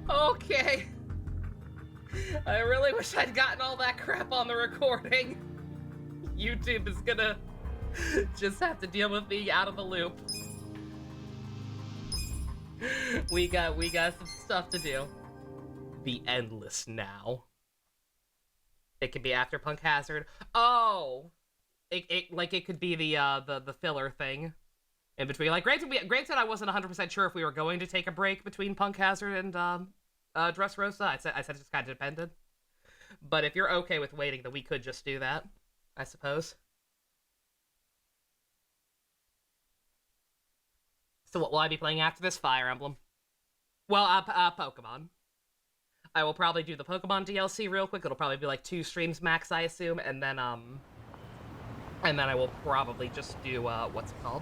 Okay. I really wish I'd gotten all that crap on the recording. YouTube is gonna just have to deal with being out of the loop. We got some stuff to do. The Endless now. It could be after Punk Hazard. Oh, it could be the filler thing in between. Like, granted, I wasn't 100% sure if we were going to take a break between Punk Hazard and Dressrosa. I said it just kind of depended. But if you're okay with waiting, then we could just do that, I suppose. So what will I be playing after this? Fire Emblem. Well, Pokemon. I will probably do the Pokemon DLC real quick. It'll probably be like 2 streams max, I assume, and then I will probably just do what's it called?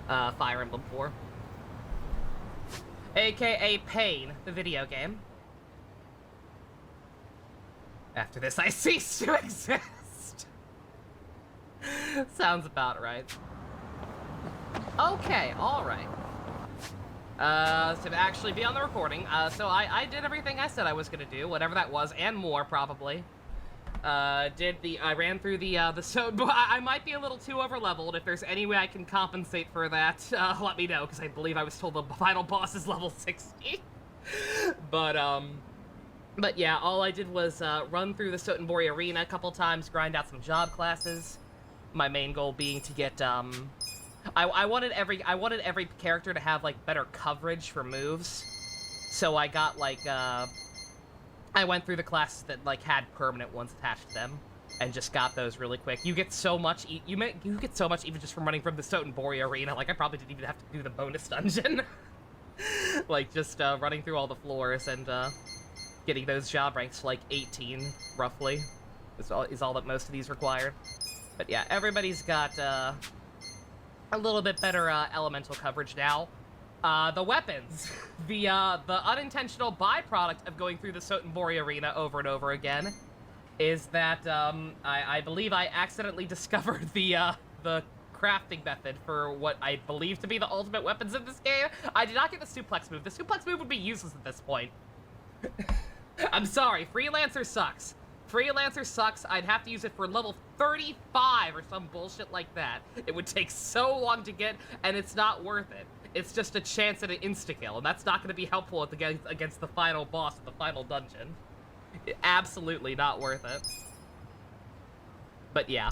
Fire Emblem 4. AKA Pain, the video game. After this, I cease to exist. Sounds about right. Okay, alright. To actually be on the recording, so I did everything I said I was gonna do, whatever that was, and more, probably. I ran through so I might be a little too overleveled. If there's any way I can compensate for that, let me know, because I believe I was told the final boss is level 60. But yeah, all I did was, run through the Sotenbori Arena a couple times, grind out some job classes. My main goal being to get, I wanted every character to have, like, better coverage for moves. So I got, like, I went through the classes that, like, had permanent ones attached to them, and just got those really quick. You get so much, you get so much even just from running from the Sotenbori Arena. Like, I probably didn't even have to do the bonus dungeon. Like, just, running through all the floors and, getting those job ranks to, like, 18, roughly, is all that most of these required. But yeah, everybody's got, a little bit better, elemental coverage now. The weapons. The unintentional byproduct of going through the Sotenbori Arena over and over again is that, I believe I accidentally discovered the crafting method for what I believe to be the ultimate weapons in this game. I did not get the suplex move. The suplex move would be useless at this point. I'm sorry, Freelancer sucks. Freelancer sucks. I'd have to use it for level 35 or some bullshit like that. It would take so long to get, and it's not worth it. It's just a chance at an insta-kill, and that's not going to be helpful against the final boss of the final dungeon. Absolutely not worth it. But yeah.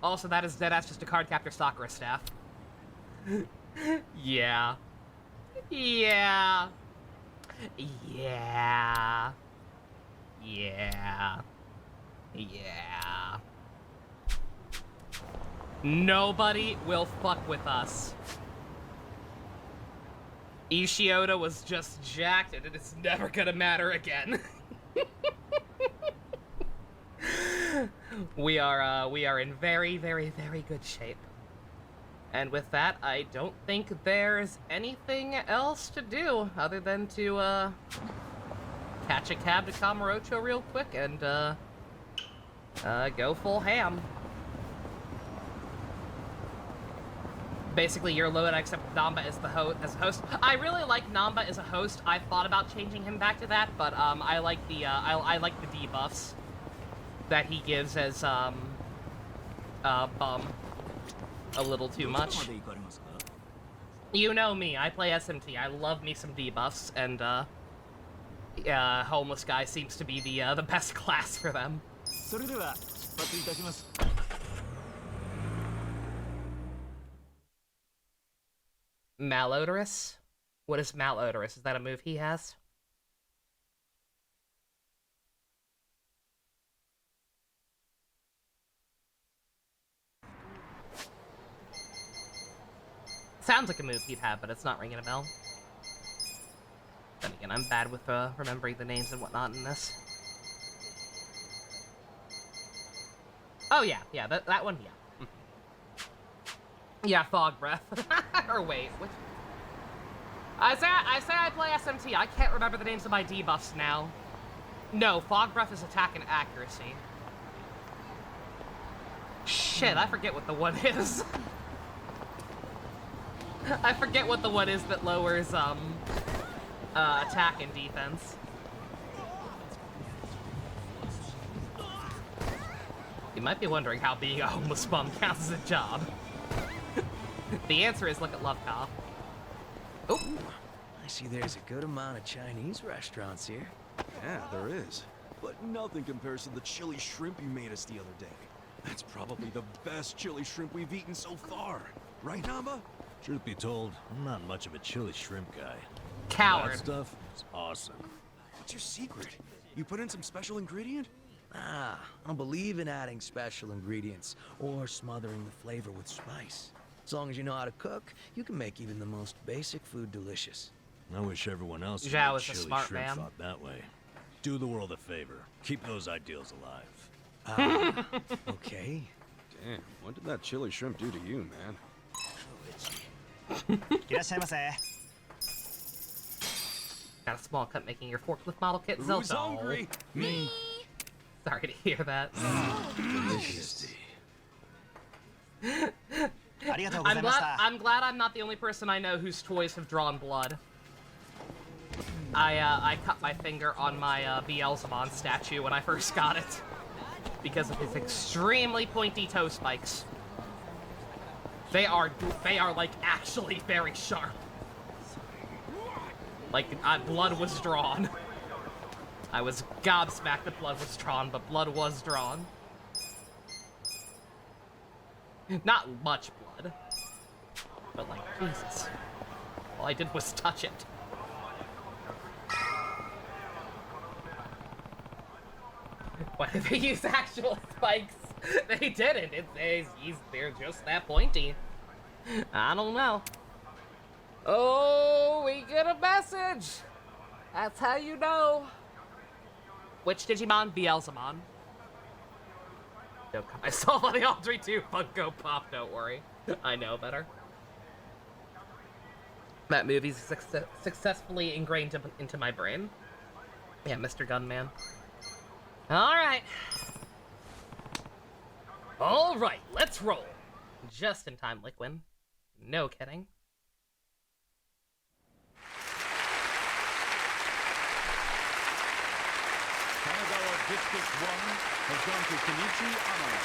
Also, that's just a card captor Sakura staff. Yeah. Yeah. Yeah. Yeah. Yeah. Nobody will fuck with us. Ishioda was just jacked, and it is never gonna matter again. We are in very, very, very good shape. And with that, I don't think there's anything else to do other than to, catch a cab to Kamurocho real quick and, go full ham. Basically, you're loaded except Namba as a host. I really like Namba as a host. I thought about changing him back to that, but, I like the debuffs that he gives as, Bum. A little too much. You know me, I play SMT. I love me some debuffs, and, Homeless Guy seems to be the best class for them. Malodorous? What is Malodorous? Is that a move he has? Sounds like a move he'd have, but it's not ringing a bell. Then again, I'm bad with remembering the names and whatnot in this. Oh yeah, that one, yeah. Yeah, Fog Breath. Or wait, which... I say I play SMT. I can't remember the names of my debuffs now. No, fog breath is attack and accuracy. Shit, I forget what the one is. I forget what the one is that lowers, attack and defense. You might be wondering how being a homeless bum counts as a job. The answer is look at Love Cop. Oh. I see there's a good amount of Chinese restaurants here. Yeah, there is. But nothing compares to the chili shrimp you made us the other day. That's probably the best chili shrimp we've eaten so far. Right, Namba? Truth be told, I'm not much of a chili shrimp guy. Coward. That stuff is awesome. What's your secret? You put in some special ingredient? Ah, I don't believe in adding special ingredients or smothering the flavor with spice. As long as you know how to cook, you can make even the most basic food delicious. I wish everyone else who Zhao made is a chili smart shrimp man. thought that way. Do the world a favor. Keep those ideals alive. Okay. Damn, what did that chili shrimp do to you, man? Got a small cut making your forklift model kit. Who's Zelda. hungry? Me. Sorry to hear that. Delicious. I'm glad I'm not the only person I know whose toys have drawn blood. I cut my finger on my Beelzebub statue when I first got it because of his extremely pointy toe spikes. They are like actually very sharp. Like blood was drawn. I was gobsmacked that blood was drawn, but blood was drawn. Not much blood, but like, Jesus. All I did was touch it. Why did they use actual spikes? They didn't. They're just that pointy. I don't know. Oh, we get a message. That's how you know. Which Digimon? Beelzemon. I saw the Audrey 2 Funko Pop, don't worry. I know better. That movie's successfully ingrained into my brain. Yeah, Mr. Gunman. Alright. Alright, let's roll. Just in time, Liquin. No kidding. Kanagawa District 1 has gone to Kenichi Amano.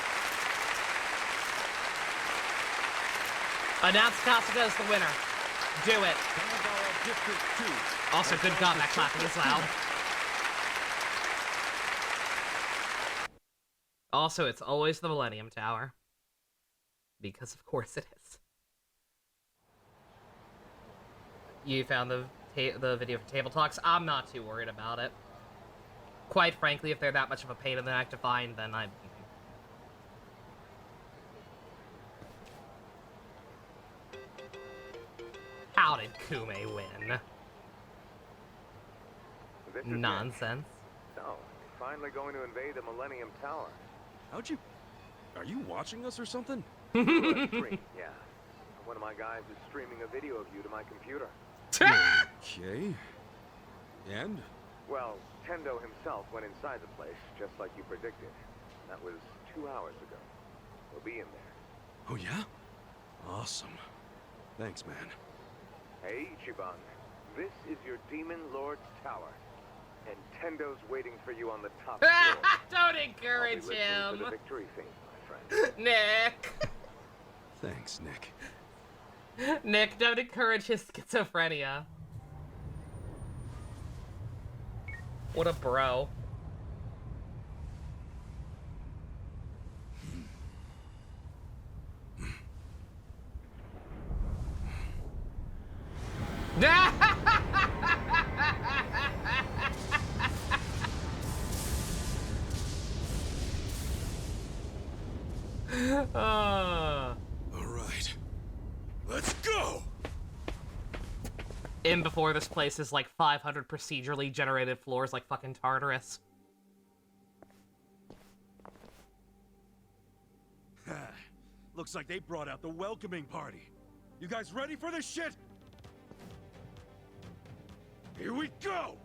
Announce Kasuga as the winner. Do it. Kanagawa District 2. Also, good God, that clapping is loud. Also, it's always the Millennium Tower. Because of course it is. You found the video for Table Talks? I'm not too worried about it. Quite frankly, if they're that much of a pain in the neck to find, then I... How did Kume win? Nonsense. So, finally going to invade the Millennium Tower. How'd you... Are you watching us or something? Stream, yeah. One of my guys is streaming a video of you to my computer. Okay. And? Well, Tendo himself went inside the place, just like you predicted. That was 2 hours ago. He'll be in there. Oh, yeah? Awesome. Thanks, man. Hey, Ichiban. This is your Demon Lord's Tower. And Tendo's waiting for you on the top floor. Don't encourage I'll be listening him. for the victory theme, my friend. Nick. Thanks, Nick. Nick, don't encourage his schizophrenia. What a bro. All right. Let's go! In before this place is like 500 procedurally generated floors like fucking Tartarus. Looks like they brought out the welcoming party. You guys ready for this shit? Here we go!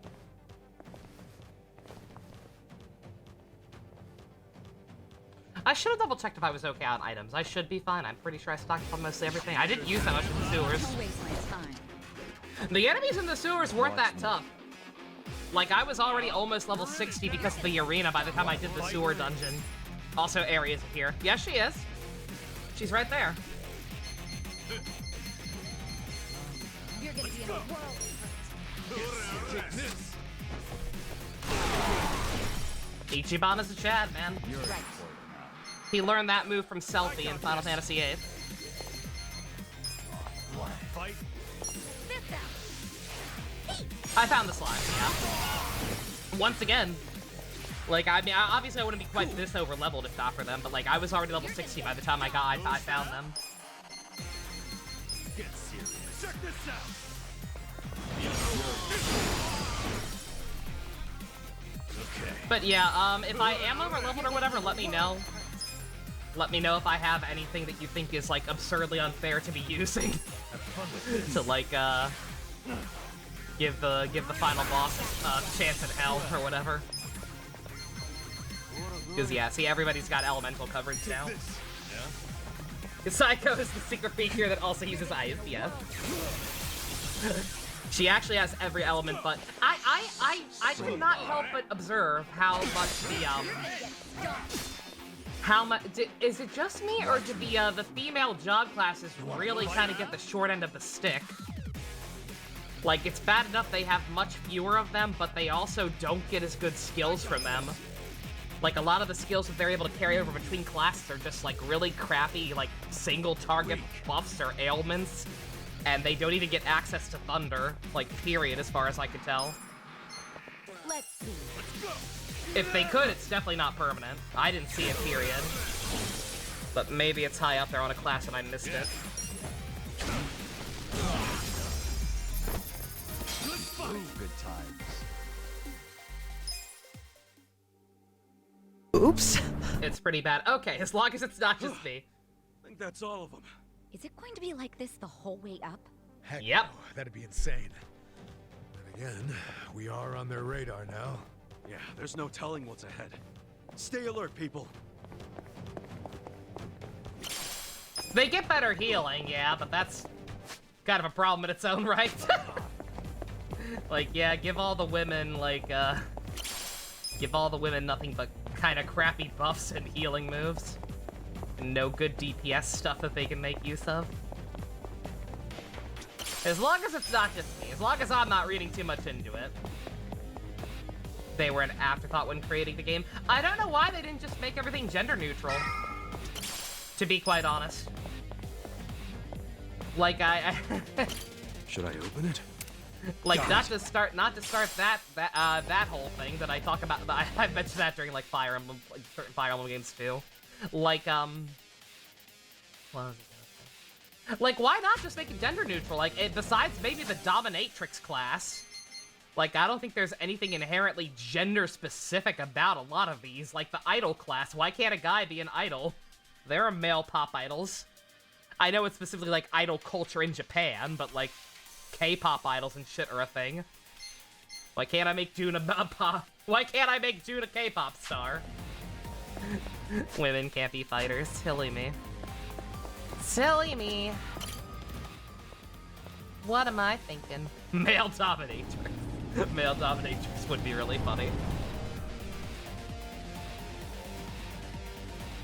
I should have double-checked if I was okay on items. I should be fine. I'm pretty sure I stocked up on mostly everything. I didn't use that much in the sewers. The enemies in the sewers weren't that tough. Like, I was already almost level 60 because of the arena by the time I did the sewer dungeon. Also, Ares here. Yes, she is. She's right there. You're gonna be in a world of hurt. Ichiban is a Chad, man. Right. He learned that move from Selphie in Final Fantasy VIII. Fight. Fifth out. I found the slime, yeah. Once again. Like, I mean, obviously I wouldn't be quite this over-leveled if not for them, but, like, I was already level 60 by the time I found them. Get serious. Check this out. Okay. But yeah, if I am over-leveled or whatever, let me know. Let me know if I have anything that you think is, like, absurdly unfair to be using. To, like, give the final boss a chance in hell or whatever. Because, yeah, see, everybody's got elemental coverage now. Psycho is the secret feature that also uses ice, yeah. She actually has every element, but I could not help but observe how much is it just me, or did the female job classes really kind of get the short end of the stick? Like, it's bad enough they have much fewer of them, but they also don't get as good skills from them. Like, a lot of the skills that they're able to carry over between classes are just, like, really crappy, like, single-target buffs or ailments, and they don't even get access to Thunder, like, period, as far as I could tell. Let's see. If they could, it's definitely not permanent. I didn't see it, period. But maybe it's high up there on a class and I missed it. Good times. Oops. It's pretty bad. Okay, as long as it's not just me. I think that's all of them. Is it going to be like this the whole way up? Heck Yep. no, that'd be insane. Then again, we are on their radar now. Yeah, there's no telling what's ahead. Stay alert, people. They get better healing, yeah, but that's kind of a problem in its own right. Like, yeah, give all the women, like, give all the women nothing but kind of crappy buffs and healing moves. And no good DPS stuff that they can make use of. As long as it's not just me, as long as I'm not reading too much into it. They were an afterthought when creating the game. I don't know why they didn't just make everything gender neutral. To be quite honest. Like, Should I open it? like, not to start that whole thing that I talk about. I've mentioned that during, like, Fire Emblem, like, certain Fire Emblem games too. Like, what was it gonna say? Like, why not just make it gender neutral? Like, besides maybe the dominatrix class. Like, I don't think there's anything inherently gender-specific about a lot of these. Like, the idol class. Why can't a guy be an idol? There are male pop idols. I know it's specifically, like, idol culture in Japan, but, like, K-pop idols and shit are a thing. Why can't I make June Why can't I make June a K-pop star? Women can't be fighters. Silly me. Silly me. What am I thinking? Male dominatrix. Male dominatrix would be really funny.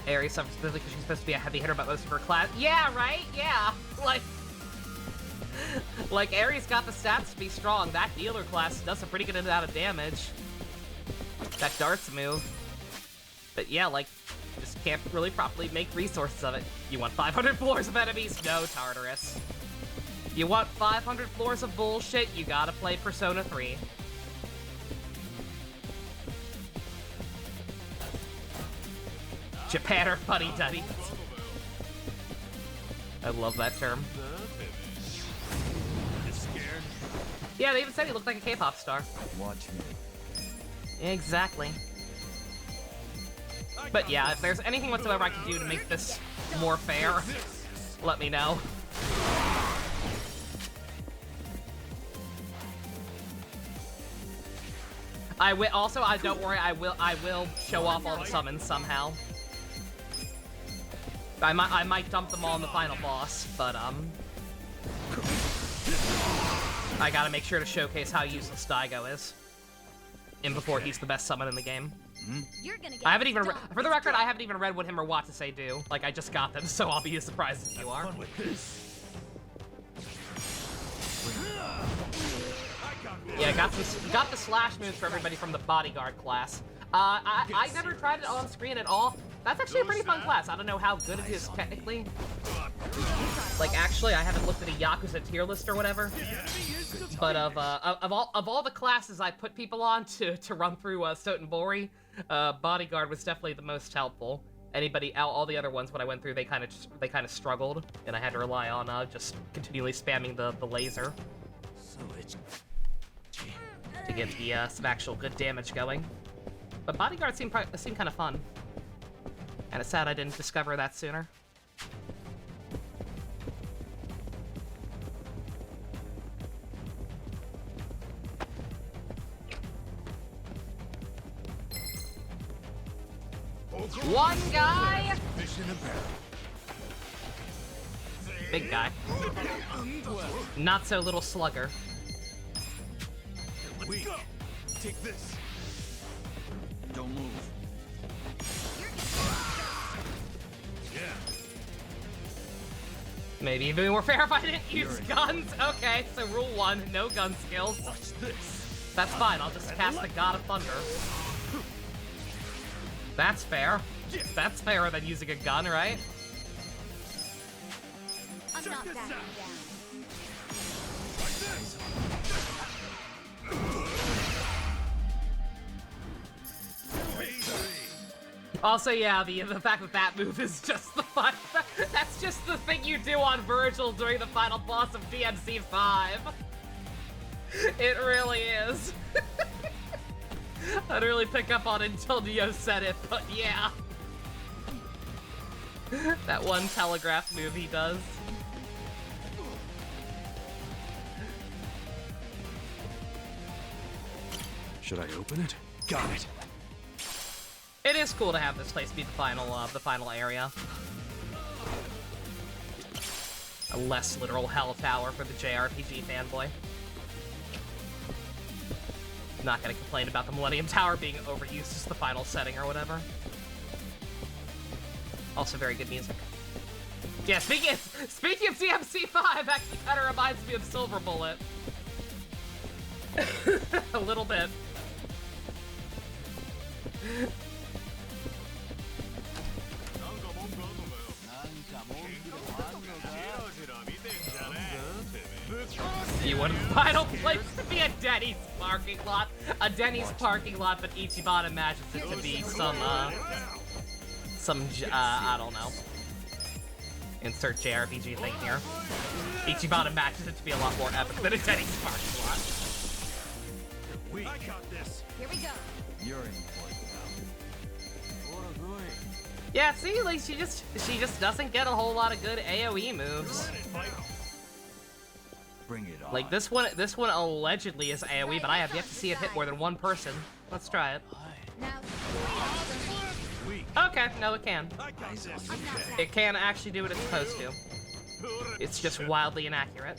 Ares suffers specifically because she's supposed to be a heavy hitter, but most of her class. Yeah, right? Yeah. Like Ares got the stats to be strong. That dealer class does a pretty good amount of damage. That darts move. But yeah, like, just can't really properly make resources of it. You want 500 floors of enemies? No, Tartarus. You want 500 floors of bullshit? You gotta play Persona 3. Japan are funny duddies. I love that term. You scared? Yeah, they even said he looked like a K-pop star. Watch me. Exactly. But yeah, if there's anything whatsoever I can do to make this more fair, let me know. I will. Also, don't worry. I will show off all the summons somehow. I might dump them all in the final boss, but I gotta make sure to showcase how useless Daigo is. And before he's the best summon in the game. You're gonna get I haven't even, stomped. for the record, I haven't even read what him or Watase do. Like, I just got them, so I'll be as surprised as you are. Yeah, got the slash moves for everybody from the bodyguard class. I never tried it on screen at all. That's actually a pretty fun class. I don't know how good it is technically. Like, actually, I haven't looked at a Yakuza tier list or whatever. But of all the classes I put people on to run through Sotenbori, bodyguard was definitely the most helpful. All the other ones when I went through, they kind of struggled, and I had to rely on just continually spamming the laser to get the some actual good damage going. But bodyguard seemed kind of fun. And it's sad I didn't discover that sooner. One guy! Big guy. Not so little slugger. Let's go. Take this. Don't move. Maybe even more fair if I didn't use guns. Okay, so rule 1, no gun skills. Watch this. That's fine, I'll just cast the God of Thunder. That's fair. That's fairer than using a gun, right? I'm not backing down. Also, yeah, the fact that move is just the fun. That's just the thing you do on Virgil during the final boss of DMC 5. It really is. I didn't really pick up on it until Neo said it, but yeah. That one telegraph move he does. Should I open it? Got it. It is cool to have this place be the final area. A less literal hell tower for the JRPG fanboy. Not gonna complain about the Millennium Tower being overused as the final setting or whatever. Also very good music. Yeah, speaking of DMC5, actually kind of reminds me of Silver Bullet. A little bit. You want the final place to be a Denny's parking lot? A Denny's parking lot, but Ichiban imagines it to be some, I don't know. Insert JRPG thing here. Ichiban imagines it to be a lot more epic than a Denny's parking lot. I got this. Here we go. You're in for it. Yeah, see, like she just doesn't get a whole lot of good AoE moves. Bring it on. Like this one allegedly is AoE, but I have yet to see it hit more than one person. Let's try it. Now, Okay, no, it can. I got this. I'm not backing. It can actually do what it's supposed to. It's just wildly inaccurate.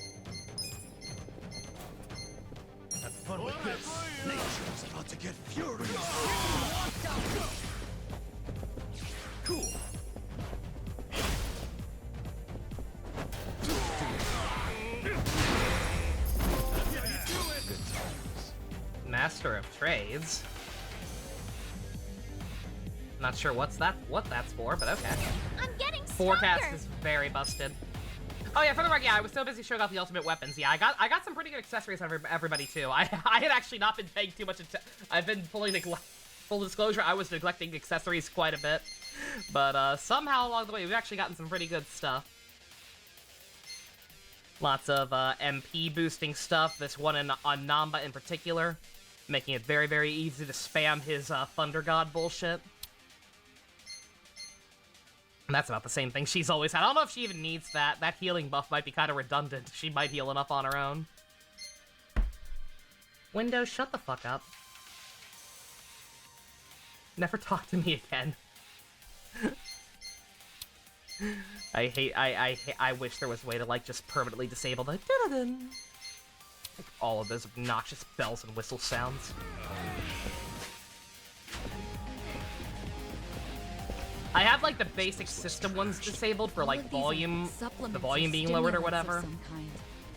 Have fun with this. Nature's about to get furious. Cool. Master of Trades. Not sure what that's for, but okay. I'm getting Forecast stronger. is very busted. Oh yeah, for the record, yeah, I was so busy showing off the ultimate weapons. Yeah, I got some pretty good accessories on everybody too. I had actually not been paying too much attention. I've been full disclosure, I was neglecting accessories quite a bit. But somehow along the way, we've actually gotten some pretty good stuff. Lots of MP boosting stuff. This one on Namba in particular, making it very, very easy to spam his Thunder God bullshit. And that's about the same thing she's always had. I don't know if she even needs that. That healing buff might be kind of redundant. She might heal enough on her own. Windows, shut the fuck up. Never talk to me again. I wish there was a way to, like, just permanently disable the dun-dun-dun. Like, all of those obnoxious bells and whistle sounds. I have, like, the basic system ones disabled for, like, volume, the volume being lowered or whatever.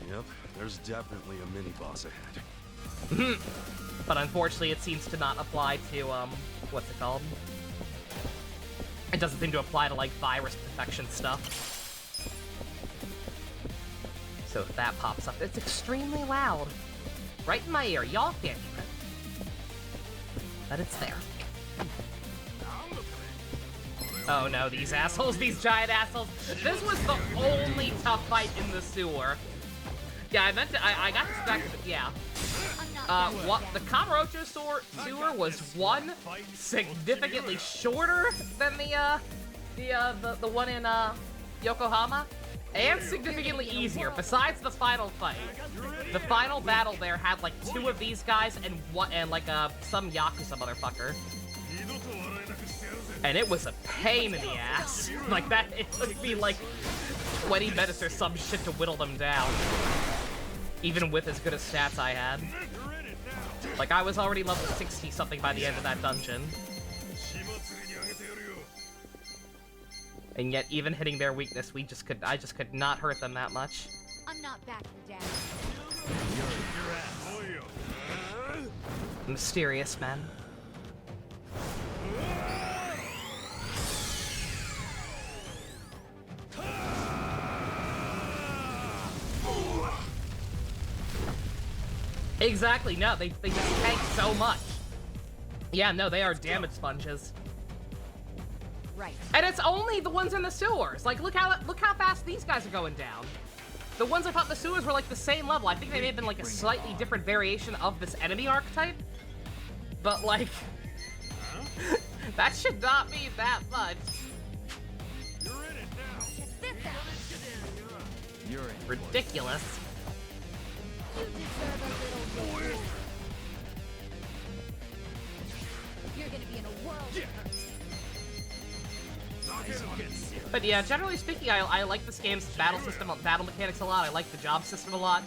Yep, there's definitely a mini-boss ahead. But unfortunately, it seems to not apply to, what's it called? It doesn't seem to apply to, like, virus protection stuff. So if that pops up, it's extremely loud. Right in my ear. Y'all can't hear it. But it's there. Oh no, these assholes, these giant assholes. This was the only tough fight in the sewer. Yeah, I got distracted, yeah. What, the Kamurocho sewer was, one, significantly shorter than the one in, Yokohama, and significantly easier, besides the final fight. The final battle there had, like, 2 of these guys and some Yakuza motherfucker. And it was a pain in the ass. Like, that, it took me, like, 20 minutes or some shit to whittle them down. Even with as good as stats I had. Like, I was already level 60-something by the end of that dungeon. And yet, even hitting their weakness, I just could not hurt them that much. I'm not backing down. Mysterious man. Exactly, no, they just tank so much. Yeah, no, they are damage sponges. Right. And it's only the ones in the sewers. Like, look how fast these guys are going down. The ones I thought in the sewers were like the same level. I think they may have been like a slightly different variation of this enemy archetype. But like, that should not be that much. Check this out. You're in. Ridiculous. You deserve a little raise. You're gonna be in a world of hurt. But yeah, generally speaking, I like this game's battle mechanics a lot. I like the job system a lot,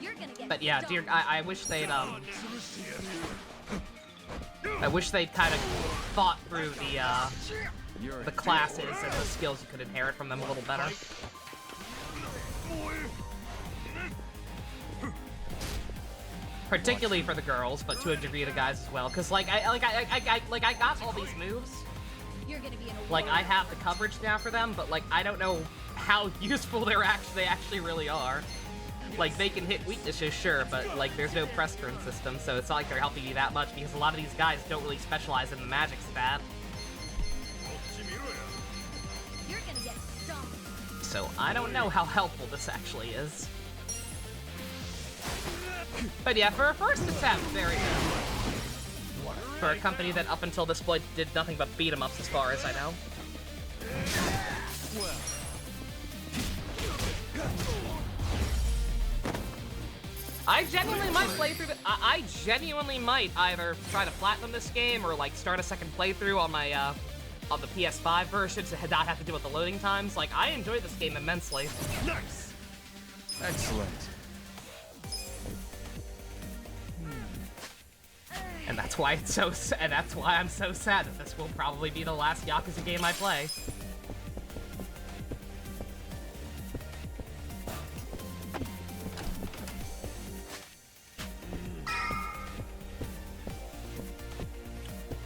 You're gonna get but yeah, dear, I wish they'd kind of thought through the classes and the skills you could inherit from them a little better. Particularly for the girls, but to a degree the guys as well. Cause like I got all these moves. You're gonna be in a Like, world I have the coverage now for them, but, like, I don't know how useful they actually really are. Like, they can hit weaknesses, sure, but, like, there's no press turn system, so it's not like they're helping you that much, because a lot of these guys don't really specialize in the magic stat. You're gonna get stomped. So, I don't know how helpful this actually is. But yeah, for a first attempt, very good. For a company that up until this point did nothing but beat 'em ups as far as I know. I genuinely might play through I genuinely might either try to platinum this game or like start a second playthrough on my on the PS5 version to not have to deal with the loading times. Like, I enjoy this game immensely. Nice. Excellent. And that's why I'm so sad that this will probably be the last Yakuza game I play.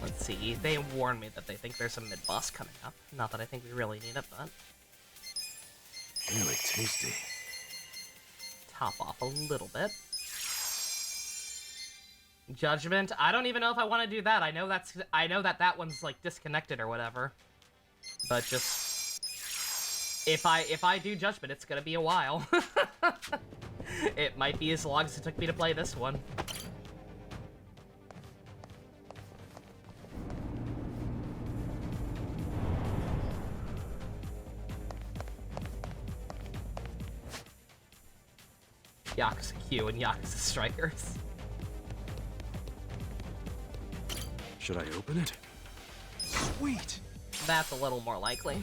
Let's see, they warned me that they think there's a mid-boss coming up. Not that I think we really need it, but... Really tasty. Top off a little bit. Judgment? I don't even know if I want to do that. I know that one's like disconnected or whatever. But just if I do Judgment, it's gonna be a while. It might be as long as it took me to play this one. Yakuza Q and Yakuza Strikers. Should I open it? Sweet! That's a little more likely.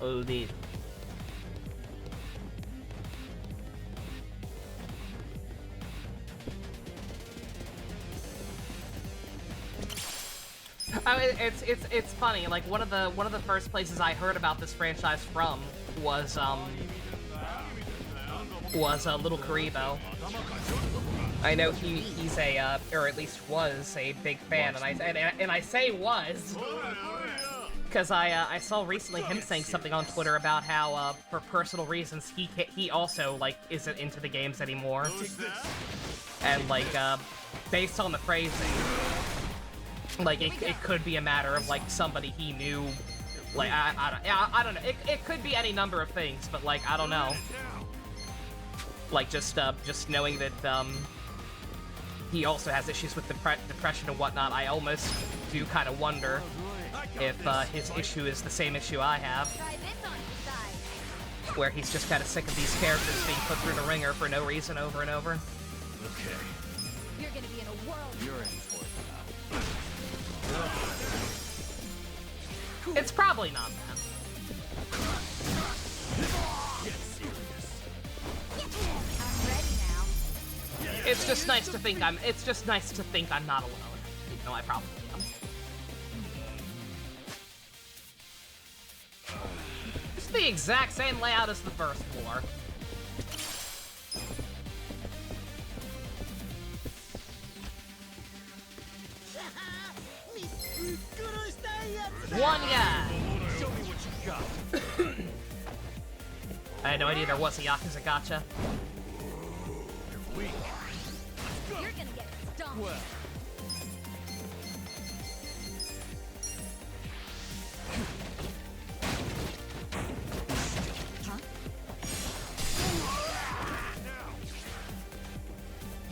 OD. I mean, it's funny. Like one of the first places I heard about this franchise from was Little Karibo. I know he's a or at least was a big fan, and I say was because I saw recently him saying something on Twitter about how for personal reasons he also like isn't into the games anymore, and like based on the phrasing, like it could be a matter of like somebody he knew, like I don't know, it could be any number of things, but like I don't know, like just knowing that he also has issues with depression and whatnot, I almost do kind of wonder if his issue is the same issue I have, where he's just kind of sick of these characters being put through the ringer for no reason over and over. Okay. You're gonna be in a world. You're in for it now. It's probably not that. Get serious. I'm ready now. It's just nice to think I'm not alone. Even though I probably am. It's the exact same layout as the first floor. One guy! Show me what you got. I had no idea there was a Yakuza gacha. You're weak. You're gonna get stomped. Well. Huh?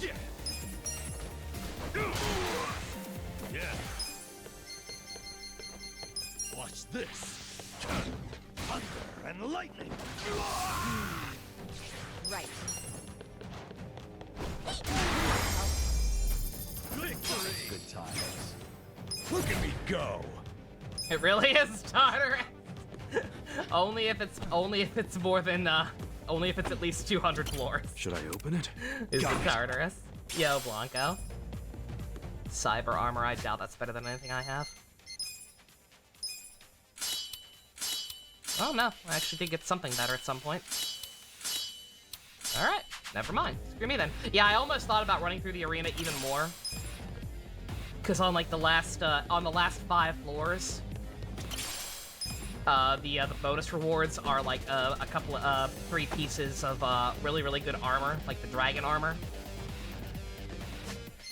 Yeah. Yeah. Watch this. Thunder and lightning. Right. Victory. Good times. Look at me go. It really is Tartarus. only if it's more than only if it's at least 200 floors. Should I open it? Is Got it it. Tartarus? Yo, Blanco. Cyber armor, I doubt that's better than anything I have. Oh no, I actually did get something better at some point. Alright, never mind. Screw me then. Yeah, I almost thought about running through the arena even more. Cause on like the last 5 floors, the bonus rewards are like a couple of 3 pieces of really good armor, like the dragon armor.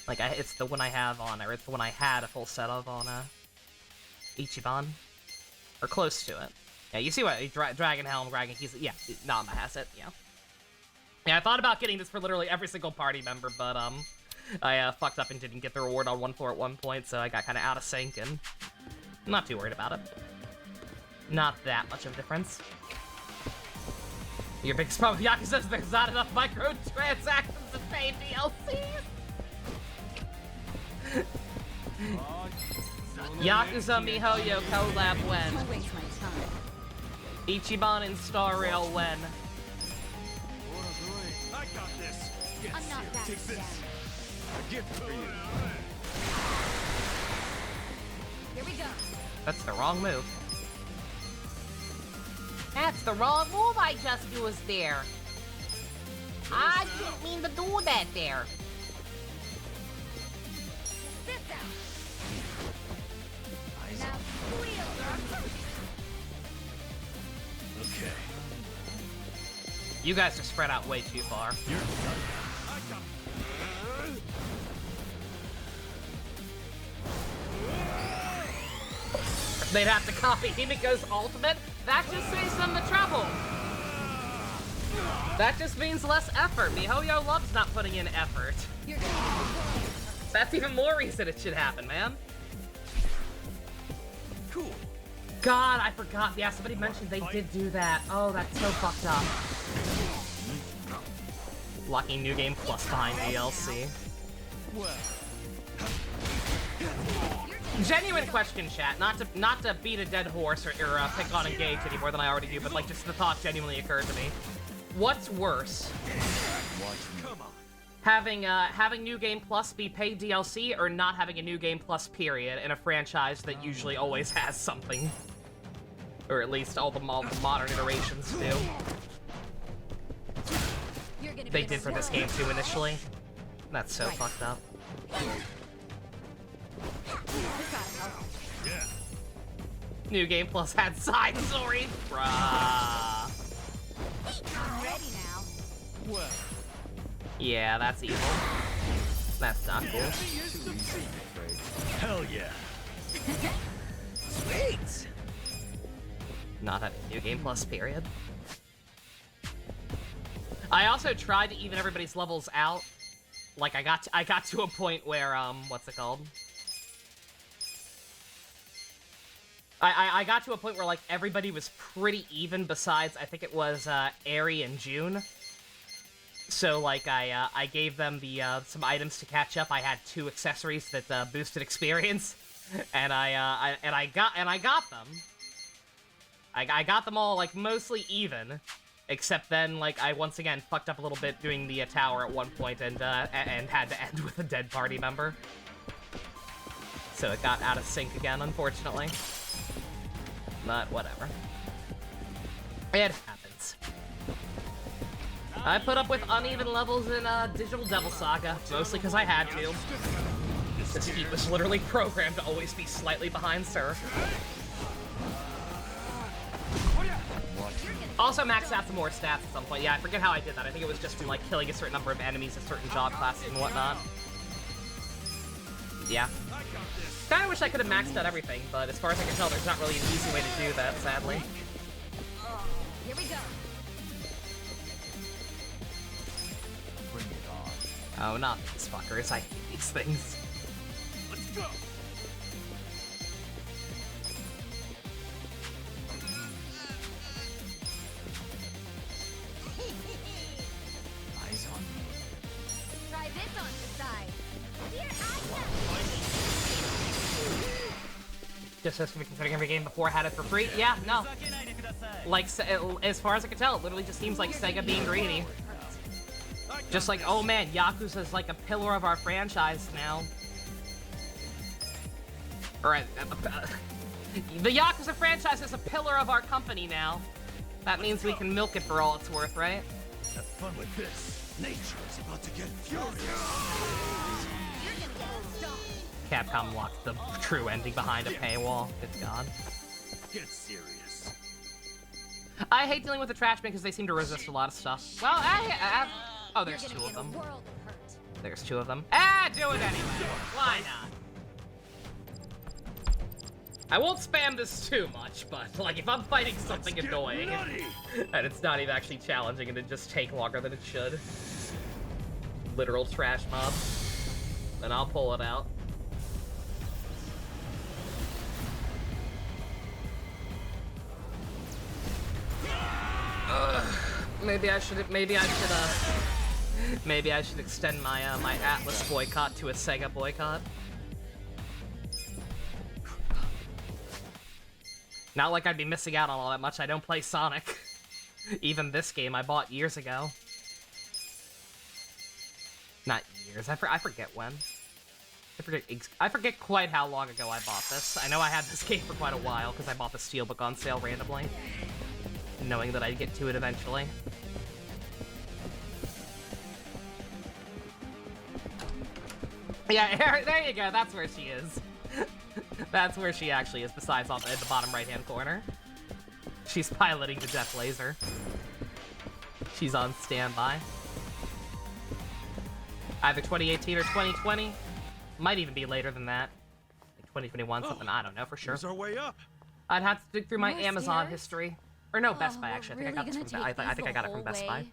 Like it's the one I have on, or it's the one I had a full set of on Ichiban, or close to it. Yeah, you see what Dragon Helm, yeah, Nama has it. Yeah. Yeah, I thought about getting this for literally every single party member, but I fucked up and didn't get the reward on one floor at one point, so I got kind of out of sync, and I'm not too worried about it. Not that much of a difference. Your biggest problem with Yakuza is there's not enough microtransactions to pay DLCs. Yakuza MiHoYo collab when? Don't waste my time. Ichiban and Star Rail when? I got this. Get I'm not that Take this. sad. A gift for you. Here we go. That's the wrong move. That's the wrong move I just used there. I didn't mean to do that there. This out. Now squeal. Okay. You guys are spread out way too far. You're done. I got They'd have to copy Himiko's ultimate. That just saves them the trouble. That just means less effort. MiHoYo loves not putting in effort. You're gonna be in a world. That's even more reason it should happen, man. cool. God, I forgot. Yeah, somebody mentioned they did do that. Oh, that's so fucked up. Locking new game plus behind DLC. Well. You're Genuine question, chat. Not to beat a dead horse or pick on Engage any more than I already do, but like just the thought genuinely occurred to me. What's worse? Having New Game Plus be paid DLC, or not having a New Game Plus period in a franchise that usually always has something, or at least all the modern iterations do. They did for this game too initially. That's so fucked up. Yeah. New Game Plus had side stories, bruh. I'm ready now. Well. Yeah, that's evil. That's not cool. Hell yeah. Sweet. Not having New Game Plus period. I also tried to even everybody's levels out. Like I got to a point where what's it called? I got to a point where like everybody was pretty even besides I think it was Aerie and June. So like I gave them the some items to catch up. I had 2 accessories that boosted experience, and I got them. I got them all like mostly even, except then like I once again fucked up a little bit doing the tower at one point and had to end with a dead party member. So it got out of sync again, unfortunately. But whatever. It happens. I put up with uneven levels in Digital Devil Saga, mostly because I had to. This heat was literally programmed to always be slightly behind Sir. Also maxed out some more stats at some point. Yeah, I forget how I did that. I think it was just from like killing a certain number of enemies, a certain job classes and whatnot. Yeah. Kinda wish I could have maxed out everything, but as far as I can tell, there's not really an easy way to do that, sadly. Here we go. Oh, not these fuckers. I hate these things. Let's go. Eyes on me. Try this on the side. Here Just as considering every game before had it for free? Yeah, no. Like, as far as I can tell, it literally just seems like Sega being greedy. Just like, oh man, Yakuza is like a pillar of our franchise now. Alright, the Yakuza franchise is a pillar of our company now. That means we can milk it for all it's worth, right? Have fun with this. Nature is about to get furious. Capcom locked the true ending behind a paywall. Good God. Get serious. I hate dealing with the trash because they seem to resist a lot of stuff. Well, oh, there's 2 of them. There's 2 of them. Ah, do it anyway. Why not? I won't spam this too much, but like if I'm fighting something annoying and it's not even actually challenging and it just take longer than it should, literal trash mob, then I'll pull it out. Maybe I should extend my my Atlas boycott to a Sega boycott. Not like I'd be missing out on all that much. I don't play Sonic. Even this game I bought years ago. Not years. I forget when. I forget quite how long ago I bought this. I know I had this game for quite a while because I bought the Steelbook on sale randomly, knowing that I'd get to it eventually. Yeah, there you go. That's where she is. That's where she actually is, besides at the bottom right-hand corner. She's piloting the Death Laser. She's on standby. Either 2018 or 2020. Might even be later than that. Like 2021, something, I don't know for sure. Here's our way up. I'd have to dig through my More Amazon stairs? history. Or no, Best Buy, actually. I think I got Really this from, gonna I think I got it from take Best these the Buy. whole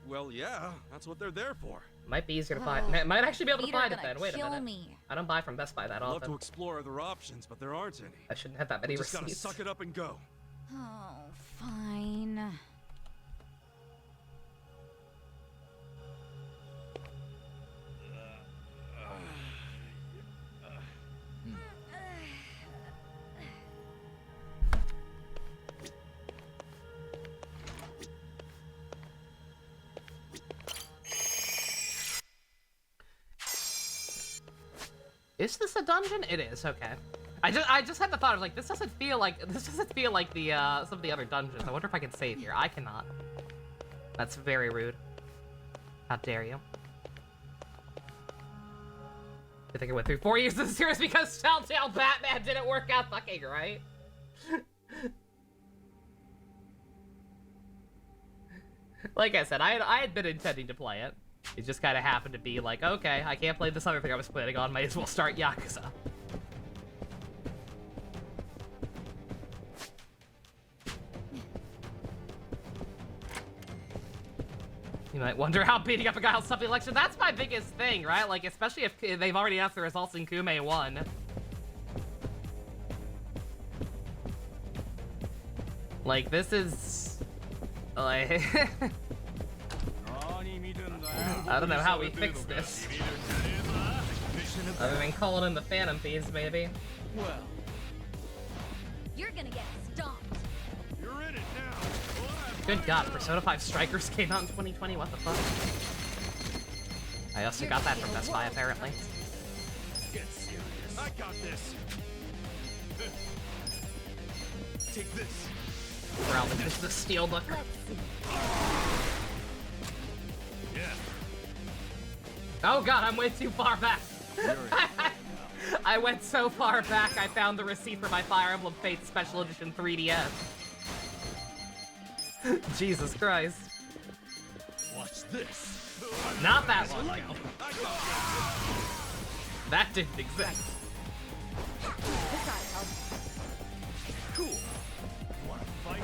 Well, yeah, that's what they're there for. Might be easier to find. Might actually be able to Peter find it gonna then. Wait a kill minute. me. I don't buy from Best Buy that I'd love to often. explore other options, but there aren't any. I shouldn't have that many Just gotta receipts. suck it up and go. Oh, fine. Is this a dungeon? It is, okay. I just had the thought, I was like, this doesn't feel like the some of the other dungeons. I wonder if I can save here. I cannot. That's very rude. How dare you? I think I went through 4 years of the series because Telltale Batman didn't work out fucking right. Like I said, I had been intending to play it. It just kind of happened to be like, okay, I can't play this other thing I was planning on, might as well start Yakuza. You might wonder how beating up a guy on something election. That's my biggest thing, right? Like, especially if they've already announced the results in Kume 1. Like, this is... like... I don't know how we fix this. Other than calling in the Phantom Thieves, maybe. Well, you're gonna get stomped. You're in it now. Good God, Persona 5 Strikers came out in 2020, what the fuck? I also got that from Best Buy, apparently. Get serious. I got this. Take this. Well, this is the steel book. Let's see. Yeah. Oh God, I'm way too far back. I went so far back, I found the receipt for my Fire Emblem Fates Special Edition 3DS. Jesus Christ. Watch this. Not that long ago. That didn't exist. This ought to help. Cool. Wanna fight?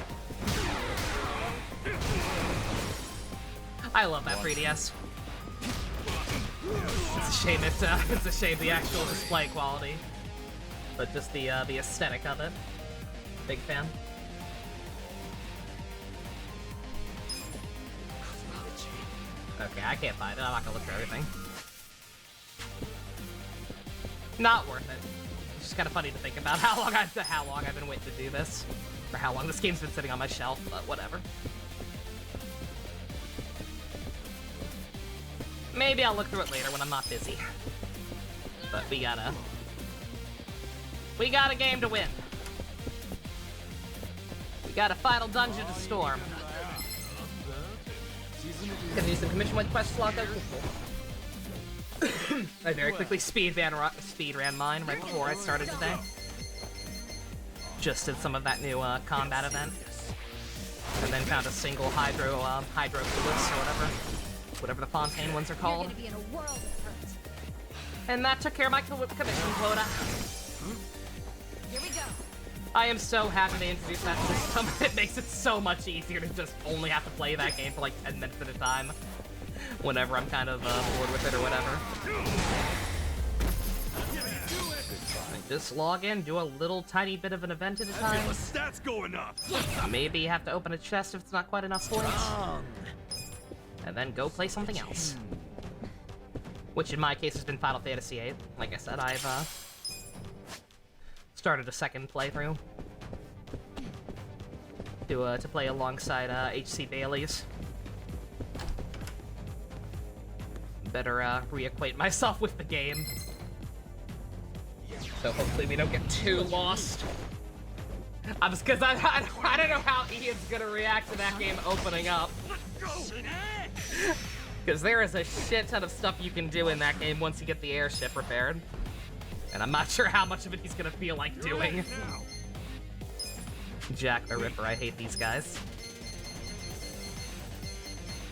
I love that 3DS. It's a shame it's a shame the actual display quality, but just the aesthetic of it. Big fan. Okay, I can't find it. I'm not gonna look for everything. Not worth it. It's just kind of funny to think about how long I've been waiting to do this, or how long this game's been sitting on my shelf. But whatever. Maybe I'll look through it later when I'm not busy. But we got a game to win. We got a final dungeon to storm. Gonna do some commission with quest log. I very quickly speed ran mine right before I started today. Just did some of that new combat event, and then found a single hydro bliss or whatever the Fontaine ones are You're called. gonna be in a world of hurt. And that took care of my commission quota. Here we go. I am so happy they introduced that system. It makes it so much easier to just only have to play that game for like 10 minutes at a time. Whenever I'm kind of bored with it or whatever. Just log in, do a little tiny bit of an event at a time. The stats going up. Maybe have to open a chest if it's not quite enough points. Strong. And then go play something else. Which in my case has been Final Fantasy VIII. Like I said, I've started a second playthrough to play alongside HC Bailey's. Better reacquaint myself with the game. So hopefully we don't get too lost. Because I don't know how Ian's gonna react to that game opening up. Because there is a shit ton of stuff you can do in that game once you get the airship repaired. And I'm not sure how much of it he's gonna feel like doing. Jack the Ripper, I hate these guys.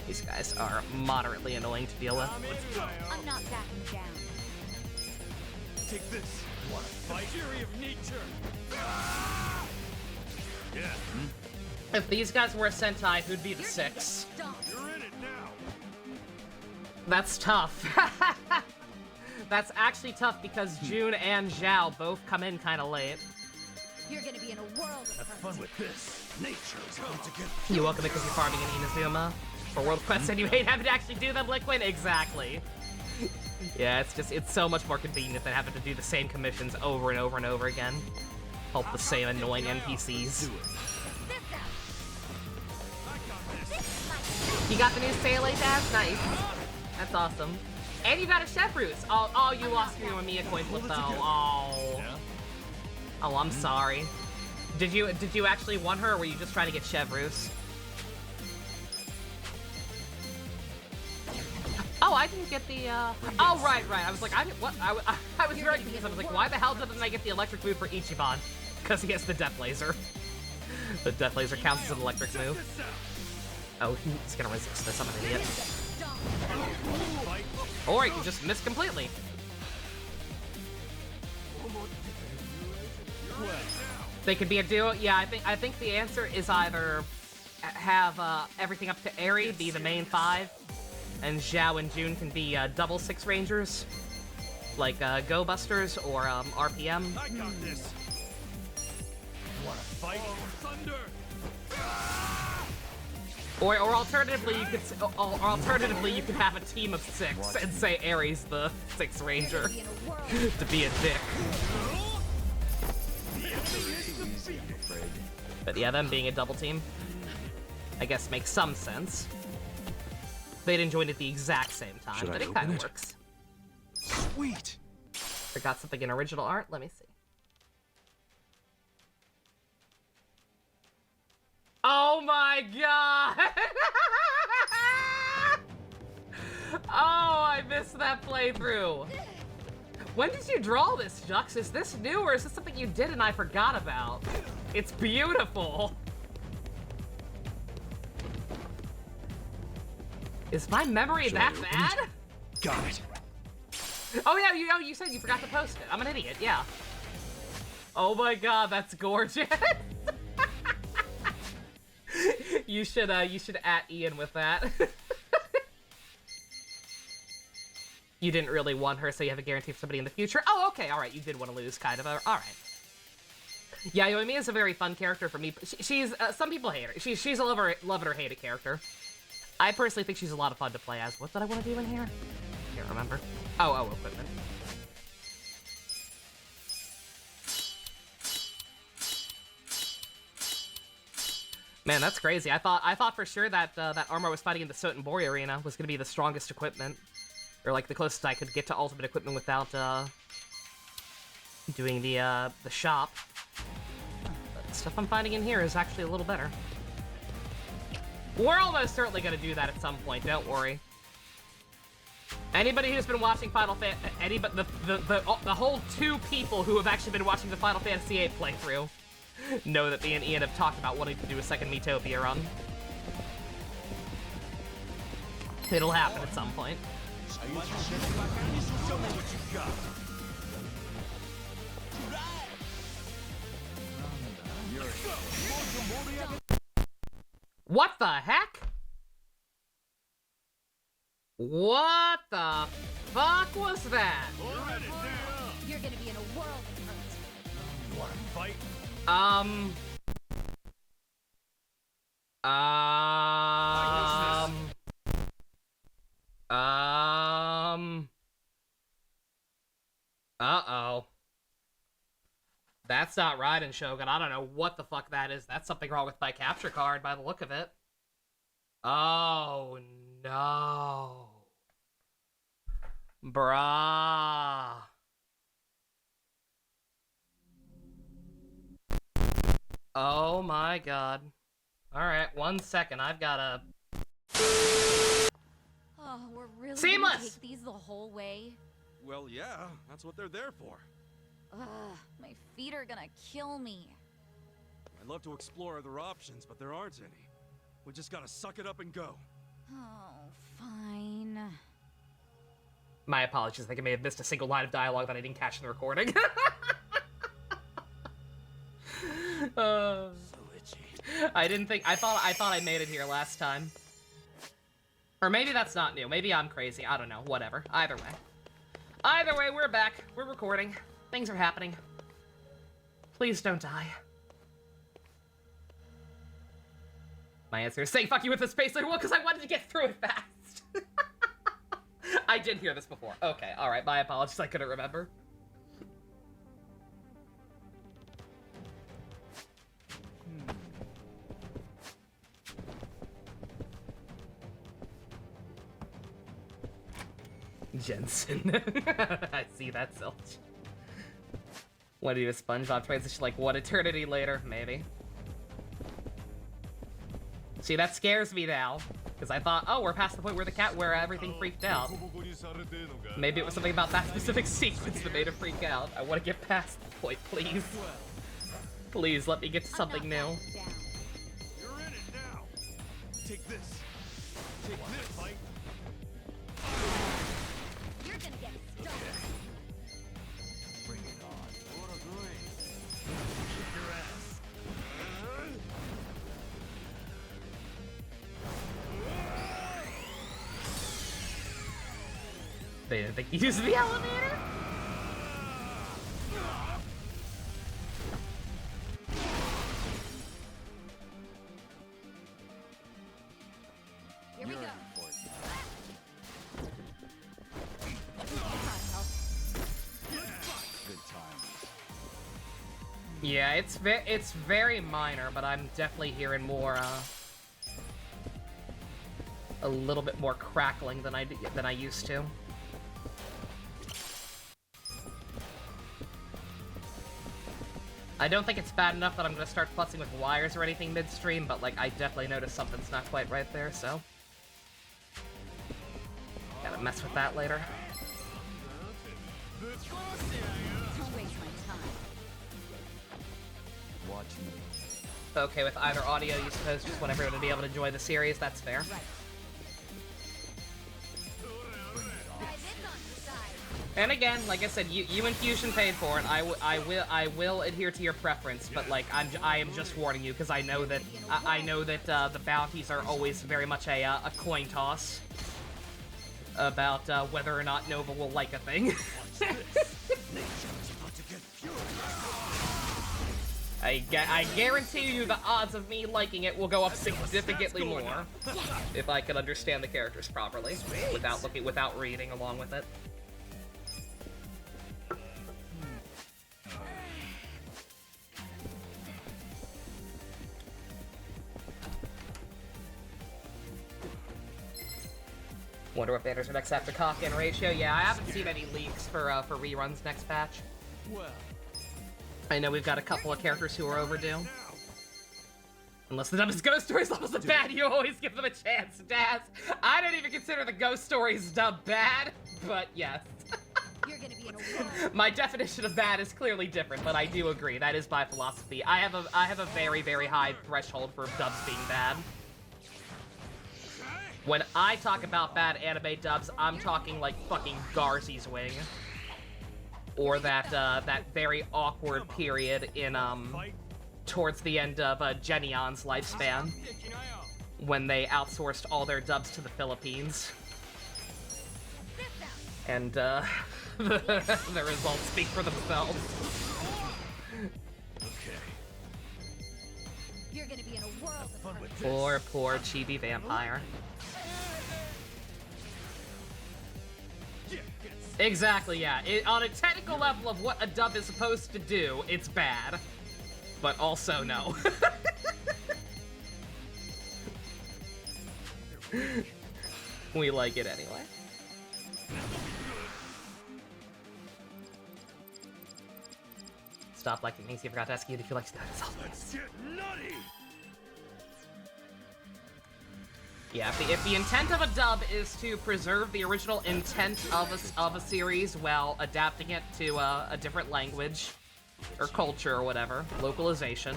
These guys are moderately annoying to deal with. I'm not backing down. Take this. Wanna fight? Fury of nature. Yeah. If these guys were a Sentai, who'd be the You're gonna get 6? stomped. You're in it now. That's tough. That's actually tough because June and Zhao both come in kind of late. You're gonna be in a world of Have hurt. fun with this. Nature's out to get. You welcome it because you're farming in Inazuma for world quests and you hate having to actually do them, Liquid? Exactly. Yeah, it's so much more convenient than having to do the same commissions over and over and over again. Help the same annoying NPCs. This out. You got the new Sailor Daz? Nice. That's awesome. And you got a Chevreuse. Oh, you lost your Mamiya coin flip though. Oh. Oh, I'm sorry. Did you actually want her, or were you just trying to get Chevreuse? Oh, I didn't get the, Oh, right. I was like, I was very confused. I was like, why the hell didn't I get the electric move for Ichiban? Because he has the Death Laser. The Death Laser counts as an electric move. Oh, he's gonna resist this. I'm an idiot. Or he can just miss completely. They could be a duo. Yeah, I think the answer is either have everything up to Eri be the main 5, and Zhao and Jun can be double 6 Rangers, like Go Busters or RPM. I got this. Wanna fight? Thunder! Or alternatively, you could have a team of 6 and say Ares the 6th Ranger to be a dick. But yeah, them being a double team, I guess makes some sense. They didn't join at the exact same time, but it kind of works. Sweet. Forgot something in original art. Let me see. Oh my god! Oh, I missed that playthrough. When did you draw this, Jux? Is this new, or is this something you did and I forgot about? It's beautiful. Is my memory that bad? Got it. Oh yeah, you said you forgot to post it. I'm an idiot, yeah. Oh my god, that's gorgeous. You should at Ian with that. You didn't really want her, so you have a guarantee of somebody in the future. Oh, okay, all right, you did want to lose, kind of. All right. Yeah, Yoimi is a very fun character for me. She's some people hate her. She's a love it or hate it character. I personally think she's a lot of fun to play as. What did I want to do in here? Can't remember. Oh, equipment. Man, that's crazy. I thought for sure that that armor I was fighting in the Sotenbori arena was gonna be the strongest equipment, or like the closest I could get to ultimate equipment without doing the shop. But the stuff I'm finding in here is actually a little better. We're almost certainly gonna do that at some point. Don't worry. Anybody who's been watching Final Fantasy, the whole 2 people who have actually been watching the Final Fantasy VIII playthrough know that me and Ian have talked about wanting to do a second Miitopia run. It'll happen at some point. What the heck? What the fuck was that? You're gonna be in a world of hurt. Wanna fight? Uh-oh. That's not Raiden Shogun. I don't know what the fuck that is. That's something wrong with my capture card by the look of it. Oh, no. Bruh. Oh my god. Alright, 1 second. I've gotta... Oh, we're really Seamless! gonna take these the whole way? Well, yeah, that's what they're there for. Ugh, my feet are gonna kill me. I'd love to explore other options, but there aren't any. We just gotta suck it up and go. Oh, fine. My apologies. I think I may have missed a single line of dialogue that I didn't catch in the recording. So itchy. I thought I made it here last time. Or maybe that's not new. Maybe I'm crazy. I don't know. Whatever. Either way, we're back. We're recording. Things are happening. Please don't die. My answer is say fuck you with the space laser. Well, because I wanted to get through it fast. I did hear this before. Okay, alright. My apologies. I couldn't remember. Jensen. I see that, Zilch. Want to do a SpongeBob transition like one eternity later? Maybe. See, that scares me now. Because I thought, oh, we're past the point where everything freaked out. Maybe it was something about that specific sequence that made it freak out. I want to get past the point, please. Please, let me get to something new. Down. You're in it now. Take this. Take this. Fight. You're gonna get stoned. Bring it on. Kick your ass. They didn't think you used the elevator? Here we go. Good times. Yeah, it's very minor, but I'm definitely hearing more, a little bit more crackling than I used to. I don't think it's bad enough that I'm gonna start futzing with wires or anything midstream, but like I definitely noticed something's not quite right there, so gotta mess with that later. Don't waste my time. Watch me. Okay, with either audio, you suppose just want everyone to be able to enjoy the series, that's fair. Right. Dive in on the side. And again, like I said, you and Fusion paid for it. I will adhere to your preference, but like I am just warning you because I know that the bounties are always very much a coin toss about whether or not Nova will like a thing. I guarantee you the odds of me liking it will go up significantly more if I can understand the characters properly without reading along with it. Wonder what banners are next after Cock and Ratio. Yeah, I haven't seen any leaks for reruns next patch. Well. I know we've got a couple of characters who are overdue. Unless the dumbest Ghost Stories levels are bad, you always give them a chance, Daz. I don't even consider the Ghost Stories dub bad, but yes. You're gonna be in a world. My definition of bad is clearly different, but I do agree. That is my philosophy. I have a very, very high threshold for dubs being bad. When I talk about bad anime dubs, I'm talking like fucking Garzy's Wing. Or that very awkward period in, towards the end of Genion's lifespan. When they outsourced all their dubs to the Philippines. And, the results speak for themselves. You're gonna be in a world of hurt. Poor chibi vampire. Exactly, yeah. On a technical level of what a dub is supposed to do, it's bad. But also, no. We like it anyway. Stop liking things. You forgot to ask you if you like dinosaurs. Let's get nutty. Yeah, if the intent of a dub is to preserve the original intent of a series while adapting it to a different language or culture or whatever, localization.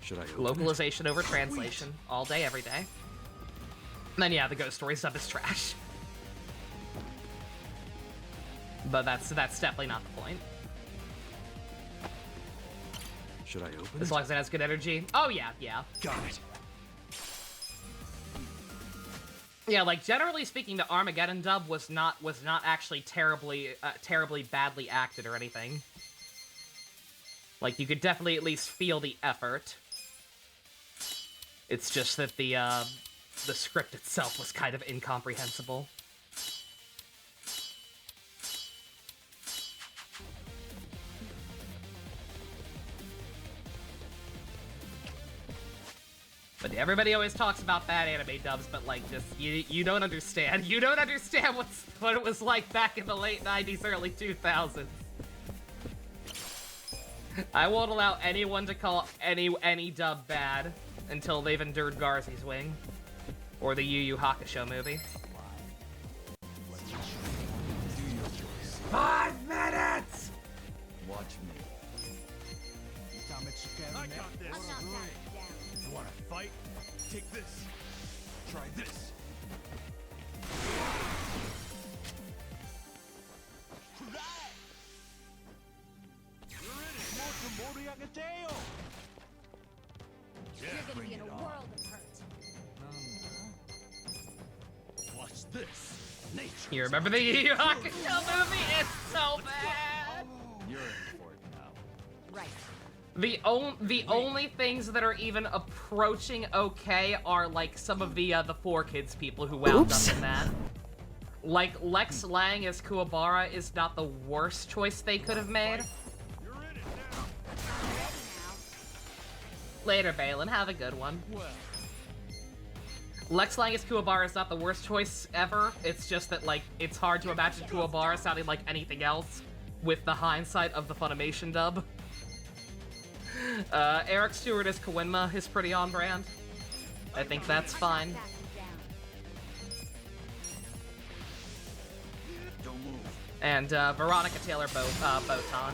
Should I open Localization over translation, all day, every day. Then yeah, the Ghost Story stuff is trash. But that's definitely not the point. Should I open As long as it has good energy. Oh yeah, yeah. Got it. Yeah, like generally speaking, the Armageddon dub was not actually terribly badly acted or anything. Like you could definitely at least feel the effort. It's just that the script itself was kind of incomprehensible. But See, everybody always talks about bad anime dubs, but like, just you don't understand. You don't understand what it was like back in the late 90s, early 2000s. I won't allow anyone to call any dub bad until they've endured Garzy's Wing or the Yu Yu Hakusho movie. 5 minutes. Watch me. I got this. I'm not backing down. You wanna fight? Take this. Try this. You're gonna be in a world of hurt. Watch this. Nature. You remember the Yu Yu Hakusho movie? It's so bad. You're in for it now. Right. The only things that are even approaching okay are like some of the 4Kids people who wound up in that. Like Lex Lang as Kuwabara is not the worst choice they could have made. You're in it now. Later, Balin, have a good one. Well, Lex Lang as Kuwabara is not the worst choice ever. It's just that like it's hard to imagine Kuwabara sounding like anything else with the hindsight of the Funimation dub. Eric Stewart as Kawinma is pretty on brand. I think that's fine. Backing down. don't move. And Veronica Taylor Botan.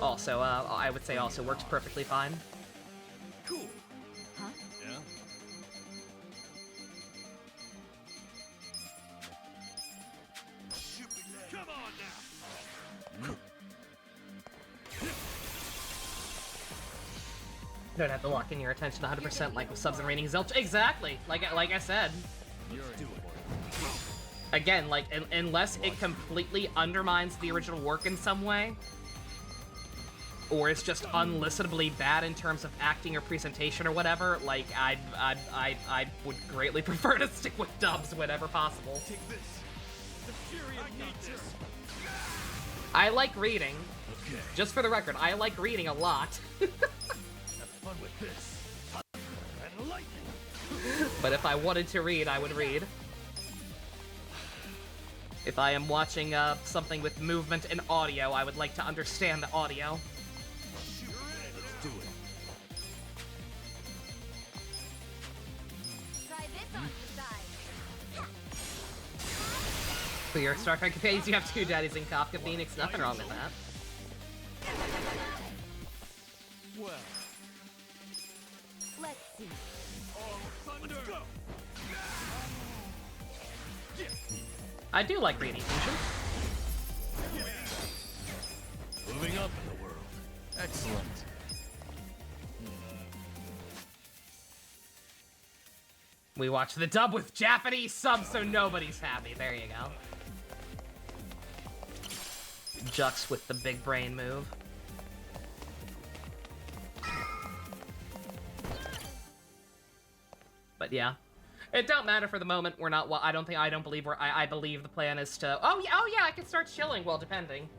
Also, I would say also works perfectly fine. Cool. Huh? Yeah. Come on now. Don't have to lock in your attention 100% like with subs and ratings. Exactly, like I said. You're in for it. Again, like unless it completely undermines the original work in some way, or it's just unlistenably bad in terms of acting or presentation or whatever, like I would greatly prefer to stick with dubs whenever possible. Take this. The fury of nature. I like reading. Okay. Just for the record, I like reading a lot. Have fun with this. Thunder and lightning. But if I wanted to read, I would read. If I am watching something with movement and audio, I would like to understand the audio. Let's do it. Try this on the side. For your Star Trek companions, you have 2 daddies in Kafka Phoenix. Nothing wrong with that. Well, Let's see. thunder. Let's go. I do like reading fusion. Moving up in the world. Excellent. We watch the dub with Japanese subs, so nobody's happy. There you go. Jux with the big brain move. But yeah, it don't matter for the moment. We're not. Well, I don't believe we're. I believe the plan is to. Oh yeah. I can start chilling. Well, depending.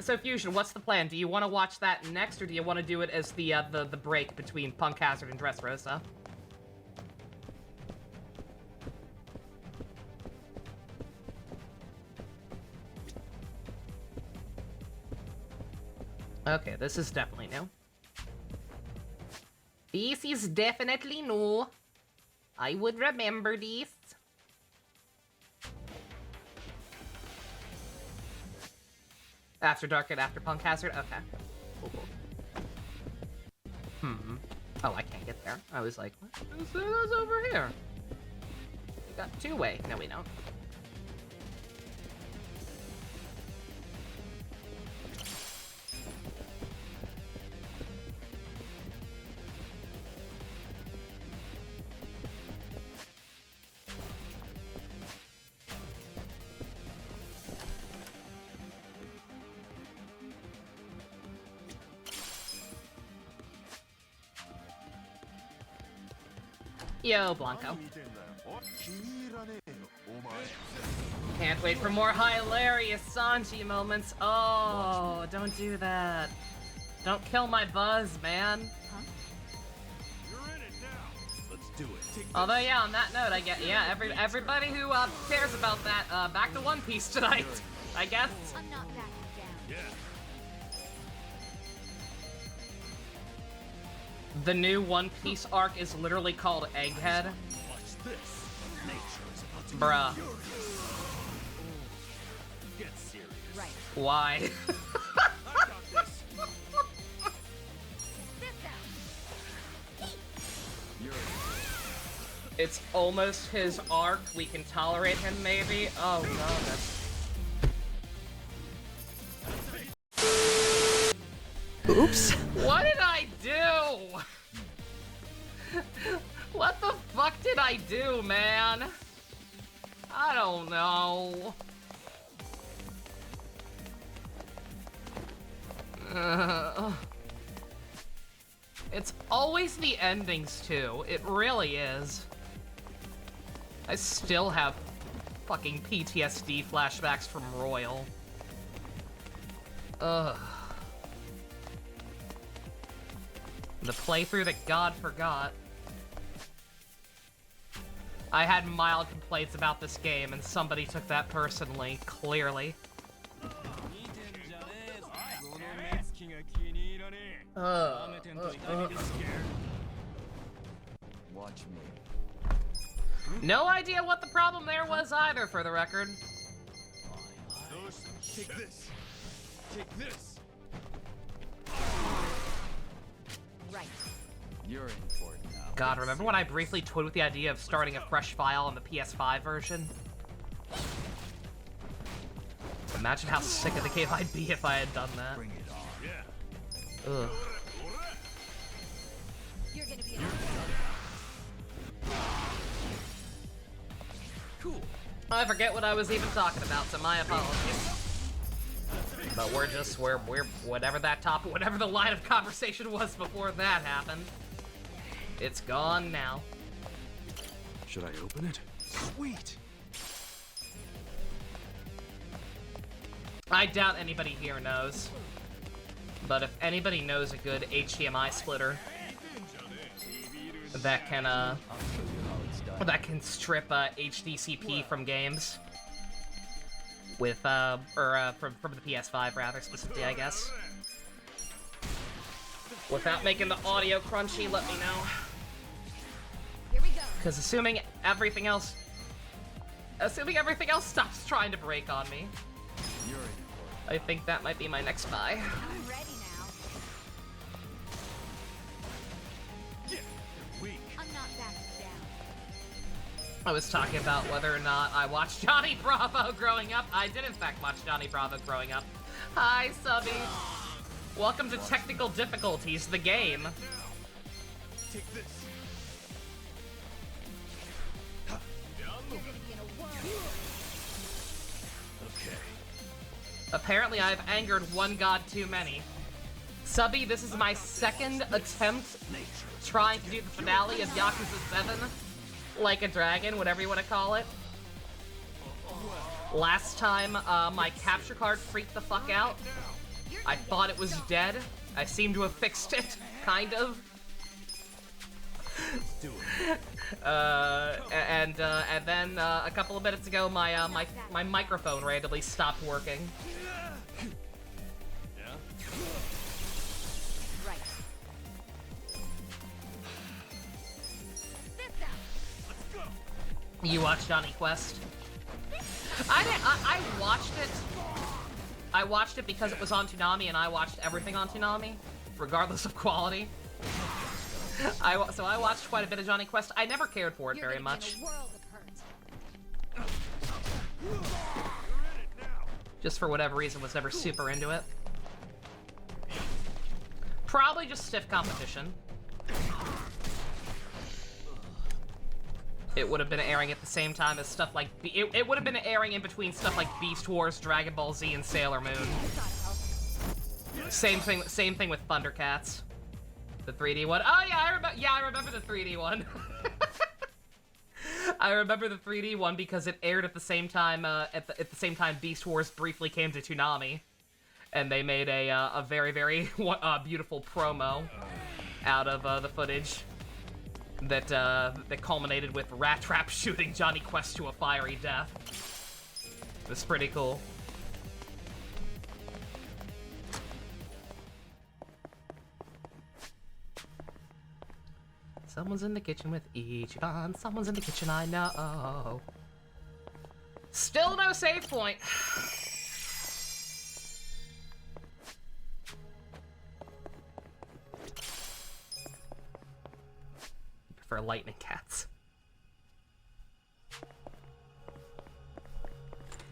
So Fusion, what's the plan? Do you want to watch that next, or do you want to do it as the break between Punk Hazard and Dressrosa? Okay, this is definitely new. This is definitely new. I would remember this. After Dark and after Punk Hazard? Okay. Cool. Oh, I can't get there. I was like, what? It's over here. We got 2-way. No, we don't. Yo, Blanco. Can't wait for more hilarious Sanji moments. Oh, don't do that. Don't kill my buzz, man. Huh? You're in it now. Although, yeah, on that note, I get, yeah, everybody who cares about that, back to One Piece tonight, I guess. I'm not backing down. The new One Piece arc is literally called Egghead. Watch this. Nature is about to Bruh. get serious. Right. Why? This out. It's almost his arc. We can tolerate him, maybe? Oh, no, that's... Oops. What did I do? What the fuck did I do, man? I don't know. It's always the endings, too. It really is. I still have fucking PTSD flashbacks from Royal. Ugh. The playthrough that God forgot. I had mild complaints about this game, and somebody took that personally, clearly. Watch me. No idea what the problem there was either, for the record. Take this. Take this. Right. You're in for it now. God, remember when I briefly toyed with the idea of starting a fresh file on the PS5 version? Imagine how sick of the game I'd be if I had done that. Bring it on. Ugh. You're gonna be in Cool. I forget what I was even talking about, so my apologies. But we're whatever that topic, whatever the line of conversation was before that happened, it's gone now. Should I open it? Sweet. I doubt anybody here knows. But if anybody knows a good HDMI splitter that can strip HDCP from games with from the PS5 rather specifically, I guess. Without making the audio crunchy, let me know. Here we go. Because assuming everything else stops trying to break on me, You're in for I think that might be my next buy. I'm ready now. it. You're weak. I'm not backing down. I was talking about whether or not I watched Johnny Bravo growing up. I did in fact watch Johnny Bravo growing up. Hi, Subby. Welcome to Technical Difficulties, the game. Take this. You're gonna be in a whirl. Okay. Apparently I've angered one god too many. Subby, this is my second attempt trying to do the finale of Yakuza 7. Like a dragon, whatever you want to call it. Last time, my capture card freaked the fuck out. I thought it was dead. I seem to have fixed it, kind of. And then a couple of minutes ago, my microphone randomly stopped working. Right. This out. You watched Johnny Quest? I watched it. I watched it because it was on Toonami, and I watched everything on Toonami, regardless of quality. So I watched quite a bit of Johnny Quest. I never cared for it You're very gonna be much. in a world of hurt. Just for whatever reason, was never super into it. Probably just stiff competition. It would have been airing at the same time as stuff like... It would have been airing in between stuff like Beast Wars, Dragon Ball Z, and Sailor Moon. Same thing with Thundercats. The 3D one. Oh yeah, I remember the 3D one. I remember the 3D one because it aired at the same time. At the same time, Beast Wars briefly came to Toonami, and they made a very beautiful promo out of the footage. that culminated with Rat Trap shooting Johnny Quest to a fiery death. It was pretty cool. Someone's in the kitchen with Ichiban. Someone's in the kitchen, I know. Still no save point. Prefer lightning cats.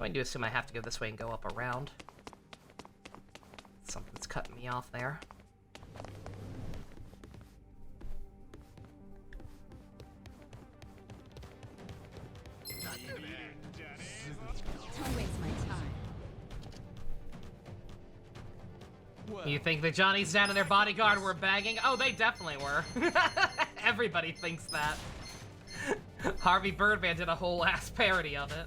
I do assume I have to go this way and go up around. Something's cutting me off there. Don't waste my time. You think that Johnny's dad and their bodyguard were banging? Oh, they definitely were. Everybody thinks that. Harvey Birdman did a whole ass parody of it.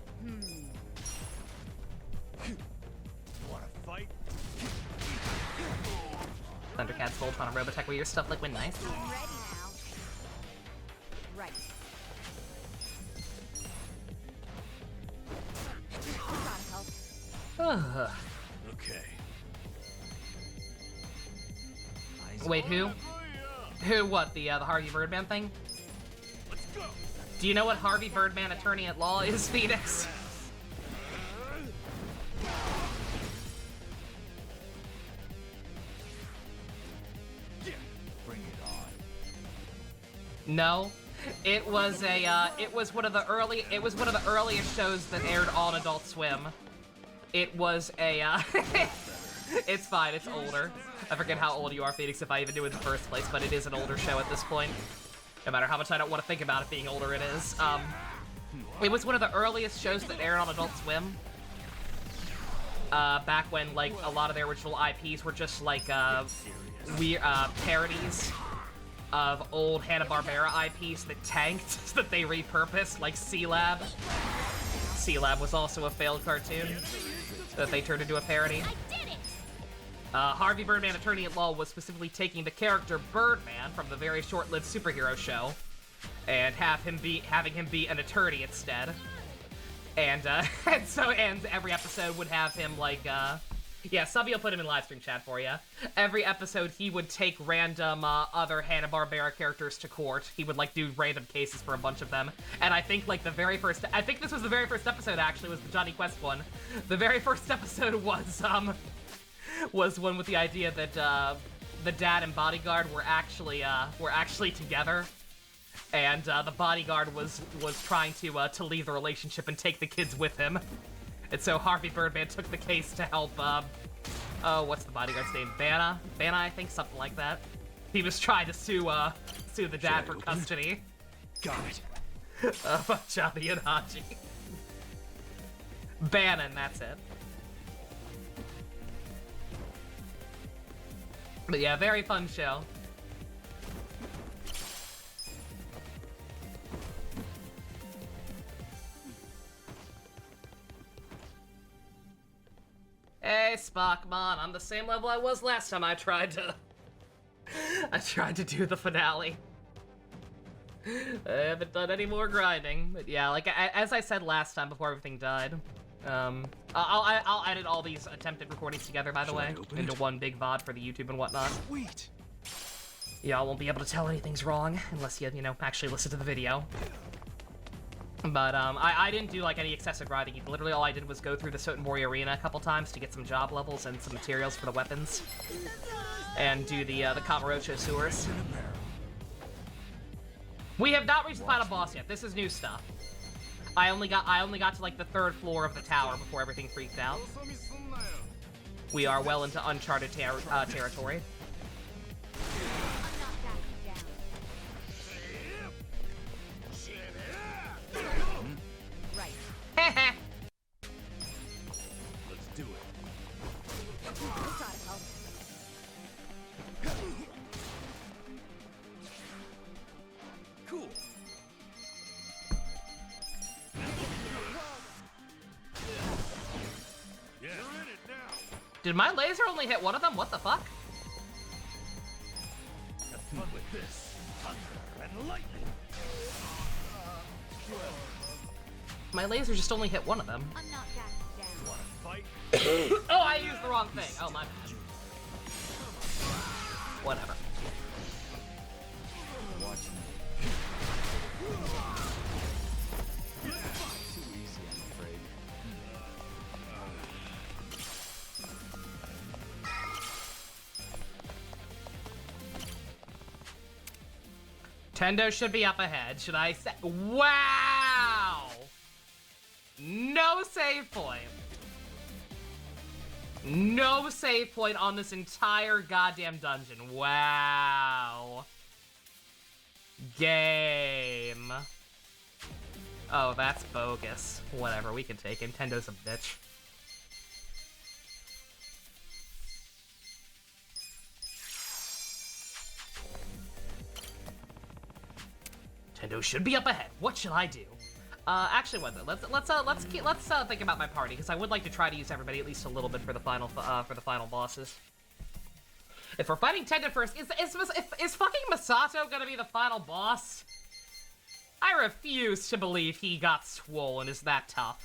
Wanna fight? Thundercats Voltron and Robotech, where your stuff like went nice. I'm ready now. Right. Gotta help. Okay. Wait, who? Who? What? The Harvey Birdman thing? Let's go. Do you know what Harvey Birdman, attorney at law, is, Phoenix? Bring it on. No. It was one of the earliest shows that aired on Adult Swim. It was a it's fine, it's older. I forget how old you are, Phoenix, if I even knew in the first place, but it is an older show at this point. No matter how much I don't want to think about it being older, it is. It was one of the earliest shows that aired on Adult Swim. Back when, like, a lot of their original IPs were just, like, weird, parodies of old Hanna-Barbera IPs that tanked, that they repurposed, like C-Lab. C-Lab was also a failed cartoon that they turned into a parody. Harvey Birdman, attorney at law, was specifically taking the character Birdman from the very short-lived superhero show and having him be an attorney instead. And and every episode would have him like yeah, Subby will put him in live stream chat for you. Every episode he would take random other Hanna-Barbera characters to court. He would like do random cases for a bunch of them. And I think like this was the very first episode actually, was the Johnny Quest one. The very first episode was one with the idea that the dad and bodyguard were actually together, and the bodyguard was trying to leave the relationship and take the kids with him, and so Harvey Birdman took the case to help. What's the bodyguard's name? Vanna, I think, something like that. He was trying to sue the dad for custody. Got it. About Johnny and Haji. Bannon, that's it. But yeah, very fun show. Hey, Spockmon, I'm the same level I was last time I tried to do the finale. I haven't done any more grinding, but yeah, like as I said last time before everything died, I'll edit all these attempted recordings together, by the way, into one big VOD for the YouTube and whatnot. Sweet. Y'all won't be able to tell anything's wrong unless you know, actually listen to the video. But, I didn't do, like, any excessive grinding. Literally all I did was go through the Sotenbori Arena a couple times to get some job levels and some materials for the weapons. And do the Kamurocho sewers. We have not reached the final boss yet. This is new stuff. I only got to like the 3rd floor of the tower before everything freaked out. We are well into uncharted territory. Right. Let's do it. Gotta help. Cool. Yeah. You're in it now. Did my laser only hit one of them? What the fuck? Have fun with this. My laser just only hit one of them. I'm not backing down. Oh, I used the wrong thing. Oh, my bad. Whatever. Tendo should be up ahead. Should I say? Wow! No save point. No save point on this entire goddamn dungeon. Wow. Game. Oh, that's bogus. Whatever, we can take him. Tendo's a bitch. Tendo should be up ahead. What should I do? Actually, what? Let's think about my party, because I would like to try to use everybody at least a little bit for the final bosses. If we're fighting Tendo first, is fucking Masato gonna be the final boss? I refuse to believe he got swollen is that tough.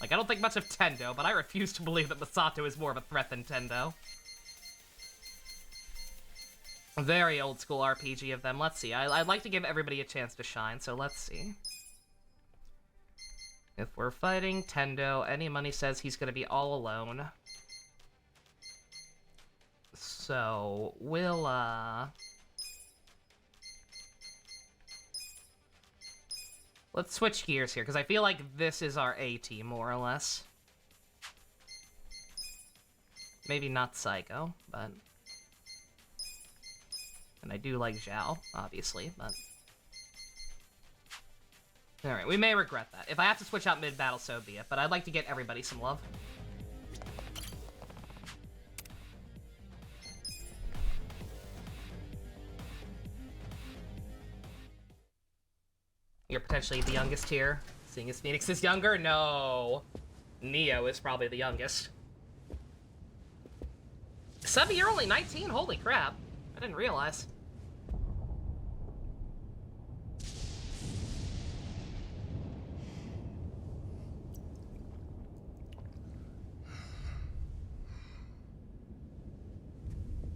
Like, I don't think much of Tendo, but I refuse to believe that Masato is more of a threat than Tendo. A very old school RPG of them. Let's see. I'd like to give everybody a chance to shine, so let's see. If we're fighting Tendo, any money says he's gonna be all alone. So, we'll, let's switch gears here, because I feel like this is our A team, more or less. Maybe not Psycho, but... And I do like Zhao, obviously, but... Alright, we may regret that. If I have to switch out mid-battle, so be it, but I'd like to get everybody some love. You're potentially the youngest here, seeing as Phoenix is younger? No. Neo is probably the youngest. Sebi, you're only 19? Holy crap. I didn't realize.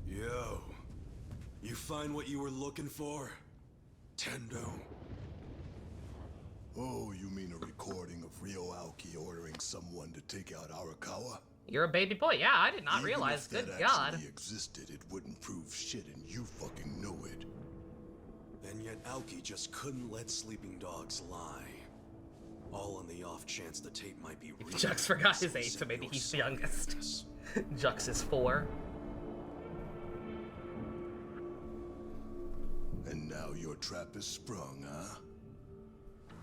Yo, you find what you were looking for? Tendo. Oh, you mean a recording of Ryo Aoki ordering someone to take out Arakawa? You're a baby boy. Yeah, I did not realize. Even if Good that God. actually existed, it wouldn't prove shit, and you fucking know it. And yet Aoki just couldn't let sleeping dogs lie. All on the off chance the tape might be real. Jux forgot his age, so maybe he's the youngest. Jux is 4. And now your trap is sprung, huh?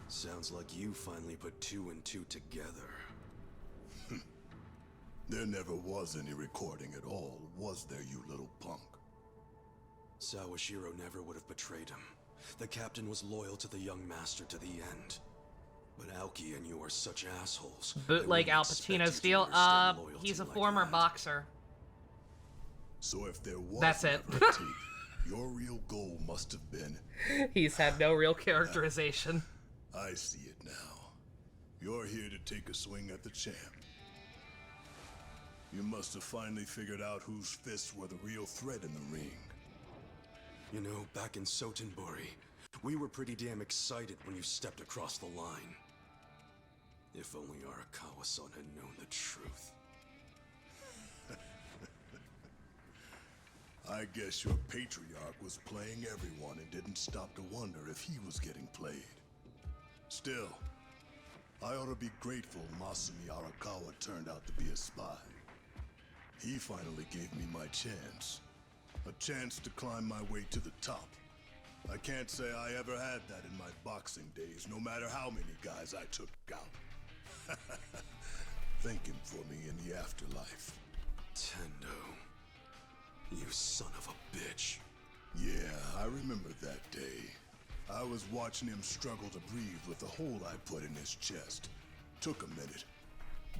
Sounds like you finally put 2 and 2 together. There never was any recording at all, was there, you little punk? Sawashiro never would have betrayed him. The captain was loyal to the young master to the end. But Aoki and you are such assholes. Bootleg Al Pacino steel. He's a former boxer. So if there was That's it. never a tape, your real goal must have been... He's had no real characterization. I see it now. You're here to take a swing at the champ. You must have finally figured out whose fists were the real threat in the ring. You know, back in Sotenbori, we were pretty damn excited when you stepped across the line. If only Arakawa-san had known the truth. I guess your patriarch was playing everyone and didn't stop to wonder if he was getting played. Still, I ought to be grateful Masumi Arakawa turned out to be a spy. He finally gave me my chance. A chance to climb my way to the top. I can't say I ever had that in my boxing days, no matter how many guys I took out. Thank him for me in the afterlife. Tendo. You son of a bitch. Yeah, I remember that day. I was watching him struggle to breathe with the hole I put in his chest. Took a minute,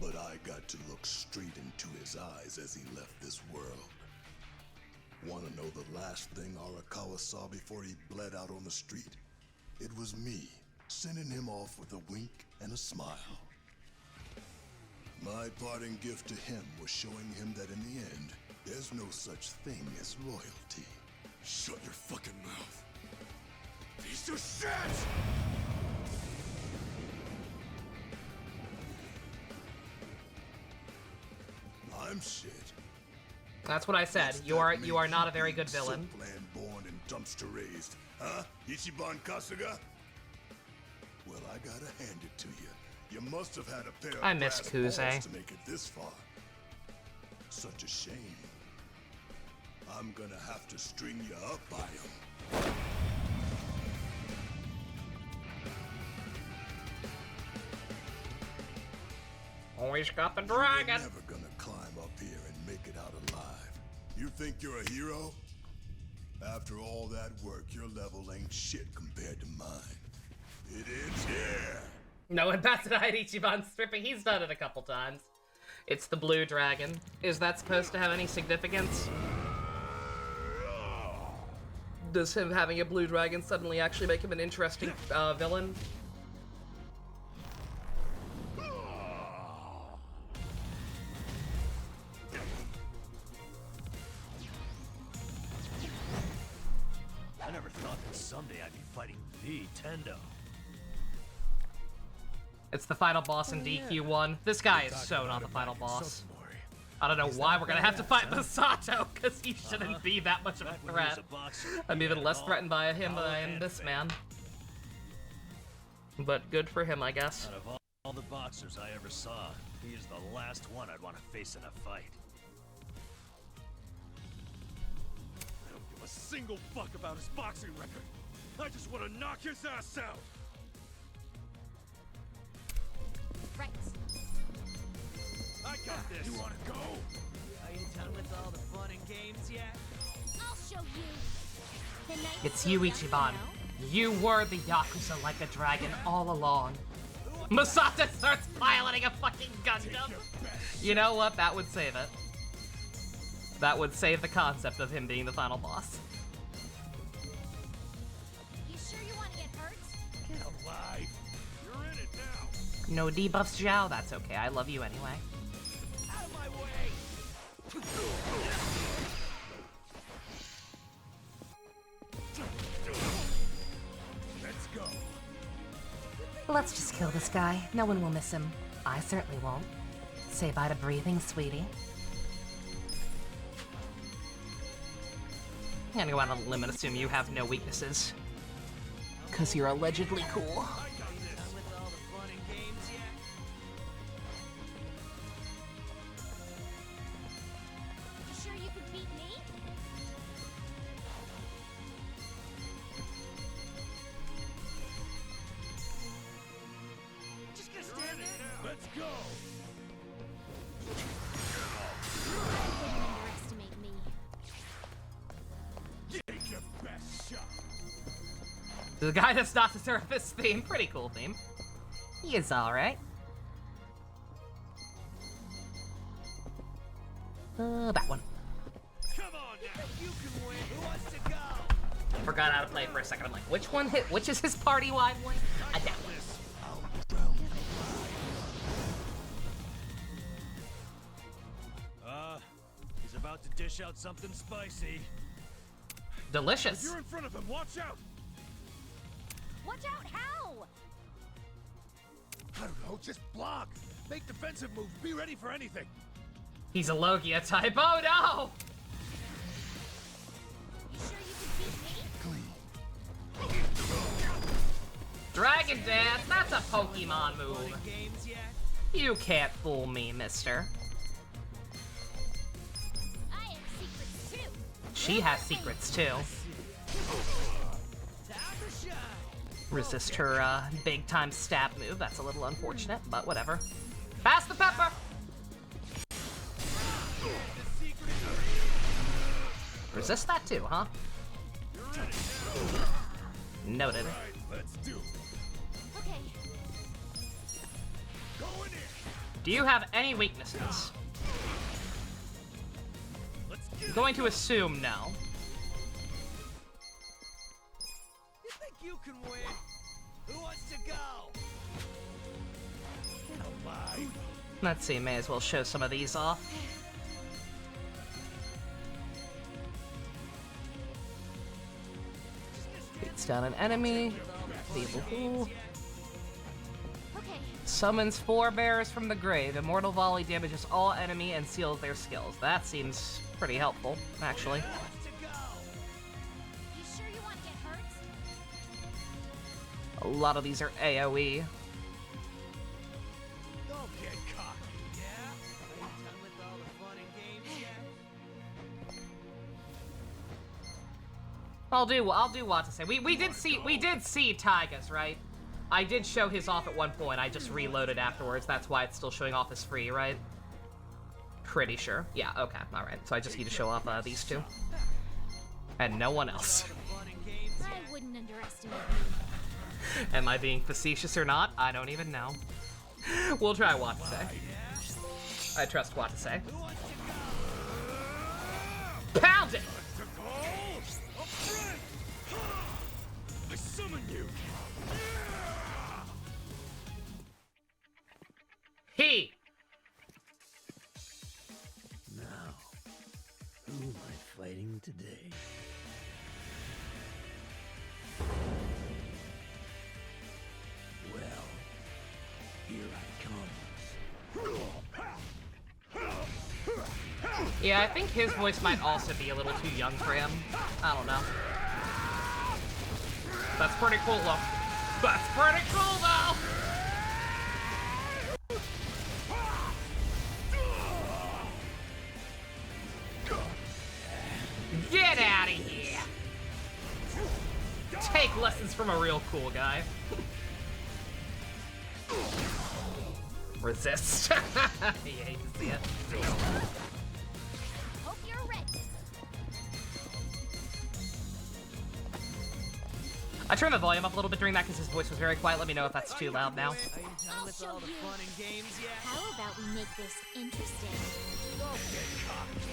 but I got to look straight into his eyes as he left this world. want to know the last thing Arakawa saw before he bled out on the street? It was me, sending him off with a wink and a smile. My parting gift to him was showing him that in the end, there's no such thing as loyalty. Shut your fucking mouth. Piece of shit! I'm shit. That's what I said. What's You that are make not a you very be, good villain. Soapland born and dumpster raised, huh? Ichiban Kasuga? Well, I gotta hand it to you. You must have had a pair of I miss brass Kuze. balls to make it this far. Such a shame. I'm gonna have to string you up by 'em. Always got the You're dragon. never gonna climb up here and make it out alive. You think you're a hero? After all that work, your level ain't shit compared to mine. It ends here. No one bats an eye at Ichiban stripping. He's done it a couple times. It's the blue dragon. Is that supposed to have any significance? Does him having a blue dragon suddenly actually make him an interesting villain? I never thought that someday I'd be fighting the Tendo. It's the final boss in DQ1. This guy is so not the final boss. I don't know why we're gonna have to fight Masato, because he shouldn't be that much of a threat. I'm even less threatened by him than I am this man. But good for him, I guess. Out of all the boxers I ever saw, he is the last one I'd want to face in a fight. I don't give a single fuck about his boxing record. I just want to knock his ass out. Right. I got this. You want to go? Are you done with all the fun and games yet? I'll show you. The night's It's still you, young, Ichiban. you know? You were the Yakuza like a dragon all along. Masato starts piloting a fucking Gundam. You know what? That would save it. That would save the concept of him being the final boss. You sure you want to get hurt? Get alive. You're in it now. No debuffs, Zhao. That's okay. I love you anyway. Out of my way! Let's go. Let's just kill this guy. No one will miss him. I certainly won't. Say bye to breathing, sweetie. I'm gonna go out on a limb and assume you have no weaknesses. Because you're allegedly cool. Done with all the fun and games yet? You sure you can beat me? Just gonna stand there? Let's go. Don't underestimate me. Take your best shot. The guy does not deserve this theme. Pretty cool theme. He is alright. That one. Come on now. You can win. Who wants to go? Forgot how to play for a second. I'm like, which one hit? Which is his party-wide one? I doubt it. He's about to dish out something spicy. Delicious. You're in front of him. Watch out. Watch out, how? I don't know, just block. Make defensive moves. Be ready for anything. He's a Logia type. Oh no! You sure you can beat me? Dragon Dance, that's a Pokemon Fun move. and games yet? You can't fool me, mister. I have secrets too. She has secrets too. Time to shine. Resist her big time stab move. That's a little unfortunate, but whatever. Pass the pepper! Resist that too, huh? Noted. Let's do it. Okay. Go in here. Do you have any weaknesses? Let's I'm get going to assume no. you can win. Who wants to go? Let's see, may as well show some of these off. Beats down an enemy. Evil. Okay. Summons 4 bears from the grave. Immortal Volley damages all enemy and seals their skills. That seems pretty helpful, actually. You sure you want to get hurt? A lot of these are AoE. Don't get cocky, yeah? Are you done with all the fun and games yet? I'll do what to say. We did see Tyga's, right? I did show his off at one point. I just reloaded afterwards. That's why it's still showing off as free, right? Pretty sure. Yeah, okay. Alright. So I just need to show off these two. And no one else. I wouldn't underestimate you. Am I being facetious or not? I don't even know. We'll try what to say. I trust what to say. Pound it! I summon you. He! Now, who am I fighting today? Well, here I come. Yeah, I think his voice might also be a little too young for him. I don't know. That's pretty cool, though. That's pretty cool, though! Get out of here! Take lessons from a real cool guy. Resist. You hate to see it. Hope you're ready. I turned the volume up a little bit during that because his voice was very quiet. Let me know if that's too loud now. Are you done with all the fun and games yet? How about we make this interesting? Don't get cocky.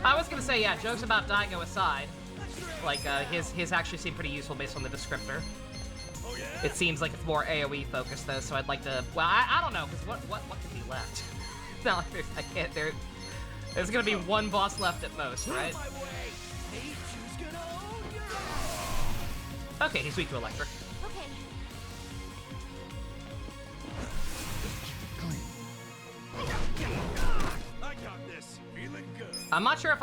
I was gonna say, yeah, jokes about Daigo aside, like, his actually seemed pretty useful based on the descriptor. Oh yeah? It seems like it's more AoE focused though, so I'd like to, well, I don't know, because what could be left? It's not like I can't, there's gonna be one boss left at most, right? My way. Nature's gonna own your Okay, he's weak to electric. Okay. I got this. Feeling good. I'm not sure if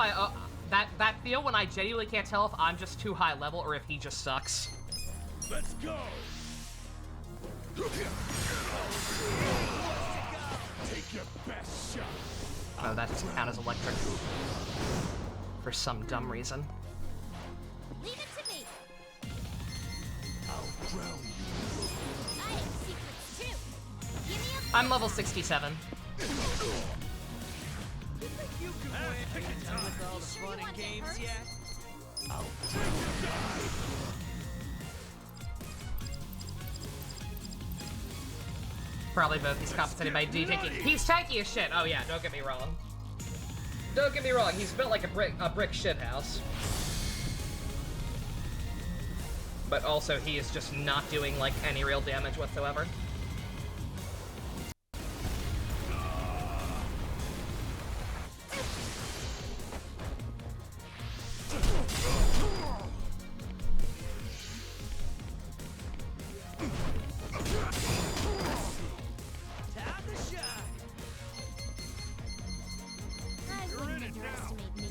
that feel when I genuinely can't tell if I'm just too high level or if he just sucks. Let's go. Take your best shot. Oh, that doesn't count as electric. For some dumb reason. Leave it to me. I'll drown you. I have secrets too. Give me a I'm level 67. You can win. Are you done with all the sure fun you and want to get games hurt? yet? I'll bring you down. Probably both. He's compensated by taking. He's tanky as shit. Oh yeah, don't get me wrong. Don't get me wrong. He's built like a brick shit house. But also, he is just not doing like any real damage whatsoever. Time to shine. I wouldn't underestimate me.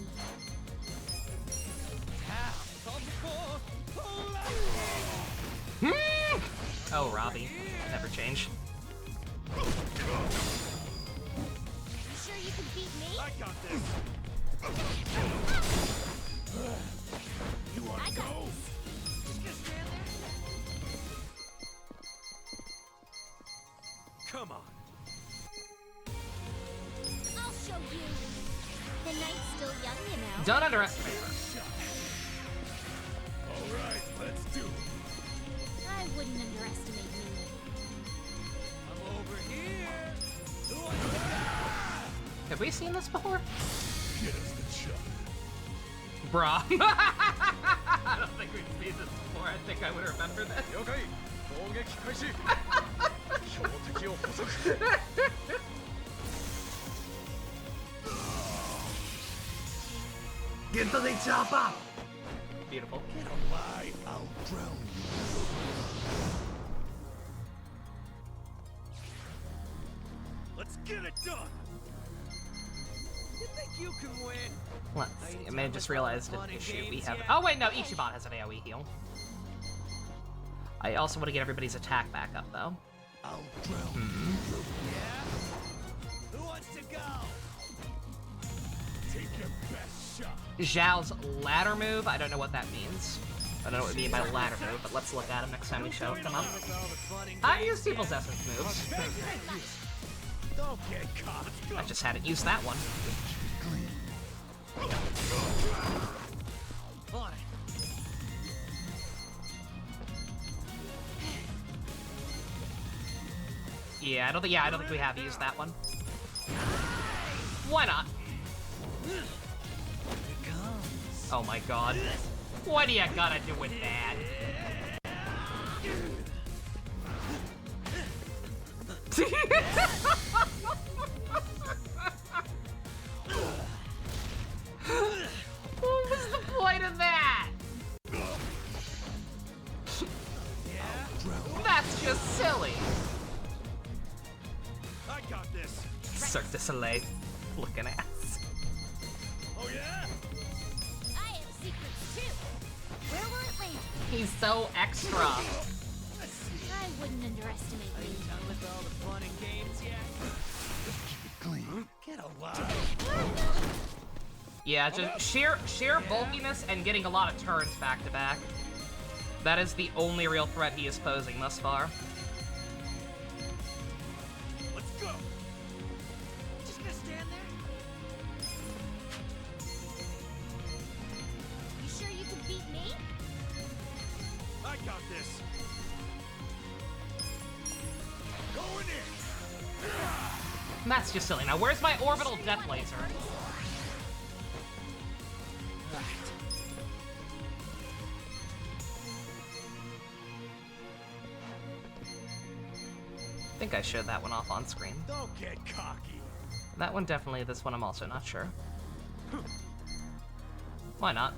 Oh, Robbie. Never change. You sure you can beat me? I got this. You I wanna got go? this. Just gonna stand there? Come on. I'll show you. The night's still young, you know. Don't underestimate her. All right, let's do it. I wouldn't underestimate me. I'm over here. Have we seen this before? Get us the Bruh. I don't think we've seen this before. I think I would remember this. Get the chopper! Beautiful. Get alive, I'll drown you. Let's get it done. You think you can win? Let's see. I may have just realized an issue we have. Oh wait, no, Ichiban has an AoE heal. I also want to get everybody's attack back up though. I'll drown you. Yeah? Who wants to go? Take your best shot. Zhao's ladder move, I don't know what that means. I don't know what we mean by ladder move, but let's look at him next time we show them up. With all the fun and I've games used people's essence moves. Don't get caught. I just hadn't used that one. On it. Yeah, I don't think we have used that one. Why not? Oh my god. What do you gotta do with that? What was the point of that? That's just silly. I got this. Cirque du Soleil looking ass. Oh yeah? I have secrets too. Where will it land? He's so extra. I wouldn't underestimate Are you me. done with all the fun and games yet? Clean. Get alive. Yeah, just sheer bulkiness and getting a lot of turns back to back. That is the only real threat he is posing thus far. Let's go. Just gonna stand there? You sure you can beat me? I got this. Going in. That's just silly. Now, where's my orbital death laser? I think I showed that one off on screen. Don't get cocky. That one definitely, this one I'm also not sure. Why not?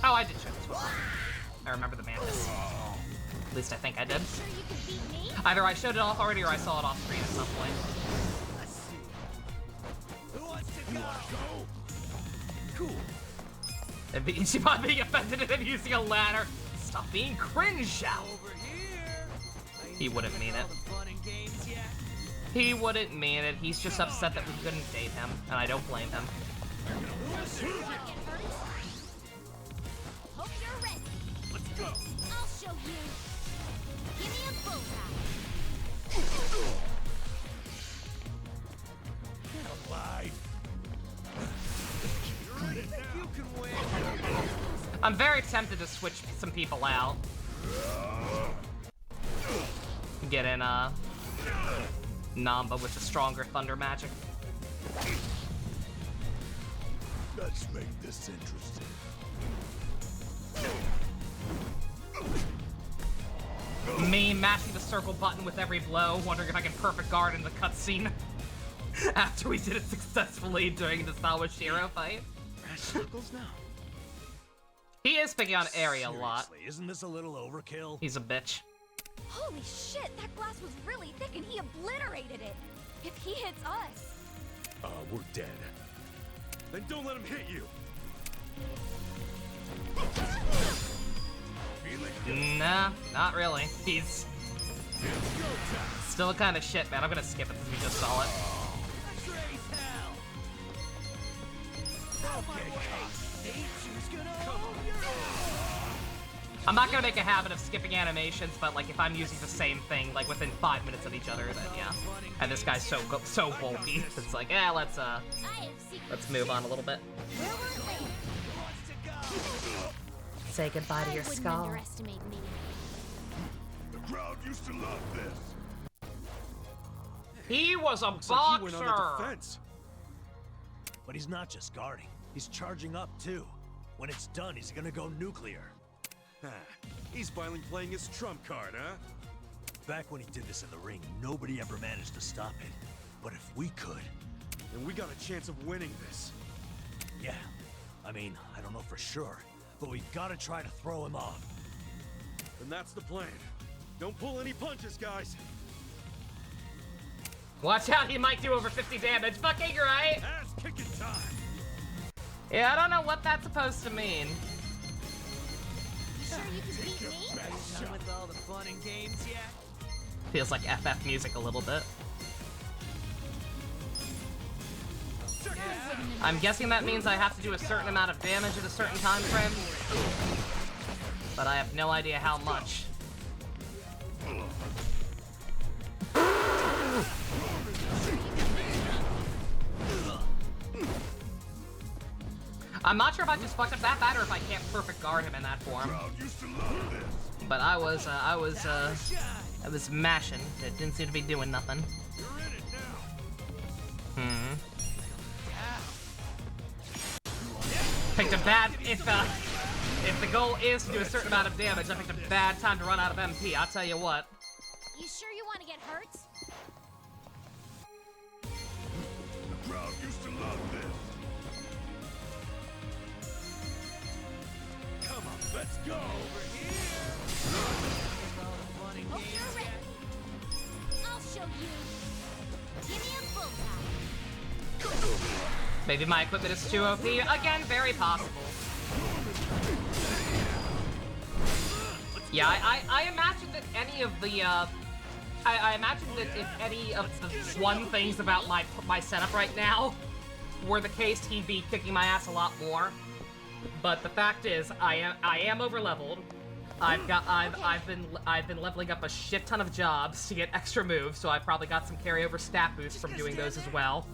Oh, I did show this one. I remember the mantis. At least I think I did. Sure you can beat me? Either I showed it off already or I saw it off screen at some point. Let's see. Who wants to go? Cool. And Ichiban being offended at him using a ladder. Stop being cringe, Zhao. Over here. Are you He wouldn't done mean with it. all the fun and games yet? He wouldn't mean it. He's just upset that we couldn't date him, and I don't blame him. Who wants to get hurt? Hope you're ready. Let's go. I'll show you. Give me a bullseye. Get alive. You're in it Think now. you can win? I'm very tempted to switch some people out. Get in, Namba with the stronger thunder magic. Let's make this interesting. Me mashing the circle button with every blow, wondering if I can perfect guard in the cutscene. After we did it successfully during the Sawashiro fight. Circles now. He is picking on Eri a lot. Seriously, isn't this a little overkill? He's a bitch. Holy shit, that glass was really thick and he obliterated it. If he hits us. We're dead. Then don't let him hit you. Nah, not really. He's still kind of shit, man. I'm gonna skip it since we just saw it. X-rays hell. Out my way. Nature's gonna own your I'm not gonna make a habit of skipping animations, but like if I'm using the same thing like within 5 minutes of each other, then yeah. And this guy's so bulky, it's like, let's I have secrets. move on a little bit. Where will it land? Who wants to go? Say goodbye to your I wouldn't skull. underestimate me. The crowd used to love this. He was a Looks like he went on the boxer. defense. But he's not just guarding. He's charging up, too. When it's done, he's gonna go nuclear. He's finally playing his trump card, huh? Back when he did this in the ring, nobody ever managed to stop it. But if we could... And we got a chance of winning this. Yeah. I mean, I don't know for sure, but we've gotta try to throw him off. And that's the plan. Don't pull any punches, guys. Watch out, he might do over 50 damage. Fucking right. Ass kicking time. Yeah, I don't know what that's supposed to mean. You sure you can beat me? Done with all the fun and games yet? Feels like FF music a little bit. I'm guessing that means I have to do a certain amount of damage at a certain time frame. But I have no idea how much. I'm not sure if I just fucked up that bad or if I can't perfect guard him in that form. But I was mashing. It didn't seem to be doing nothing. Picked a bad, if the goal is to do a certain amount of damage, I picked a bad time to run out of MP, I'll tell you what. You sure you want to get hurt? The crowd used to love this. Come on, let's go. Hope you're ready. I'll show you. Give me a bullseye. Maybe my equipment is too OP. Again, very possible. Yeah, I imagine that any of the, I imagine that if any of the one things about my setup right now were the case, he'd be kicking my ass a lot more. But the fact is, I am over leveled. I've been leveling up a shit ton of jobs to get extra moves, so I've probably got some carryover stat boosts from doing those as well.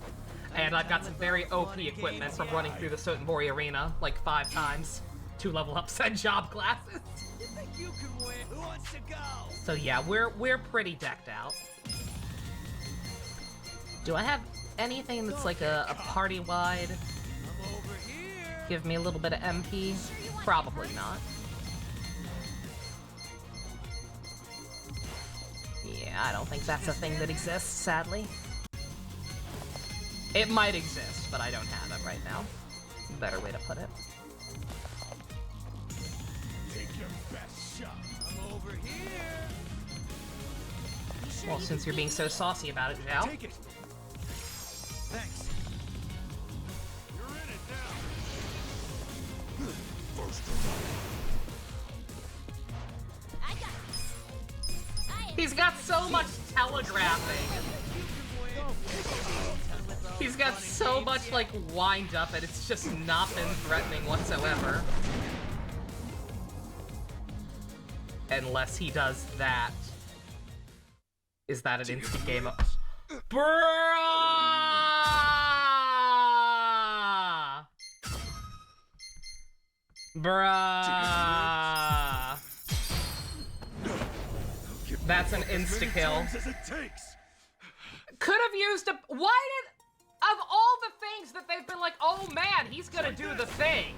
And I've got some very OP equipment from running through the Sotenbori arena like 5 times to level up said job classes. You think you can win? Who wants to go? So yeah, we're pretty decked out. Do I have anything that's like a party-wide? I'm over here. Give me a little bit of MP? Probably not. Yeah, I don't think that's a thing that exists, sadly. It might exist, but I don't have it right now. Better way to put it. Take your best shot. I'm over here. You sure Well, you since can you're being beat so me? saucy about it, Zhao. Take it. Thanks. You're in it now. First I got this. I am He's got so much telegraphing. He's got so much, like, wind up, and it's just not been threatening whatsoever. Unless he does that. Is that an instant game up? Bruh! Bruh! That's an insta-kill. As it takes. Could have used a... Why did... Of all the things that they've been like, oh man, he's gonna do the thing.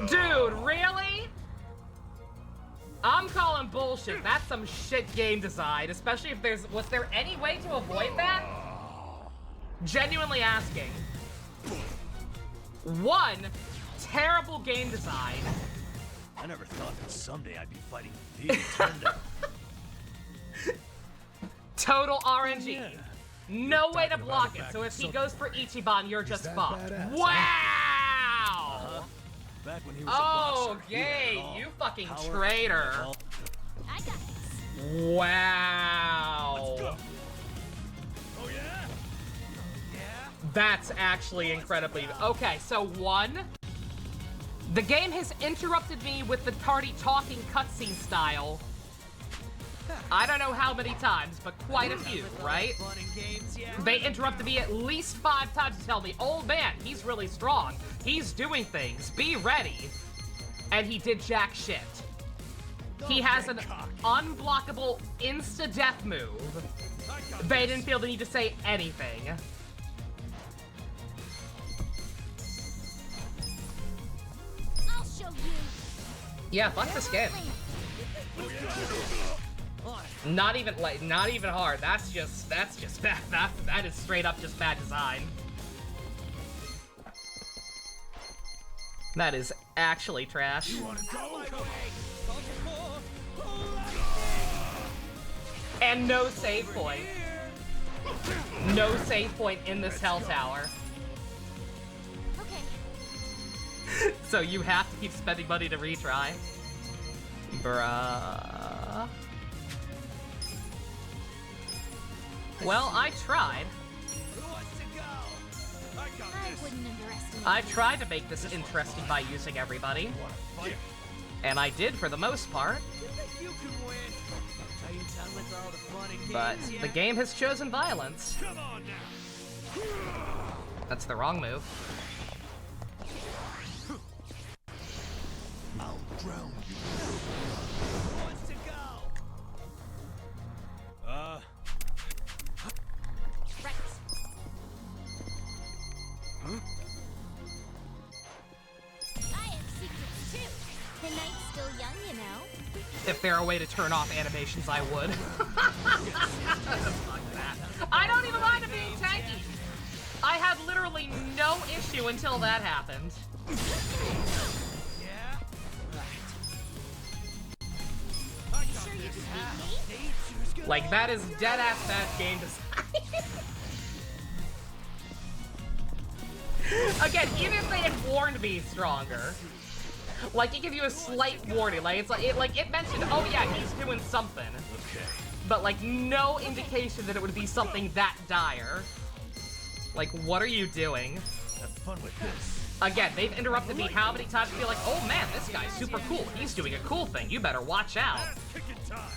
Dude, really? I'm calling bullshit. That's some shit game design, especially if there's... Was there any way to avoid that? Genuinely asking. 1, terrible game design. I never thought that someday I'd be fighting the Nintendo. Total RNG. Yeah. No way to talking about block it it, back so in if he goes for Sotenbori. Ichiban, you're just that fucked. badass, huh? Wow! Back when he was a Oh, boxer, he had it gay, all. you fucking Power, traitor. all- I got this. Wow. Oh yeah. Yeah? That's actually incredibly... Okay, so 1, the game has interrupted me with the tardy talking cutscene style I don't know how many times, but quite a few, right? Fun and games, yeah. They interrupted me at least 5 times to tell me, old man, he's really strong. He's doing things. Be ready. And he did jack shit. He has an unblockable insta-death move. They didn't feel the need to say anything. I'll show you. Yeah, fuck this game. Not even hard. That's just bad. That is straight up just bad design. That is actually trash. And no save point. No save point in this hell tower. Okay. So you have to keep spending money to retry. Bruh. Well, I tried. I wouldn't underestimate I you. tried to make this interesting by using everybody. And I did for the most part. You can win. Are you done with all the fun and games? But yet? the game has chosen violence. Come on now. That's the wrong move. I'll drown you. Who wants to go? Right. I have secrets too. The night's still young, you know. If there were a way to turn off animations, I would. Fuck that. I don't even mind it being tanky. I had literally no issue until that happened. Yeah? Sure you can beat me? Like, that is dead-ass bad game design. Again, even if they had warned me stronger, like, it give you a slight warning, like, it's like, it mentioned, oh yeah, he's doing something. But, like, no indication that it would be something that dire. Like, what are you doing? Have fun with this. Again, they've interrupted me how many times to be like, oh man, this guy's super cool. He's doing a cool thing. You better watch out. Kicking time.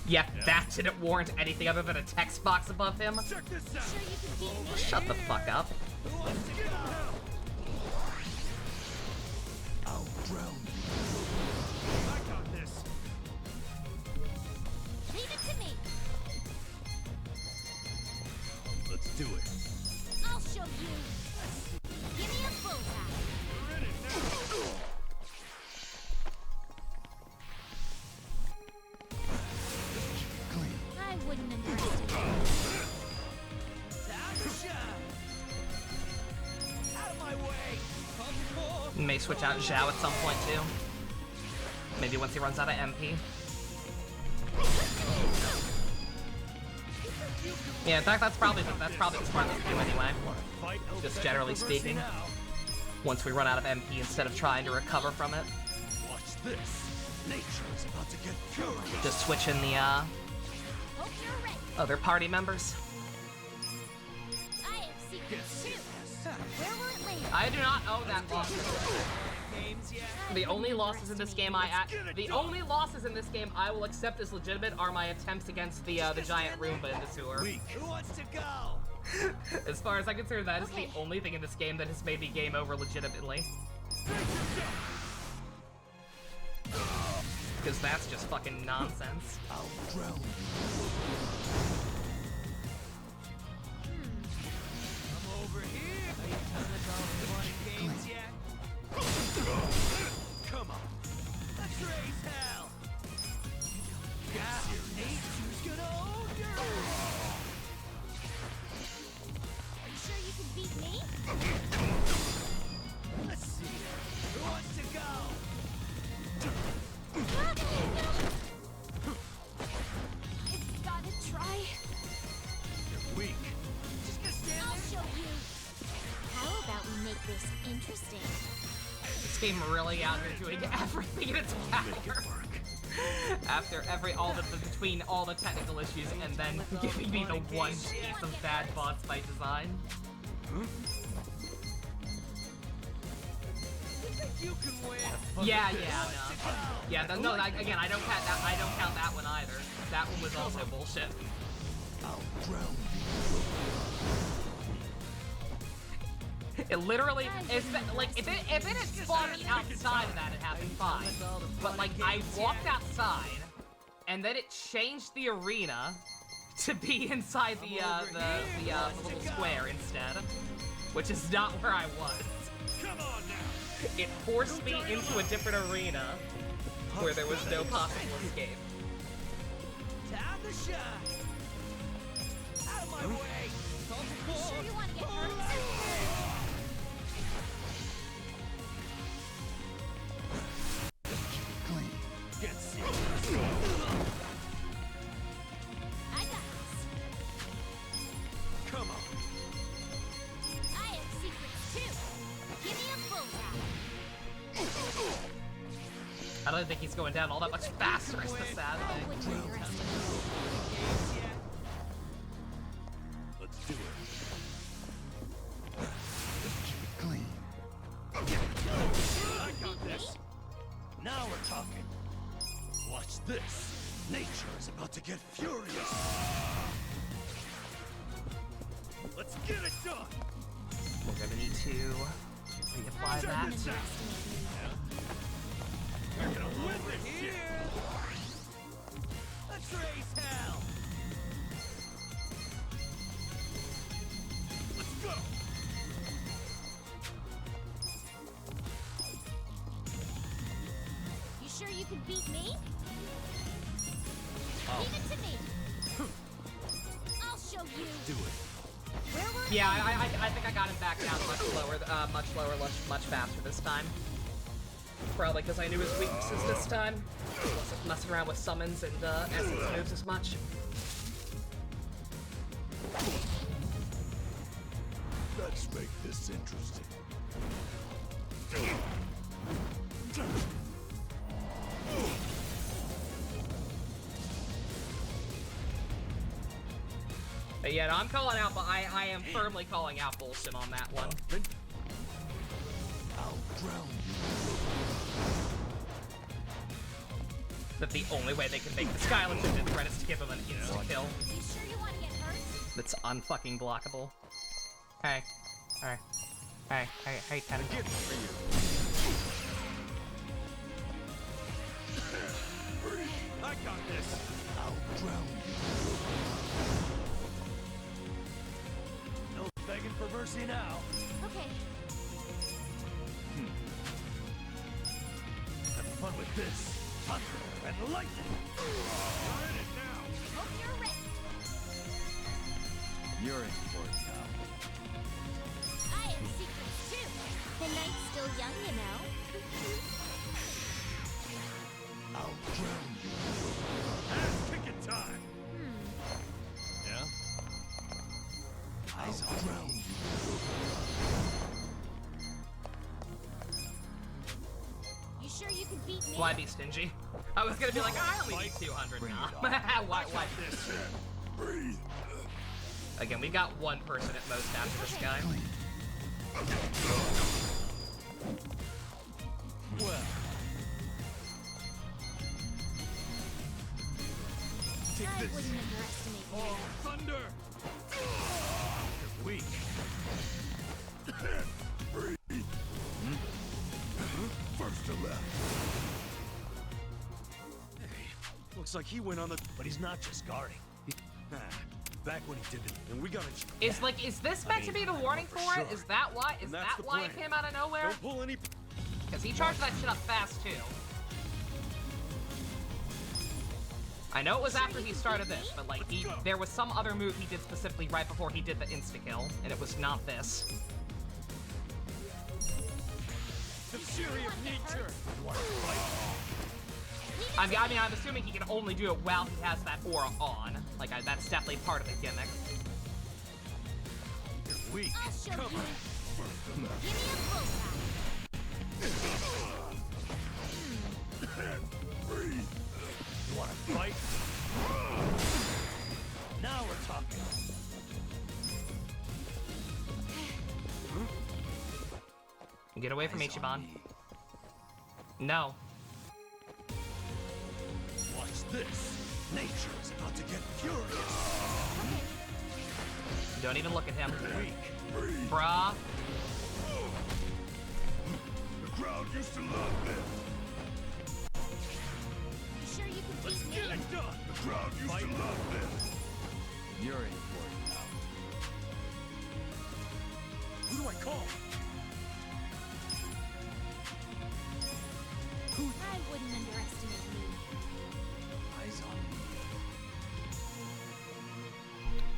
Yeah, that didn't warrant anything other than a text box above him. Check this out. Sure you can beat me? Shut the fuck up. Who wants to go? I'll drown you. I got this. Leave it to me. Let's do it. I'll show you. Give me a bullseye. We're in it now. I wouldn't underestimate you. Time to shine. Out of my way. Come for. May switch out Zhao at some point too. Maybe once he runs out of MP. Yeah, in fact, that's probably the smart thing to do anyway. Fight Just generally speaking. Once we run out of MP instead of trying to recover from it. Watch this. Nature is about to get furious. Just switch in the Hope you're ready. other party members. I have secrets too. Where will it land? I do not own that loss. Games, yeah. The only losses in this game I will accept as legitimate are my attempts against the giant Roomba in the sewer. Who wants to go? As far as I'm concerned, that is the only thing in this game that has made me game over legitimately. Because that's just fucking nonsense. I'll drown you. Come over here. Are you done with all the fun and games yet? Come on. Let's raise hell. Nature's gonna own you. Are you sure you can beat me? Let's see. Who wants to go? I've gotta try. You're weak. Just gonna stand I'll there. show you. How about we make this interesting? This game really out here doing everything in its power. After between all the technical issues and then giving me the one piece of bad bots by design. Think you can win? Yeah, no. Yeah, no, again, I don't count that. I don't count that one either. That one was also bullshit. I'll drown It literally is like if it had spawned me outside of that, it'd have been fine. But like I walked outside, and then it changed the arena to be inside the little square instead, which is not where I was. Come on now. It forced me into a different arena where there was no possible escape. Time to shine. Out of my way. Sure you want to get hurt? Get serious. I got this. Come on. I have secrets too. Give me a bullseye. I don't think he's going down all that much faster, is the sad I thing. wouldn't underestimate Games yet? Let's do it. clean. I got this. Now we're talking. Watch this. Nature is about to get furious. Let's get it done. We're gonna need to reapply that. We're gonna win this shit. Here. Let's raise hell. Let's go. You sure you can beat me? Oh. Leave it to me. I'll show you. Do it. Where were Yeah, I think I got him back down much lower, much faster this time. Probably because I knew his weaknesses this time. Wasn't messing around with summons and essence moves as much. Let's make this interesting. But yeah, no, I'm calling out, but I am firmly calling out bullshit on that one. I'll drown you. That the only way they can make the Skylanders into threat is to give him an insta-kill. You sure you want to get hurt? That's unfucking blockable. Hey. Alright. Hey, Ted. Get for you. I got this. I'll drown you. No begging for mercy now. Okay. Have fun with this. Thunder and lightning. You're in it now. Hope you're ready. You're in for it now. I have secrets too. The night's still young, you know. I'll drown you. Ass kicking time. Yeah? I'll drown you. You sure you can beat me? Why be stingy? I was gonna be like, I only need 200 now. why? This. Breathe. Again, we got one person at most after this guy. Well. Take I this. wouldn't underestimate you. Oh, thunder. You're weak. Breathe. First to left. Looks like he went on the. But he's not just guarding. Back when he did it. And we gotta. Is this meant to be the warning for it? sure. Is that why? Is And that's that the why it plan. came out of nowhere? Don't pull any. Because he charged that shit up fast too. I know it was after he started this, but like there was some other move he did specifically right before he did the insta-kill, and it was not this. The fury of nature. I mean, I'm assuming he can only do it while he has that aura on. Like, that's definitely part of the gimmick. You're weak. I'll show Come you. on. Give me a bullseye. Breathe. You wanna fight? Now we're talking. Get away from Eyes on Ichiban. me. No. Watch this. Nature is about to get furious. Don't even look at him. Weak. Bruh. The crowd used to love this. You sure you can Let's beat get me? it done. The crowd used to love this. You're in for it now. Who do I call? I wouldn't underestimate me. Eyes on me.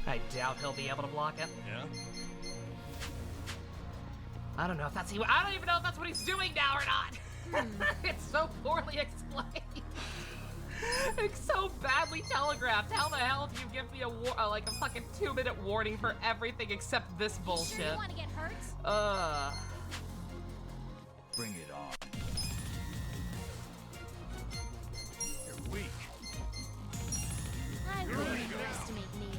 I doubt he'll be able to block it. Yeah? I don't know if that's I don't even know if that's what he's doing now or not. It's so poorly explained. It's so badly telegraphed. How the hell do you give me a like a fucking 2-minute warning for everything except this You bullshit? sure you want to get hurt? Bring it on. You're weak. I wouldn't underestimate me.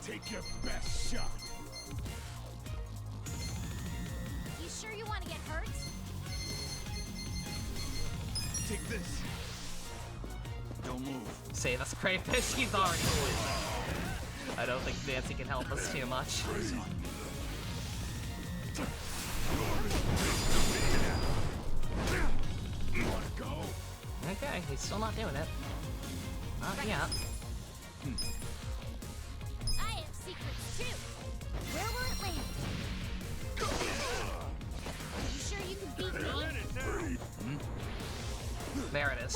Take your best shot. You sure you want to get hurt? Take this. Don't move. Save us, crayfish. He's already losing. I don't think Nancy can help us too much. Eyes on me. You wanna go? Okay, he's still not doing it. Not yet. I have secrets too. Where will it land? You sure you can beat me? There it is.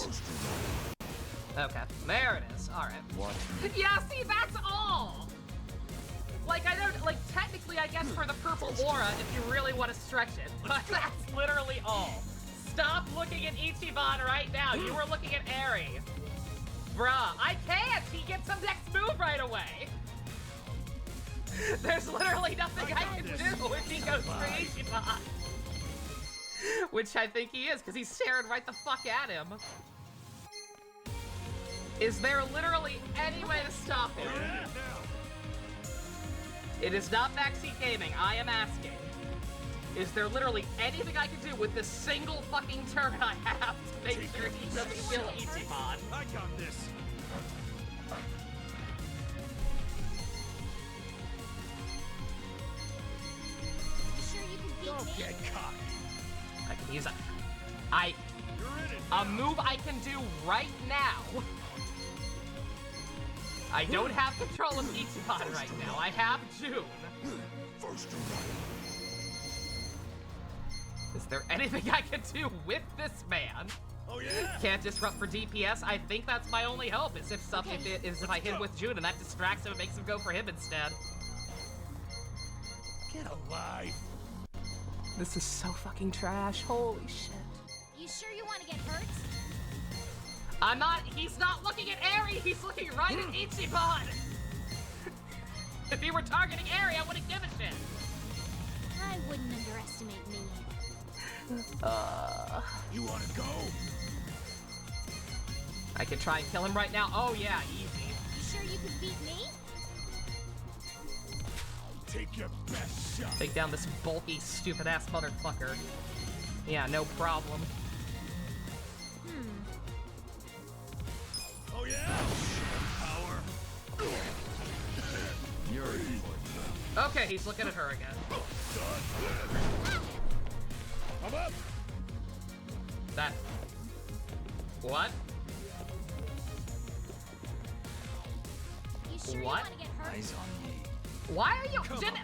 Okay, there it is. All right. Watch me. Yeah, see, that's all. Like, I don't, like, technically, I guess for the purple aura, if you really want to stretch it, but that's literally all. Stop looking at Ichiban right now. You were looking at Eri. Bruh, I can't. He gets some next move right away. There's literally nothing I can do if he goes for Ichiban. Which I think he is, because he's staring right the fuck at him. Is there literally any way to stop him? It is not backseat gaming, I am asking. Is there literally anything I can do with this single fucking turn I have to make sure he doesn't kill Ichiban? I got this. You sure you can beat me? Get cocky. I can use You're in it. a move I can do right now. I don't have control of Ichiban right now. I have June. First to right. Is there anything I can do with this man? Oh yeah? Can't disrupt for DPS. I think that's my only hope. Is if if I hit him with June and that distracts him and makes him go for him instead. Get alive. This is so fucking trash. Holy shit. You sure you want to get hurt? I'm not. He's not looking at Eri. He's looking right at Ichiban. If he were targeting Eri, I wouldn't give a shit. I wouldn't underestimate me. You wanna go? I could try and kill him right now. Oh yeah, easy. You sure you can beat me? Take your best shot. Take down this bulky, stupid-ass motherfucker. Yeah, no problem. Oh yeah? Power. You're in for it now. Okay, he's looking at her again. I'm up. That. What? You sure What? you want to get hurt? Eyes on me. Why are you?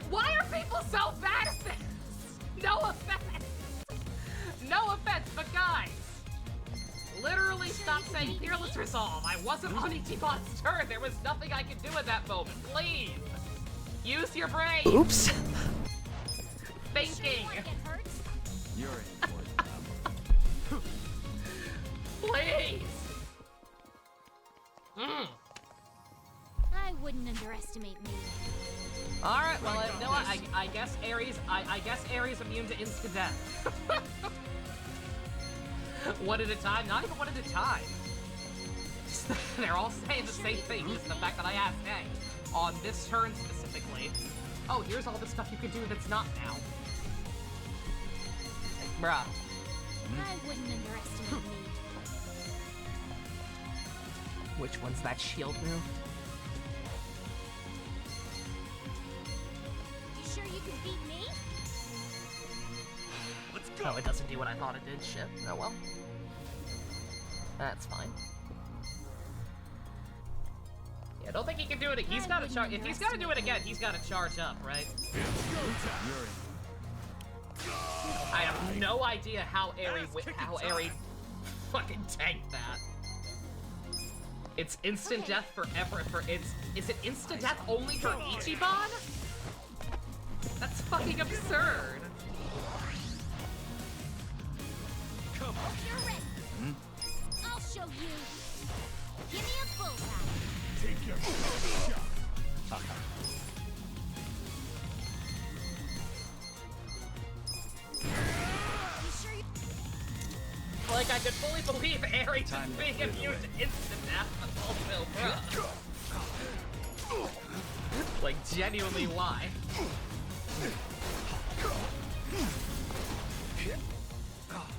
Why are people so bad at this? No offense. No offense, but guys, literally stop saying fearless resolve. I wasn't on Ichiban's turn. There was nothing I could do at that moment. Please, use your brain. Oops. You sure you Thinking. want to get hurt? You're in for it now. Please. I wouldn't underestimate me. All right. Well, you know what? I guess Ares. I guess Ares immune to insta death. One at a time. Not even one at a time. Just, they're all saying the same thing. Just the fact that I asked, hey, on this turn specifically. Oh, here's all the stuff you could do that's not now. Bruh. I wouldn't underestimate me. Which one's that shield move? You sure you can beat me? Let's go! Oh, it doesn't do what I thought it did. Shit. Oh well. That's fine. Yeah, I don't think he can do it. He's got to charge. If he's got to do it again, he's got to charge up, right? I have no idea how Aerie fucking tanked that. It's instant death for is it instant death only for Ichiban? That's fucking absurd. Come on. You're ready. I'll show you. Give me a bullseye. Take your shot. Like, I could fully believe Aerie just being immune to instant death, but also, bruh. Like, genuinely, why?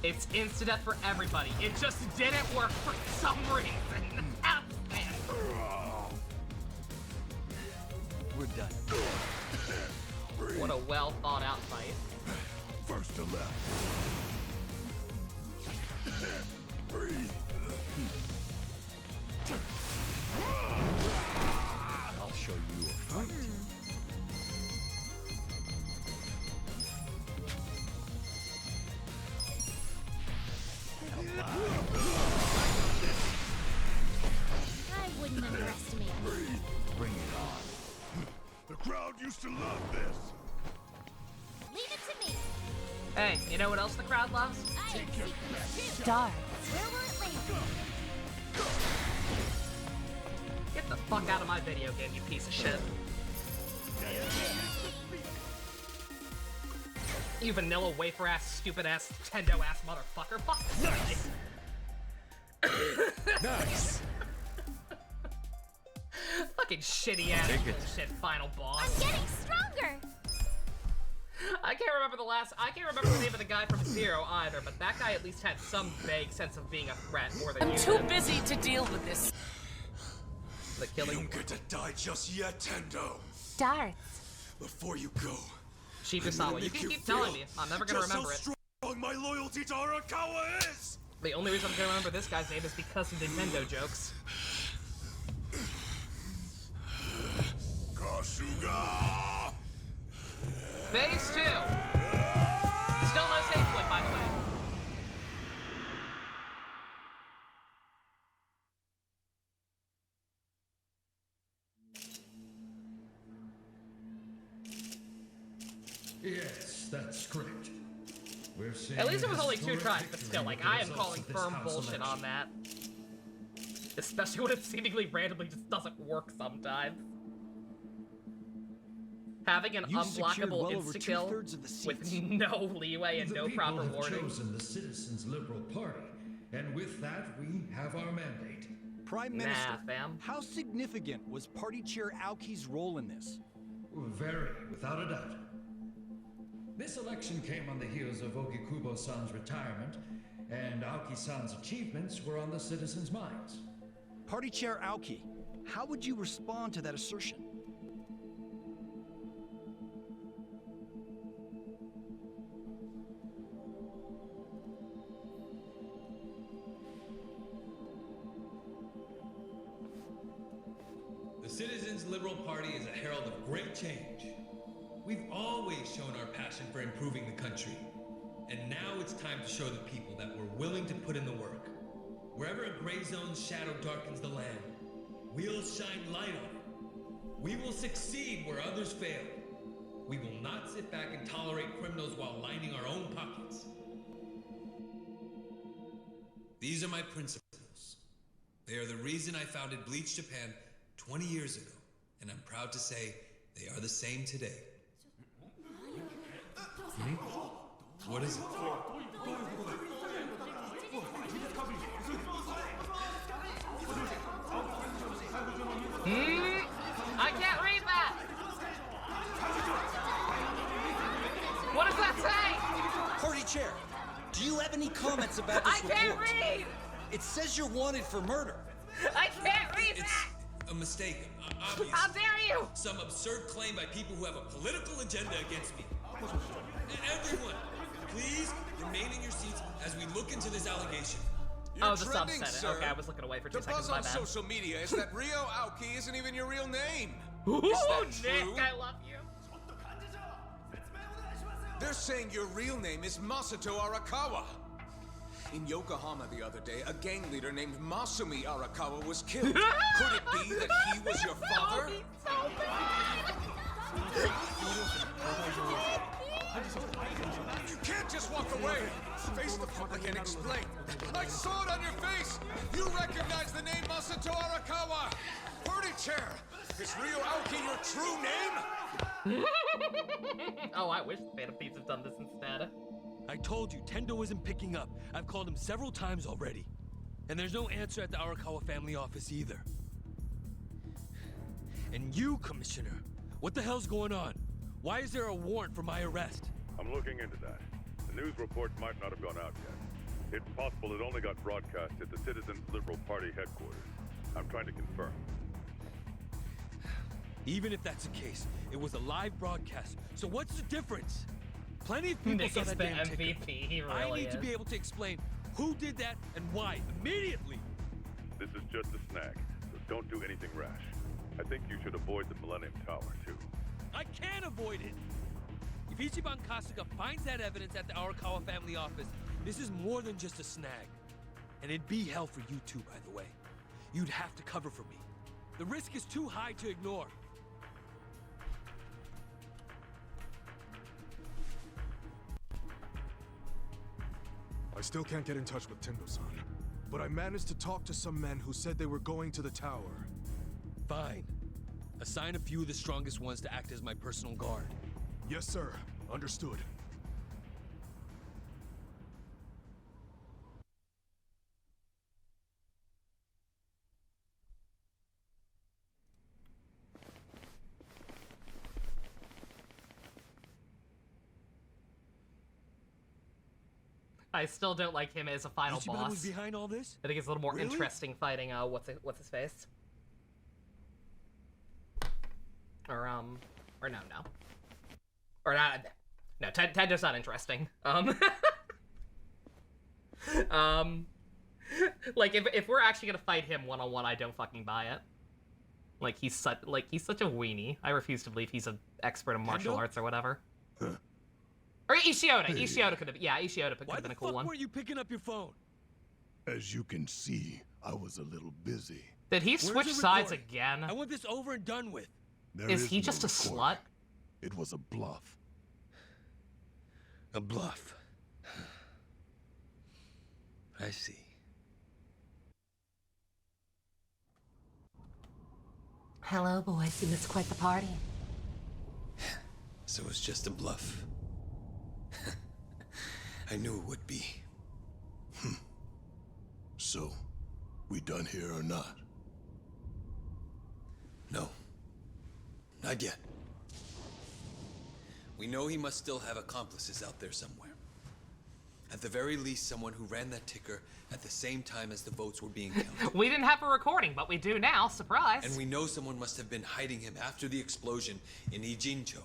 It's instant death for everybody. It just didn't work for some reason. We're done. What a well thought out fight. First to left. Breathe. I'll show you a fight. I wouldn't underestimate me. Bring it on. The crowd used to love this. Leave it to me. Hey, you know what else the crowd loves? I have secrets too. Darts. Where will it land? Get the fuck out of my video game, you piece of shit. You vanilla wafer ass, stupid ass, Nintendo ass motherfucker. Fuck this guy. Nice. Fucking shitty ass bullshit final boss. I'm getting stronger. I can't remember the name of the guy from Zero either, but that guy at least had some vague sense of being a threat more than you I'm too did. busy to deal with this. The You killing. don't get to die just yet, Tendo. Darts. Before you go, Shibusawa, you can keep telling me. I'm never gonna remember it. Just how strong my loyalty to Arakawa is. The only reason I'm gonna remember this guy's name is because of Nintendo jokes. Kasuga! Phase 2! Still no save point, by the way. Yes, that's correct. We're seeing At least it was a only 2 historic tries, but victory still, with like, the I am results calling of this firm House bullshit on election. that. Especially when it seemingly randomly just doesn't work sometimes. Having an You secured unblockable well over insta-kill 2/3 of the seats. with no leeway and The no people proper have warning. chosen the Citizens Liberal Party, and with that, we have our mandate. Prime Nah, Minister, fam. how significant was Party Chair Aoki's role in this? Very, without a doubt. This election came on the heels of Ogikubo-san's retirement, and Aoki-san's achievements were on the citizens' minds. Party Chair Aoki, how would you respond to that assertion? The Citizens Liberal Party is a herald of great change. We've always shown our passion for improving the country. And now it's time to show the people that we're willing to put in the work. Wherever a gray zone's shadow darkens the land, we'll shine light on it. We will succeed where others fail. We will not sit back and tolerate criminals while lining our own pockets. These are my principles. They are the reason I founded Bleach Japan 20 years ago, and I'm proud to say they are the same today. What is it? I can't read that! What does that say? Party Chair, Do you have any comments about this report? I can't read! It says you're wanted for murder. I can't read that! A mistake, obvious. How dare you! Some absurd claim by people who have a political agenda against me. And everyone, please remain in your seats as we look into this allegation. Oh, the sub said it. Okay, I was looking away for 2 seconds. My bad. The buzz on social media is that Ryo Aoki isn't even your real name. Ooh, Is that true? Nick, I love you. They're saying your real name is Masato Arakawa. In Yokohama the other day, a gang leader named Masumi Arakawa was killed. Could it be that he was your father? So bad. You can't just walk away. Face the public and explain. I saw it on your face. You recognize the name Masato Arakawa. Party chair. Is Ryo Aoki your true name? Oh, I wish the Phantom Thieves had done this instead. I told you, Tendo isn't picking up. I've called him several times already. And there's no answer at the Arakawa family office either. And you, Commissioner, what the hell's going on? Why is there a warrant for my arrest? I'm looking into that. The news reports might not have gone out yet. It's possible it only got broadcast at the Citizens Liberal Party headquarters. I'm trying to confirm. Even if that's the case, it was a live broadcast. So what's the difference? Plenty of people Nick saw is that the damn MVP. ticker. He really I need is. to be able to explain who did that and why immediately. This is just a snag, so don't do anything rash. I think you should avoid the Millennium Tower, too. I can't avoid it. If Ichiban Kasuga finds that evidence at the Arakawa family office, this is more than just a snag. And it'd be hell for you too, by the way. You'd have to cover for me. The risk is too high to ignore. I still can't get in touch with Tendo-san, but I managed to talk to some men who said they were going to the tower. Fine. Assign a few of the strongest ones to act as my personal guard. Yes, sir. Understood. I still don't like him as a final Ichiban boss. was behind all this? I think it's a little more Really? interesting fighting, what's his face? Or no. Or not, no, Tendo's not interesting. Like, if we're actually gonna fight him one-on-one, I don't fucking buy it. Like, he's such a weenie. I refuse to believe he's an expert in martial Tendo? arts or whatever. Or Ishioda. Ishioda could have, yeah, Ishioda could have been a cool one. Why the fuck weren't you picking up your phone? As you can see, I was a little busy. Did he Where's switch the sides recording? again? I want this over and done with. There Is he no just a recording. slut? It was a bluff. A bluff. I see. Hello, boys. You missed quite the party. So it's just a bluff. I knew it would be. So, we done here or not? No. Not yet. We know he must still have accomplices out there somewhere. At the very least, someone who ran that ticker at the same time as the votes were being counted. We didn't have a recording, but we do now. Surprise. And we know someone must have been hiding him after the explosion in Ijincho.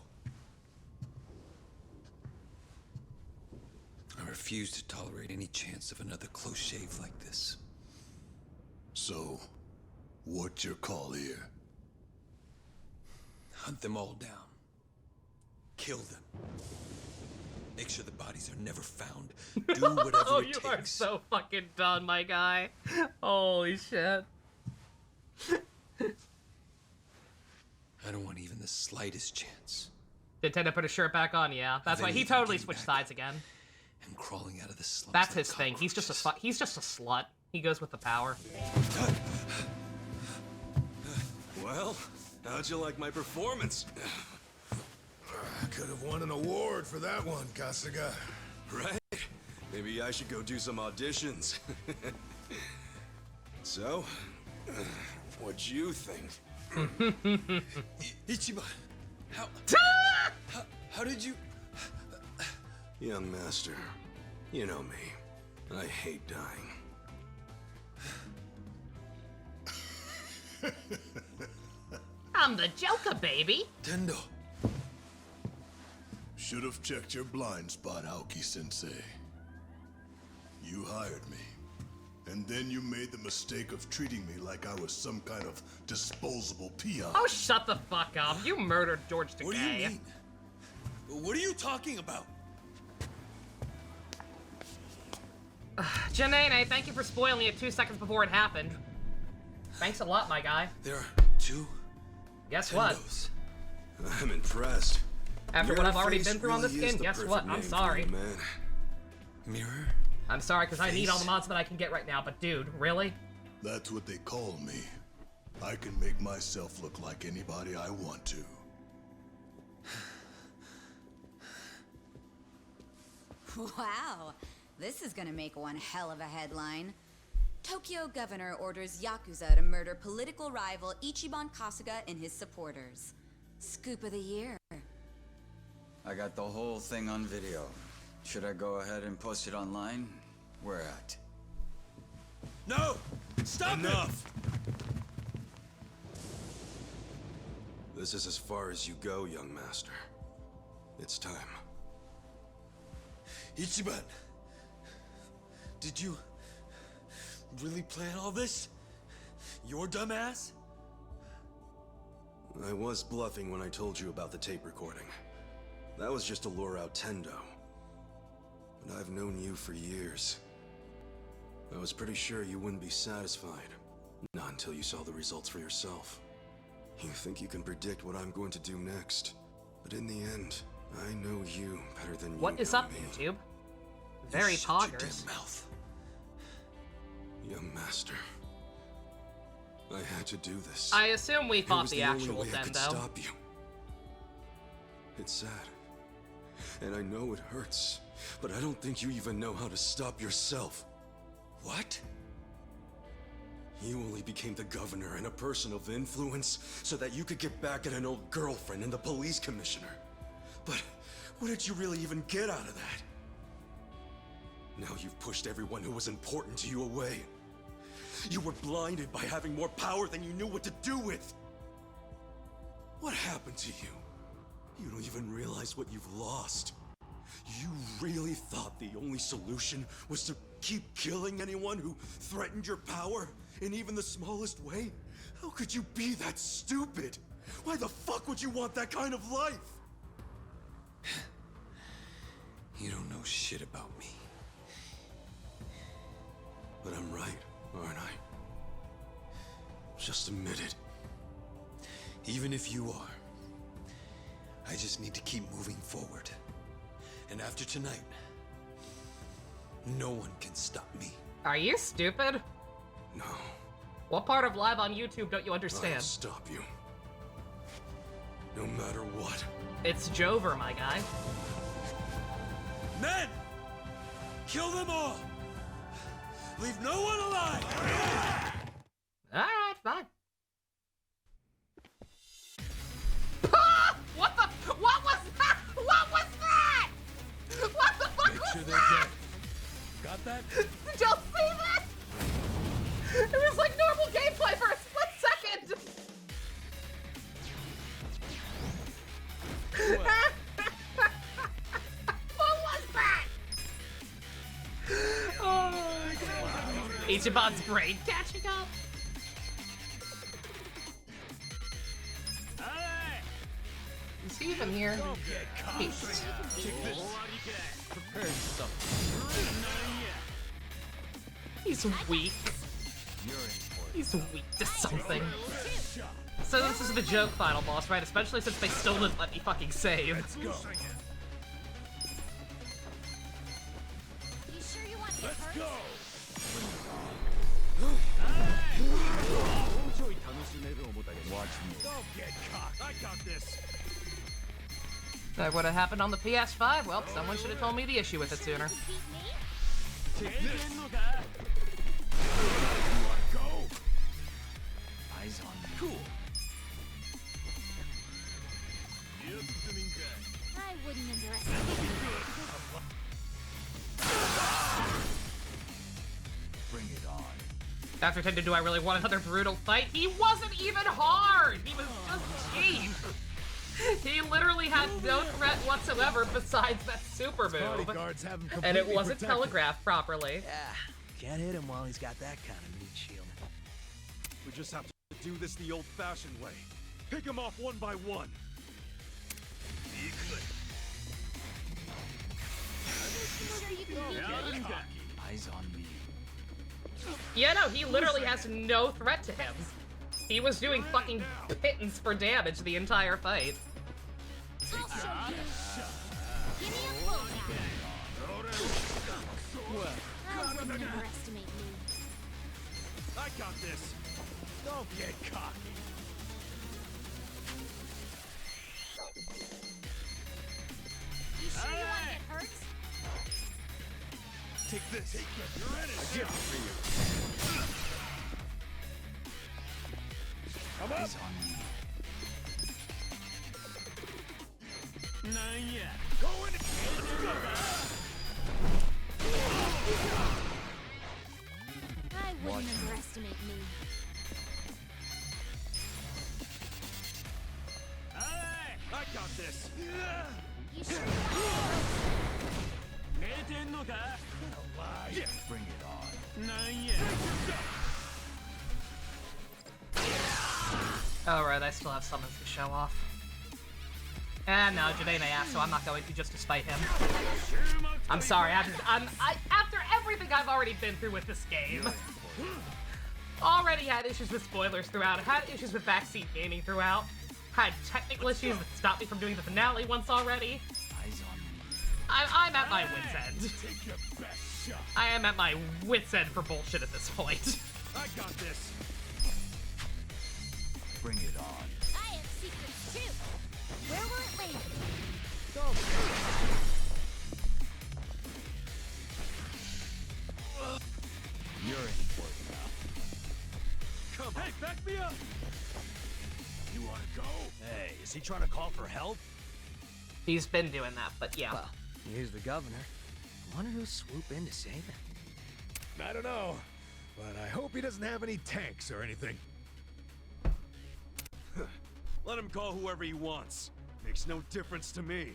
I refuse to tolerate any chance of another close shave like this. So, what's your call here? Hunt them all down. Kill them. Make sure the bodies are never found. Do whatever Oh, it you takes. are so fucking done, my guy. Holy shit. I don't want even the slightest chance. Did Tendo put his shirt back on? Yeah. That's Of why he anything totally getting switched back sides again. And crawling out of the slums. That's like his thing. He's just a slut. He goes with the power. Well, how'd you like my performance? I could have won an award for that one, Kasuga. Right? Maybe I should go do some auditions. So, what'd you think? Ichiban, how did you... Young master, You know me. I hate dying. I'm the Joker, baby. Tendo. Should have checked your blind spot, Aoki-sensei. You hired me. And then you made the mistake of treating me like I was some kind of disposable peon. Oh, shut the fuck up. You murdered George Takei. What do you mean? What are you talking about? Janene, thank you for spoiling it 2 seconds before it happened. Thanks a lot, my guy. There are 2 Guess Tendos. what? I'm impressed. After Your what I've already face been through on this really is game, the guess perfect what? name I'm for sorry. a man. Mirror? I'm sorry, because I need all the Face? mods that I can get right now, but dude, really? That's what they call me. I can make myself look like anybody I want to. Wow, this is gonna make one hell of a headline. Tokyo governor orders Yakuza to murder political rival Ichiban Kasuga and his supporters. Scoop of the year. I got the whole thing on video. Should I go ahead and post it online? Where at? No! Stop Enough! This is as far as you go, young master. It's time. Ichiban! Did you really plan all this? Your dumbass? I was bluffing when I told you about the tape recording. That was just to lure out Tendo. But I've known you for years. I was pretty sure you wouldn't be satisfied. Not until you saw the results for yourself. You think you can predict what I'm going to do next. But in the end, I know you better than you What is know up, me. YouTube? Very Shut your poggers. damn mouth. Young master. I had to do this. I assume we It fought was the only actual way I could Tendo. stop you. It's sad. And I know it hurts, but I don't think you even know how to stop yourself. What? You only became the governor and a person of influence so that you could get back at an old girlfriend and the police commissioner. But what did you really even get out of that? Now you've pushed everyone who was important to you away. You were blinded by having more power than you knew what to do with. What happened to you? You don't even realize what you've lost. You really thought the only solution was to keep killing anyone who threatened your power in even the smallest way? How could you be that stupid? Why the fuck would you want that kind of life? You don't know shit about me. But I'm right, aren't I? Just admit it. Even if you are, I just need to keep moving forward. And after tonight, no one can stop me. Are you stupid? No. What part of live on YouTube don't you I'll understand? stop you. No matter what. It's Jover, my guy. Men! Kill them all! Leave no one alive! Alright, fine. Ah! What the? What was that? What was that? What the fuck Make was sure they're that? dead. Got that? Did y'all see that? It was like normal gameplay for a split second. What was that? Oh my god. Ichiban's brain catching up. Is he even here? Peace. Prepare yourself. He's weak. He's weak to something. So this is the joke final boss, right? Especially since they still didn't let me fucking save. You sure you want to get hurt? Watch me. Don't get cocked. I got this. That would have happened on the PS5. Well, someone should have told me the issue with it sooner. Take this. Go. Eyes on me. Cool. I wouldn't underestimate you. Dr. Tendo, do I really want another brutal fight? He wasn't even hard! He was just cheap! He literally had no threat whatsoever besides that super move. And it wasn't telegraphed properly. Yeah, can't hit him while he's got that kind of meat shield. We just have to do this the old-fashioned way. Pick him off one by one. Eyes on me. Yeah, no, he literally has no threat to him. He was doing fucking pittance for damage the entire fight. I'll show you. Give me a bullseye. I wouldn't underestimate me. I got this. Don't get cocky. You sure you want to get hurt? Take this. You're in it. A gift for you. Come up. Eyes on me. Not yet. Go in. I wouldn't underestimate me. I got this. You sure? Bring it on. Alright, I still have summons to show off. And no, Janae asked, so I'm not going to just despite him. I'm sorry, after everything I've already been through with this game. Already had issues with spoilers throughout, had issues with backseat gaming throughout, had technical issues that stopped me from doing the finale once already. Eyes on me. I'm at my wit's end. I am at my wit's end for bullshit at this point. I got this. Bring it on. I have secrets too. Where will it lead? You're in for it now. Come on. Hey, back me up. You want to go? Hey, is he trying to call for help? He's been doing that, but yeah. Well, here's the governor. I wonder who'll swoop in to save him. I don't know, but I hope he doesn't have any tanks or anything. Let him call whoever he wants. Makes no difference to me.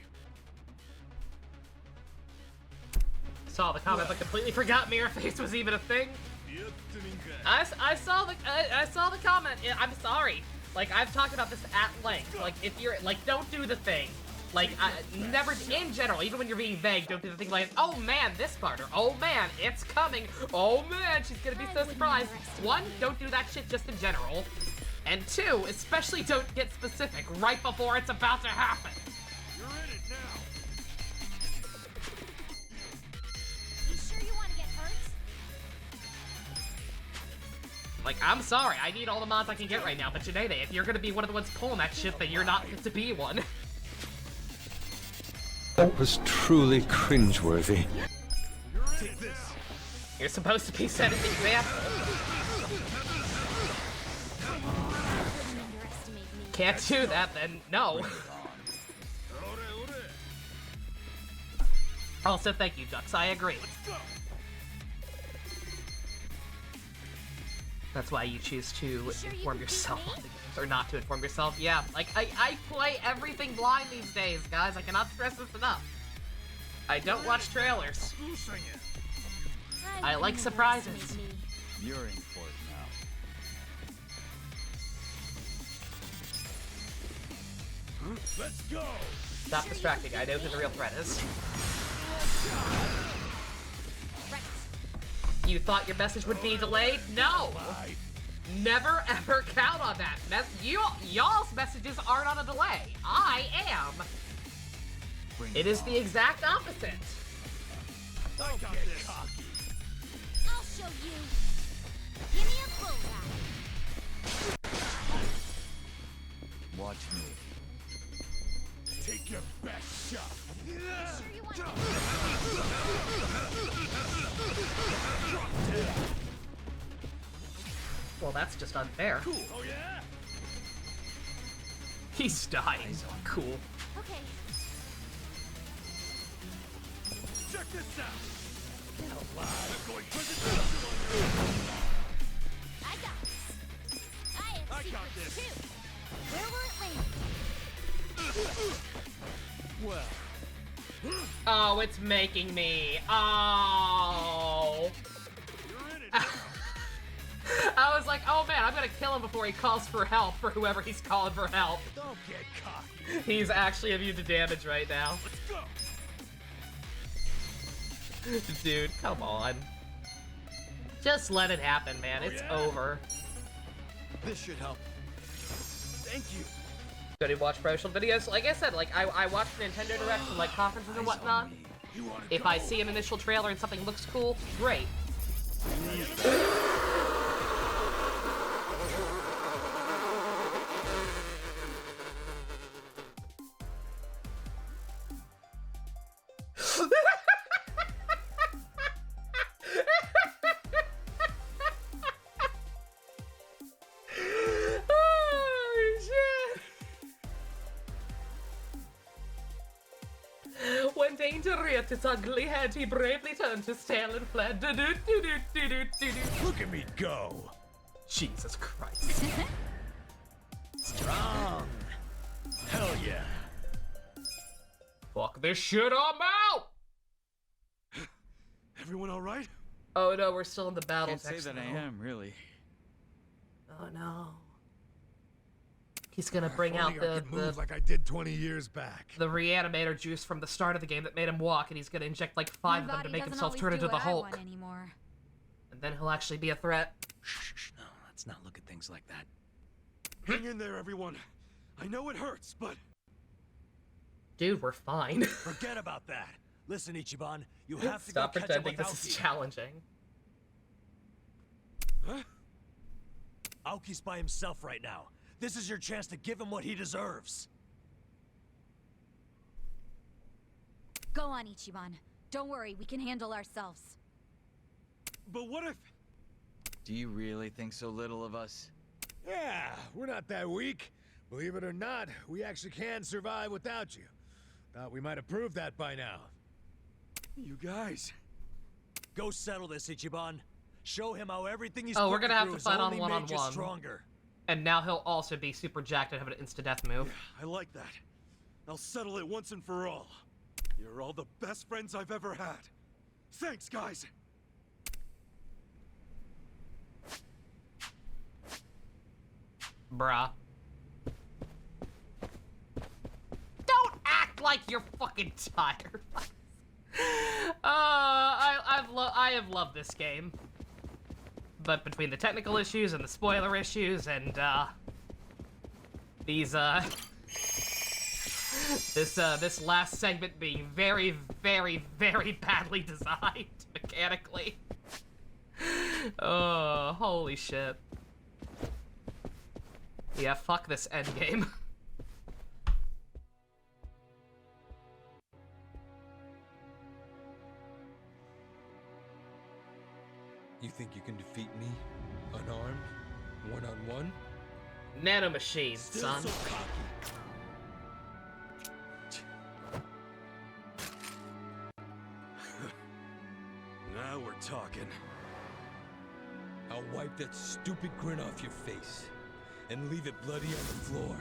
Saw the comment, but completely forgot Mirror Face was even a thing. I saw the comment. I'm sorry. Like, I've talked about this at length. Like, if you're like, don't do the thing. Like, never in general. Even when you're being vague, don't do the thing like, oh man, this part, or oh man, it's coming. Oh man, she's gonna be so surprised. One, don't do that shit just in general. And two, especially don't get specific right before it's about to happen. You're in it now. You sure you want to get hurt? Like, I'm sorry, I need all the mods I can get right now, but Janae, if you're gonna be one of the ones pulling that shit, then you're not fit to be one. That was truly cringeworthy. Take this. You're supposed to be setting the example. Can't do that, then no. Also, thank you, Dux. I agree. That's why you choose to inform yourself on the games, or not to inform yourself. Yeah, like, I play everything blind these days, guys. I cannot stress this enough. I don't watch trailers. I like surprises. You're in for it now. Let's go. Stop distracting. I know who the real threat is. You thought your message would be delayed? No! Never ever count on that. Y'all's messages aren't on a delay. I am. It is the exact opposite. Don't get cocky. I'll show you. Give me a bullseye. Watch me. Take your best shot. Sure you want to Well, that's just unfair. Cool. Oh yeah. He's dying. Cool. Okay. Check this out. I got this. Too. Where will it land? Well. Oh, it's making me. Oh. I was like, oh man, I'm gonna kill him before he calls for help for whoever he's calling for help. Don't get cocky. He's actually immune to damage right now. Let's go. Dude, come on. Just let it happen, man. It's over. This should help. Thank you. Go to watch promotional videos. Like I said, like I watch Nintendo Directs and like conferences and whatnot. If I see an initial trailer and something looks cool, great. When danger reared its ugly head, he bravely turned his tail and fled. Look at me go! Jesus Christ. Strong! Hell yeah! Fuck this shit, I'm out! Everyone alright? Oh no, we're still in the battle. Can't say that I am, really. Oh no. He's gonna bring out move like I did 20 years back. the reanimator juice from the start of the game that made him walk, and he's gonna inject like 5 of them to make himself turn into the Hulk. And then he'll actually be a threat. Shh, no, let's not look at things like that. Hang in there, everyone. I know it hurts, but... Dude, we're fine. Forget about that. Listen, Ichiban, you have to Stop go catch up pretending with this is Aoki. challenging. Huh? Aoki's by himself right now. This is your chance to give him what he deserves. Go on, Ichiban. Don't worry, we can handle ourselves. But what if... Do you really think so little of us? Yeah, we're not that weak. Believe it or not, we actually can survive without you. Thought we might have proved that by now. You guys... Go settle this, Ichiban. Show him how everything he's Oh, we're put gonna you have through to has fight on only made you one-on-one. stronger. And now he'll also be super jacked and have an insta-death move. I like that. I'll settle it once and for all. You're all the best friends I've ever had. Thanks, guys! Bruh. Don't act like you're fucking tired. I have loved this game. But between the technical issues and the spoiler issues and, these, this last segment being very, very, very badly designed mechanically. Oh, holy shit. Yeah, fuck this endgame. You think you can defeat me? Unarmed? One-on-one? Nanomachine, Still son. so cocky. Now we're talking. I'll wipe that stupid grin off your face and leave it bloody on the floor.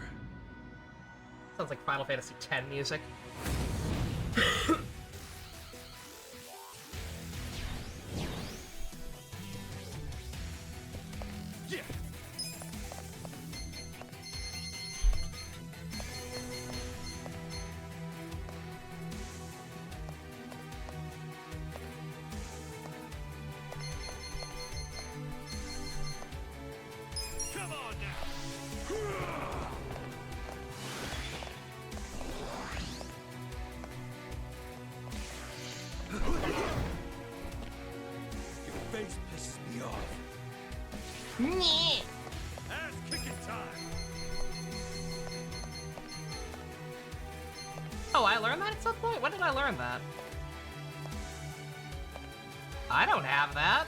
Sounds like Final Fantasy X music. Yeah. Come on now. Your face pisses me off. Ass kicking time. Oh, I learned that at some point? When did I learn that? I don't have that.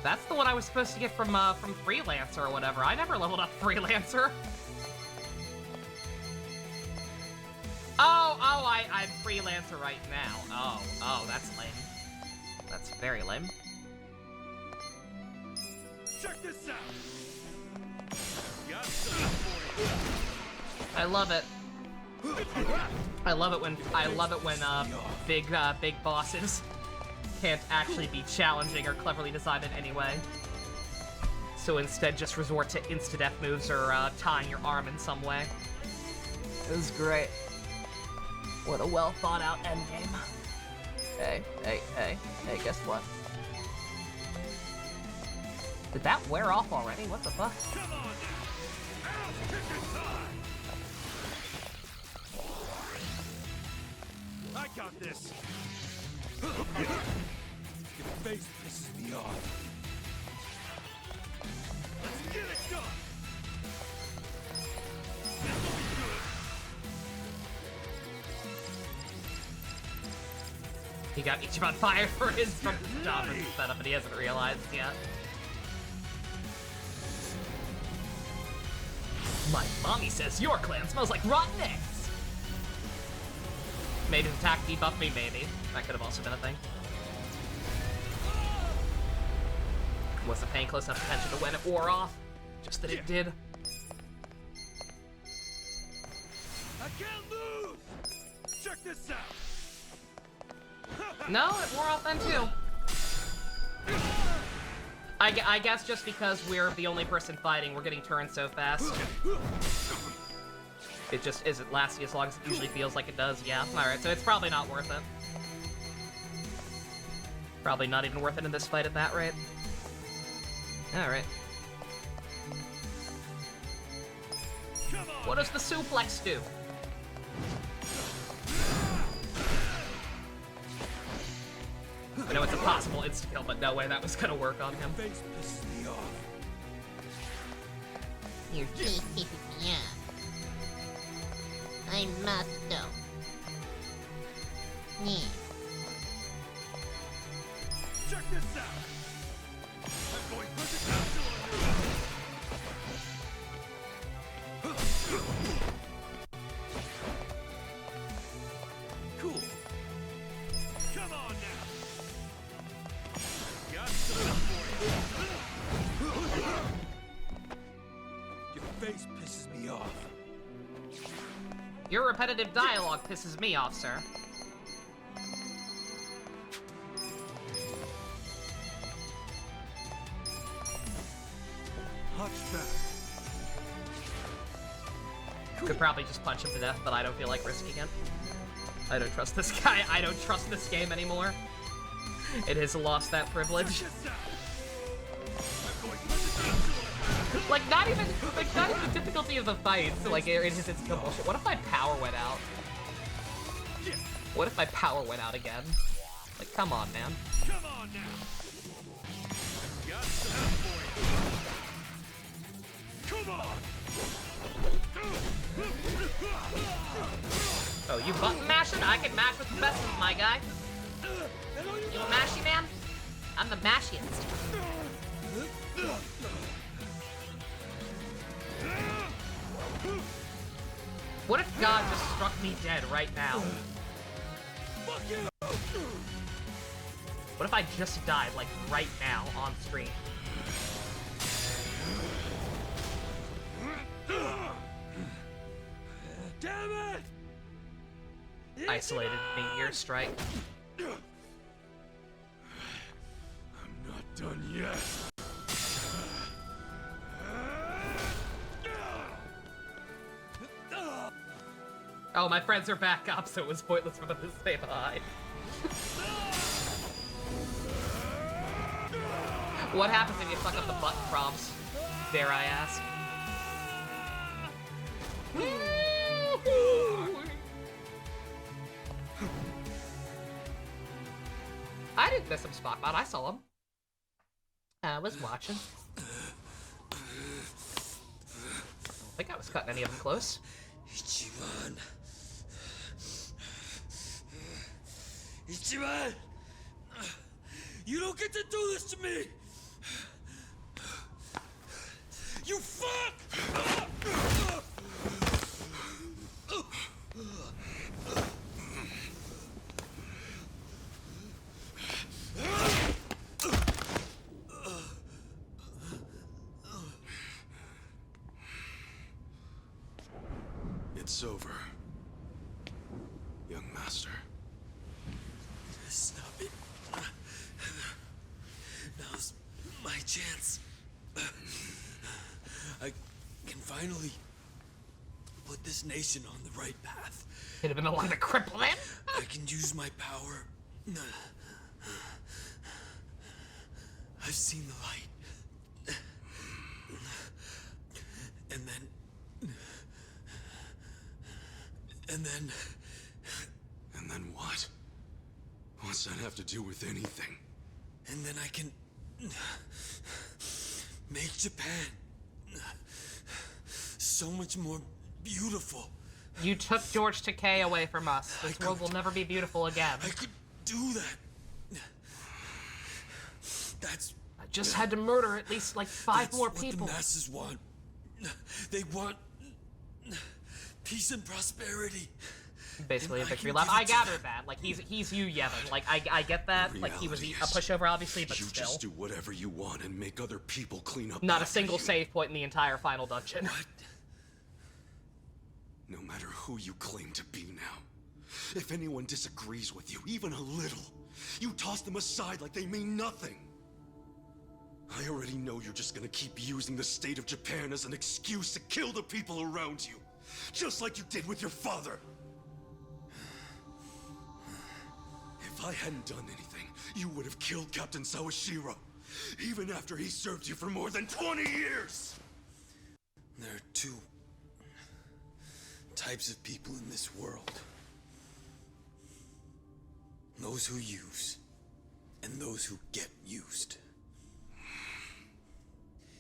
That's the one I was supposed to get from Freelancer or whatever. I never leveled up Freelancer. I'm Freelancer right now. Oh, that's lame. That's very lame. Check this out. Got something for you. I love it. I love it when big bosses can't actually be challenging or cleverly designed in any way. So instead just resort to insta-death moves or tying your arm in some way. It was great. What a well thought out endgame. Hey, guess what? Did that wear off already? What the fuck? Come on now. Ass kicker time. I got this. Your face pisses me off. Let's get it done. This'll be good. He got Ichiban fired for his job and setup, and he hasn't realized yet. My mommy says your clan smells like rotten eggs. Made his attack debuff me, maybe. That could have also been a thing. Wasn't paying close enough attention to when it wore off. Just that it did. I can't lose. Check this out. No, it wore off then too. I guess just because we're the only person fighting, we're getting turned so fast. It just isn't lasting as long as it usually feels like it does, yeah. Alright, so it's probably not worth it. Probably not even worth it in this fight at that rate. Alright. What does the suplex do? I know it's a possible insta-kill, but no way that was gonna work on him. Face pisses me off. Your face pisses me off. I must though. Yeah. Check this out. I'm going presidential on you. Cool. Come on now. Got something for you. Your face pisses me off. Your repetitive dialogue pisses me off, sir. Could probably just punch him to death, but I don't feel like risking it. I don't trust this guy. I don't trust this game anymore. It has lost that privilege. Like, not even the difficulty of the fights. Like, it is its bullshit. What if my power went out? What if my power went out again? Like, come on, man. Come on now. Got something for you. Come on. Oh, you button mashing? I can mash with the best of them, my guy. You a mashy man? I'm the mashiest. What if God just struck me dead right now? What if I just died, like, right now, on screen? Damn it! Isolated meteor strike. I'm not done yet. Oh, my friends are back up, so it was pointless for them to stay behind. What happens if you fuck up the button prompts? Dare I ask? I didn't miss him, Spotbot. I saw him. I was watching. I don't think I was cutting any of them close. Ichiban. Ichiban! You don't get to do this to me! You fuck! It's over, young master. Stop it. Now's my chance. I can finally put this nation on the right path. Could have been the one to cripple him. I can use my power. I've seen the light. And then... And then what? What's that have to do with anything? And then I can... make Japan so much more beautiful. You took George Takei away from us. This world will never be beautiful again. I could do that. That's... I just had to murder at least like 5 more people. That's what the masses want. They want peace and prosperity. Basically a victory lap. I gathered that. Like, he's you, Yevon. Like, I get that. Like, he was a pushover, obviously, but you still. Just do whatever you want and make other people clean up. Not a single save point in the entire final dungeon. What? No matter who you claim to be now, if anyone disagrees with you, even a little, you toss them aside like they mean nothing. I already know you're just gonna keep using the state of Japan as an excuse to kill the people around you, just like you did with your father. If I hadn't done anything, you would have killed Captain Sawashiro, even after he served you for more than 20 years! There are 2 types of people in this world. Those who use, and those who get used.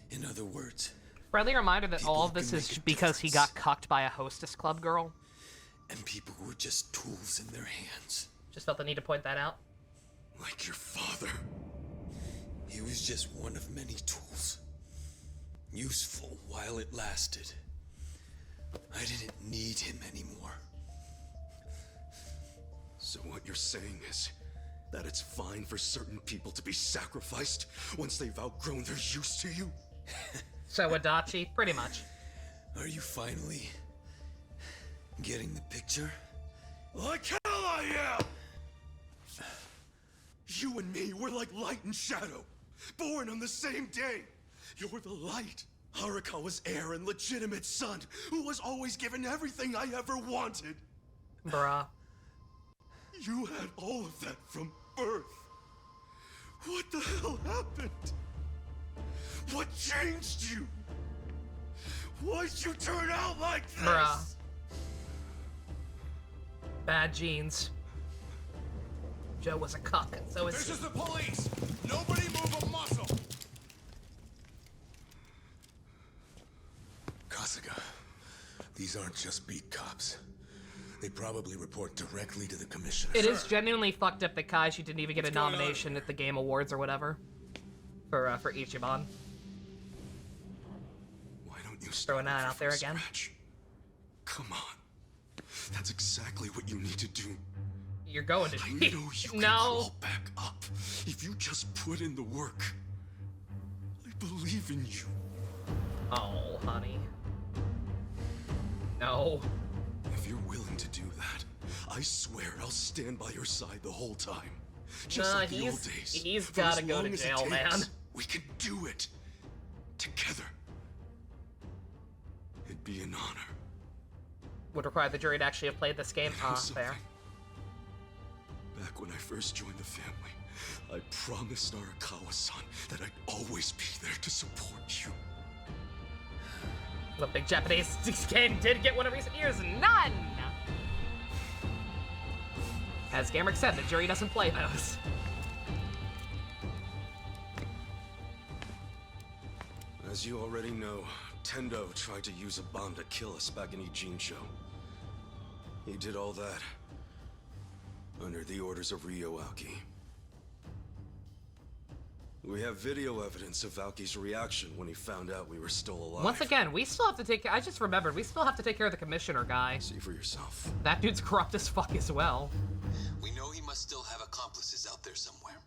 In other words... Friendly reminder that all of this is because he got cucked by a hostess club girl. And people who are just tools in their hands. Just felt the need to point that out. Like your father. He was just one of many tools. Useful while it lasted. I didn't need him anymore. So what you're saying is that it's fine for certain people to be sacrificed once they've outgrown their use to you? So Adachi, pretty much. Are you finally getting the picture? Like hell I am! You and me, we're like light and shadow, born on the same day. You're the light, Arakawa's heir and legitimate son, who was always given everything I ever wanted. Bruh. You had all of that from birth. What the hell happened? What changed you? Why'd you turn out like this? Bruh. Bad genes. Joe was a cuck, and so is This is the police! Nobody move a muscle! Kasuga, these aren't just beat cops. They probably report directly to the commissioner. It is genuinely fucked up that Kaiji didn't even get a nomination at the Game Awards or whatever for Ichiban. Why don't you throwing that out there again? Come on. That's exactly what you need to do. You're going to. I know you can crawl back up if you just put in the work. I believe in you. Oh, honey. No. If you're willing to do that, I swear I'll stand by your side the whole time. Just like the old days. He's gotta go to jail, man. We can do it. Together. It'd be an honor. Would require the jury to actually have played this game. Fair. Back when I first joined the family, I promised Arakawa-san that I'd always be there to support you. The big Japanese game did get one in recent years. None! As Gamrick said, the jury doesn't play those. As you already know, Tendo tried to use a bomb to kill us back in Ijincho. He did all that under the orders of Ryo Aoki. We have video evidence of Aoki's reaction when he found out we were still alive. Once again, we still have to take. I just remembered, we still have to take care of the commissioner guy. See for yourself. That dude's corrupt as fuck as well. We know he must still have accomplices out there somewhere.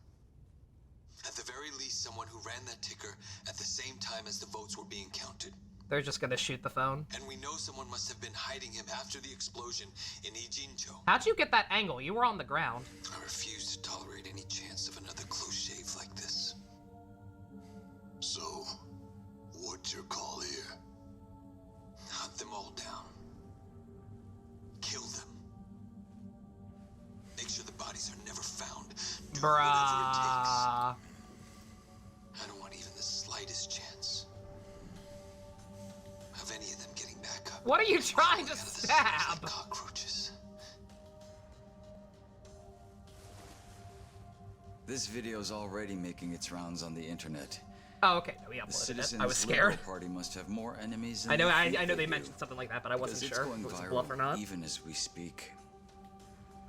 At the very least, someone who ran that ticker at the same time as the votes were being counted. They're just gonna shoot the phone. And we know someone must have been hiding him after the explosion in Ijincho. How'd you get that angle? You were on the ground. I refuse to tolerate any chance of another close shave like this. So, what's your call here? Hunt them all down. Kill them. Make sure the bodies are never found. Do whatever it takes. I don't want even the slightest chance of any of them getting back up. What are you trying to stab? Like cockroaches. This video's already making its rounds on the internet. Oh, okay. No, we The uploaded it. Citizens I was scared. Liberal Party must have more enemies than I know. they I know they do. mentioned something like that, but I wasn't Because sure it's if going it was a viral bluff or not. even as we speak.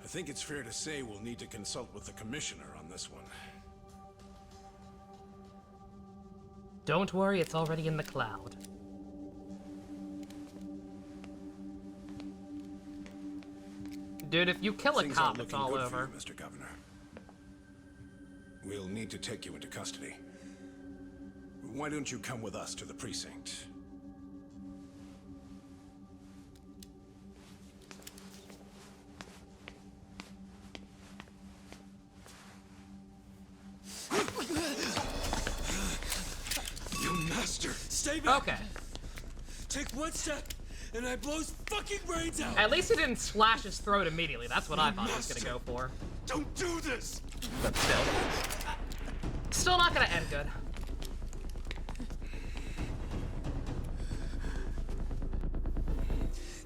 I think it's fair to say we'll need to consult with the commissioner on this one. Don't worry, it's already in the cloud. Dude, if you kill a Things cop, aren't it's looking all good for over. you, Mr. Governor. We'll need to take you into custody. Why don't you come with us to the precinct? Young master, stay back. Okay. Take one step, and I blow his fucking brains out. At least he didn't slash his throat immediately. That's what I thought he was gonna go for. Don't do this. But still not gonna end good.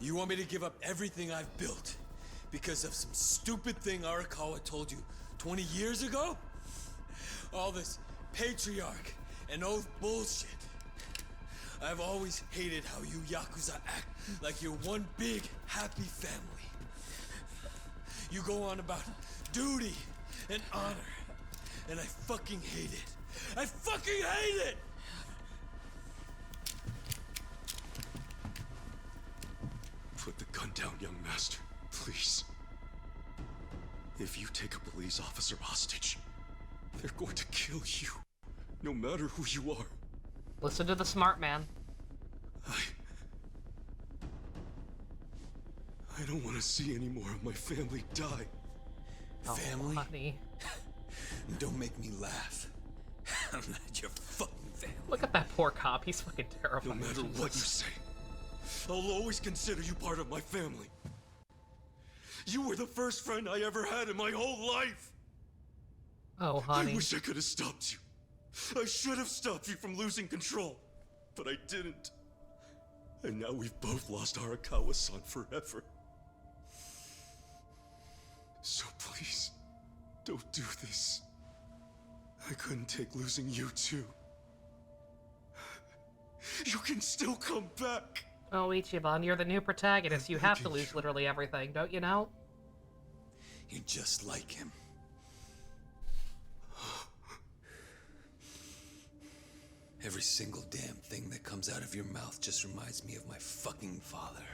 You want me to give up everything I've built because of some stupid thing Arakawa told you 20 years ago? All this patriarch and oath bullshit. I've always hated how you Yakuza act like you're one big, happy family. You go on about duty and honor, and I fucking hate it. I fucking hate it! Put the gun down, young master, please. If you take a police officer hostage, they're going to kill you, no matter who you are. Listen to the smart man. I don't want to see any more of my family die. Family? Honey. Don't make me laugh. I'm not your fucking family. Look at that poor cop. He's fucking terrified. No matter what you say, I'll always consider you part of my family. You were the first friend I ever had in my whole life. Oh, honey. I wish I could have stopped you. I should have stopped you from losing control, but I didn't. And now we've both lost Arakawa-san forever. So please, don't do this. I couldn't take losing you too. You can still come back. Oh, Ichiban, you're the new protagonist. You have to lose literally everything, don't you know? You're just like him. Every single damn thing that comes out of your mouth just reminds me of my fucking father.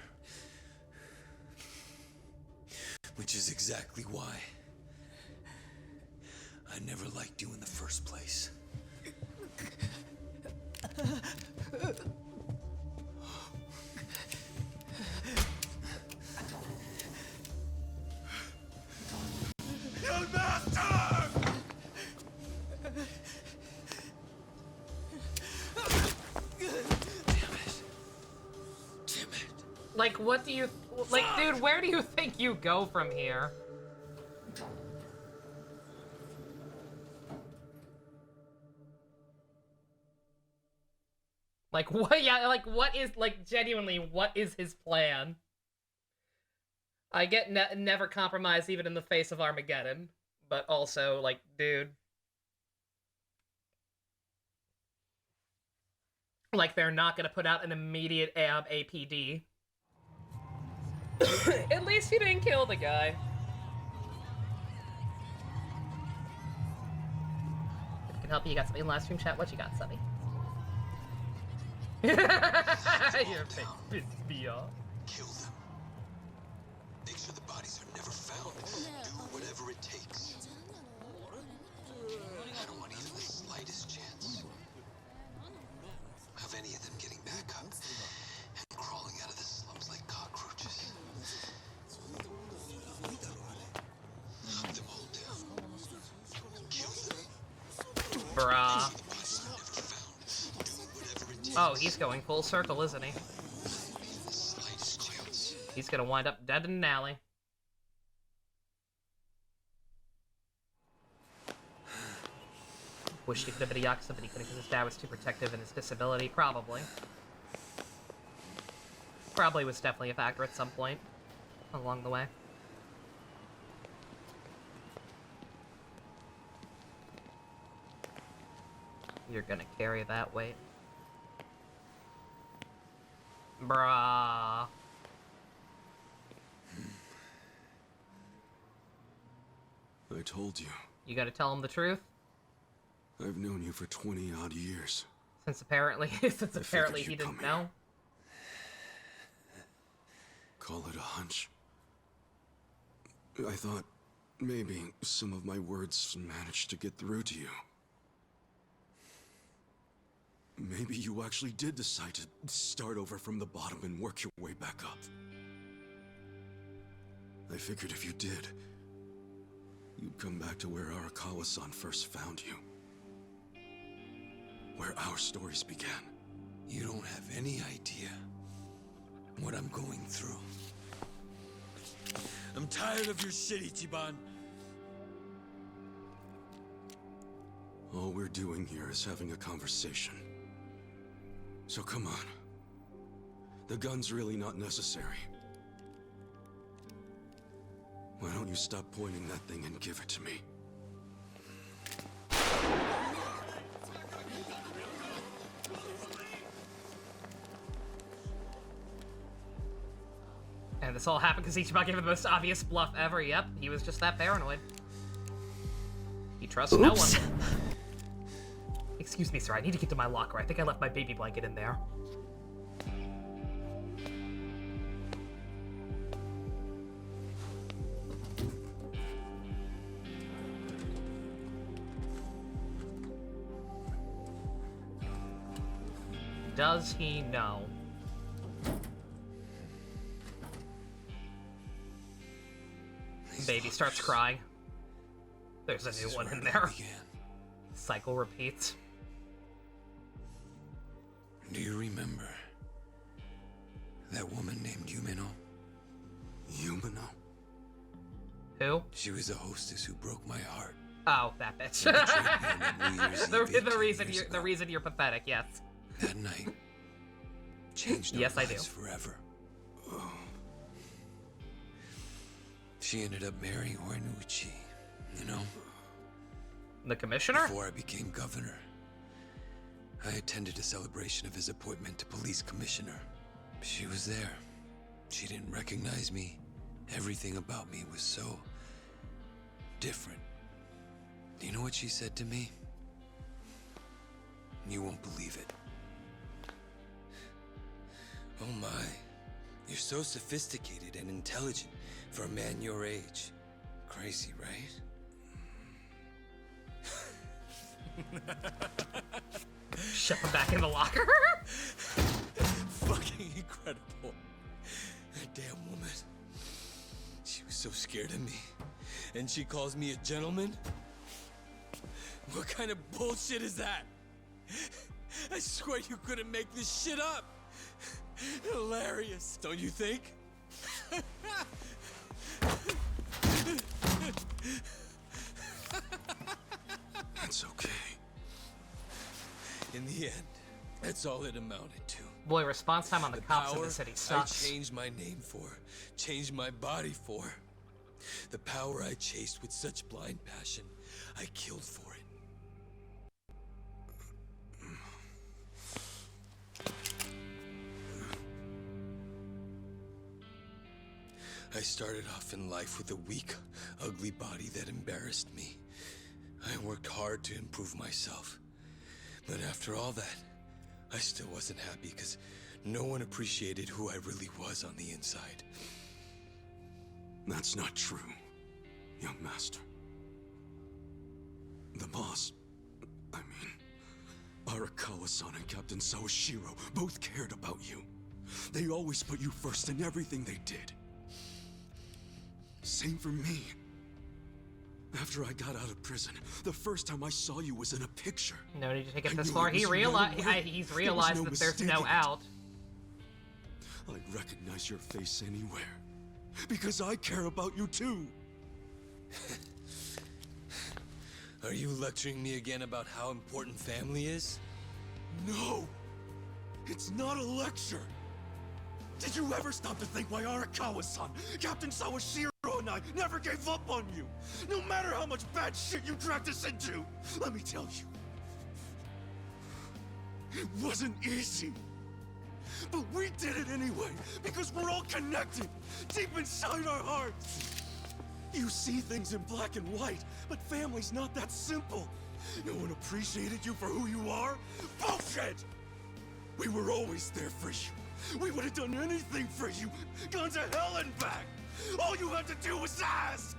Which is exactly why I never liked you in the first place. Young master! Like, what do you... Like, dude, where do you think you go from here? Like, what? Yeah, like, what is... Like, genuinely, what is his plan? I get never compromise even in the face of Armageddon. But also, like, dude... Like, they're not gonna put out an immediate APD. At least he didn't kill the guy. If I can help you, got something in live stream chat. What you got, Sonny? Your face pissed me off. Kill them. Make sure the bodies are never found. Do whatever it takes. I don't want even the slightest chance of any of them getting back up. Oh, he's going full circle, isn't he? He's gonna wind up dead in an alley. Wished he could have been a Yakuza, but he couldn't because his dad was too protective and his disability, probably. Probably was definitely a factor at some point along the way. You're gonna carry that weight. Bruh. I told you. You gotta tell him the truth? I've known you for 20-odd years. Since apparently he didn't know. Call it a hunch. I thought maybe some of my words managed to get through to you. Maybe you actually did decide to start over from the bottom and work your way back up. I figured if you did, you'd come back to where Arakawa-san first found you. Where our stories began. You don't have any idea what I'm going through. I'm tired of your shit, Ichiban. All we're doing here is having a conversation. So come on. The gun's really not necessary. Why don't you stop pointing that thing and give it to me? And this all happened because Ichiban gave him the most obvious bluff ever. Yep, he was just that paranoid. He trusts no one. Excuse me, sir, I need to get to my locker. I think I left my baby blanket in there. Does he know? Baby starts crying. There's a new one in there. Cycle repeats. Do you remember that woman named Yumino? Yumino? Who? She was a hostess who broke my heart. Oh, that bitch. the reason you're pathetic, yes. That night changed our lives forever. Oh. She ended up marrying Oniuchi, you know? The commissioner? Before I became governor, I attended a celebration of his appointment to police commissioner. She was there. She didn't recognize me. Everything about me was so different. Do you know what she said to me? You won't believe it. Oh my, you're so sophisticated and intelligent for a man your age. Crazy, right? Shove him back in the locker. Fucking incredible. That damn woman. She was so scared of me. And she calls me a gentleman? What kind of bullshit is that? I swear you couldn't make this shit up. Hilarious, don't you think? It's okay. In the end, that's all it amounted to. Boy, response time on the cops in the city sucks. I changed my name for, changed my body for. The power I chased with such blind passion, I killed for it. I started off in life with a weak, ugly body that embarrassed me. I worked hard to improve myself. But after all that, I still wasn't happy because no one appreciated who I really was on the inside. That's not true, young master. The boss, I mean, Arakawa-san and Captain Sawashiro both cared about you. They always put you first in everything they did. Same for me. After I got out of prison, the first time I saw you was in a picture. No need to take it I this knew far. it was He's no realized way. that there's no mistaking it. out. I'd recognize your face anywhere. Because I care about you too. Are you lecturing me again about how important family is? No! It's not a lecture! Did you ever stop to think why Arakawa-san, Captain Sawashiro and I never gave up on you? No matter how much bad shit you dragged us into! Let me tell you. It wasn't easy. But we did it anyway, because we're all connected, deep inside our hearts. You see things in black and white, but family's not that simple. No one appreciated you for who you are? Bullshit! We were always there for you. We would have done anything for you, gone to hell and back. All you had to do was ask.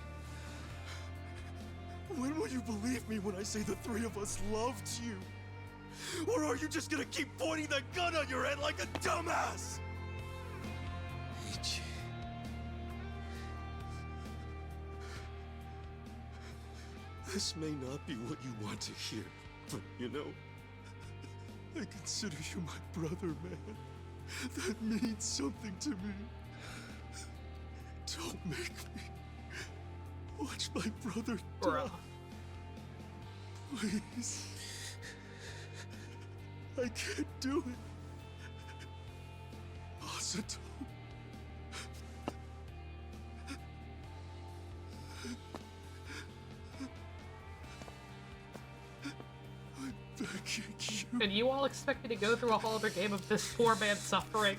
When will you believe me when I say the three of us loved you? Or are you just gonna keep pointing that gun on your head like a dumbass? Ichi. This may not be what you want to hear, but you know, I consider you my brother, man. That means something to me. Don't make me watch my brother die. Please. I can't do it. Masato. I'm begging you. And you all expect me to go through a whole other game of this poor man suffering?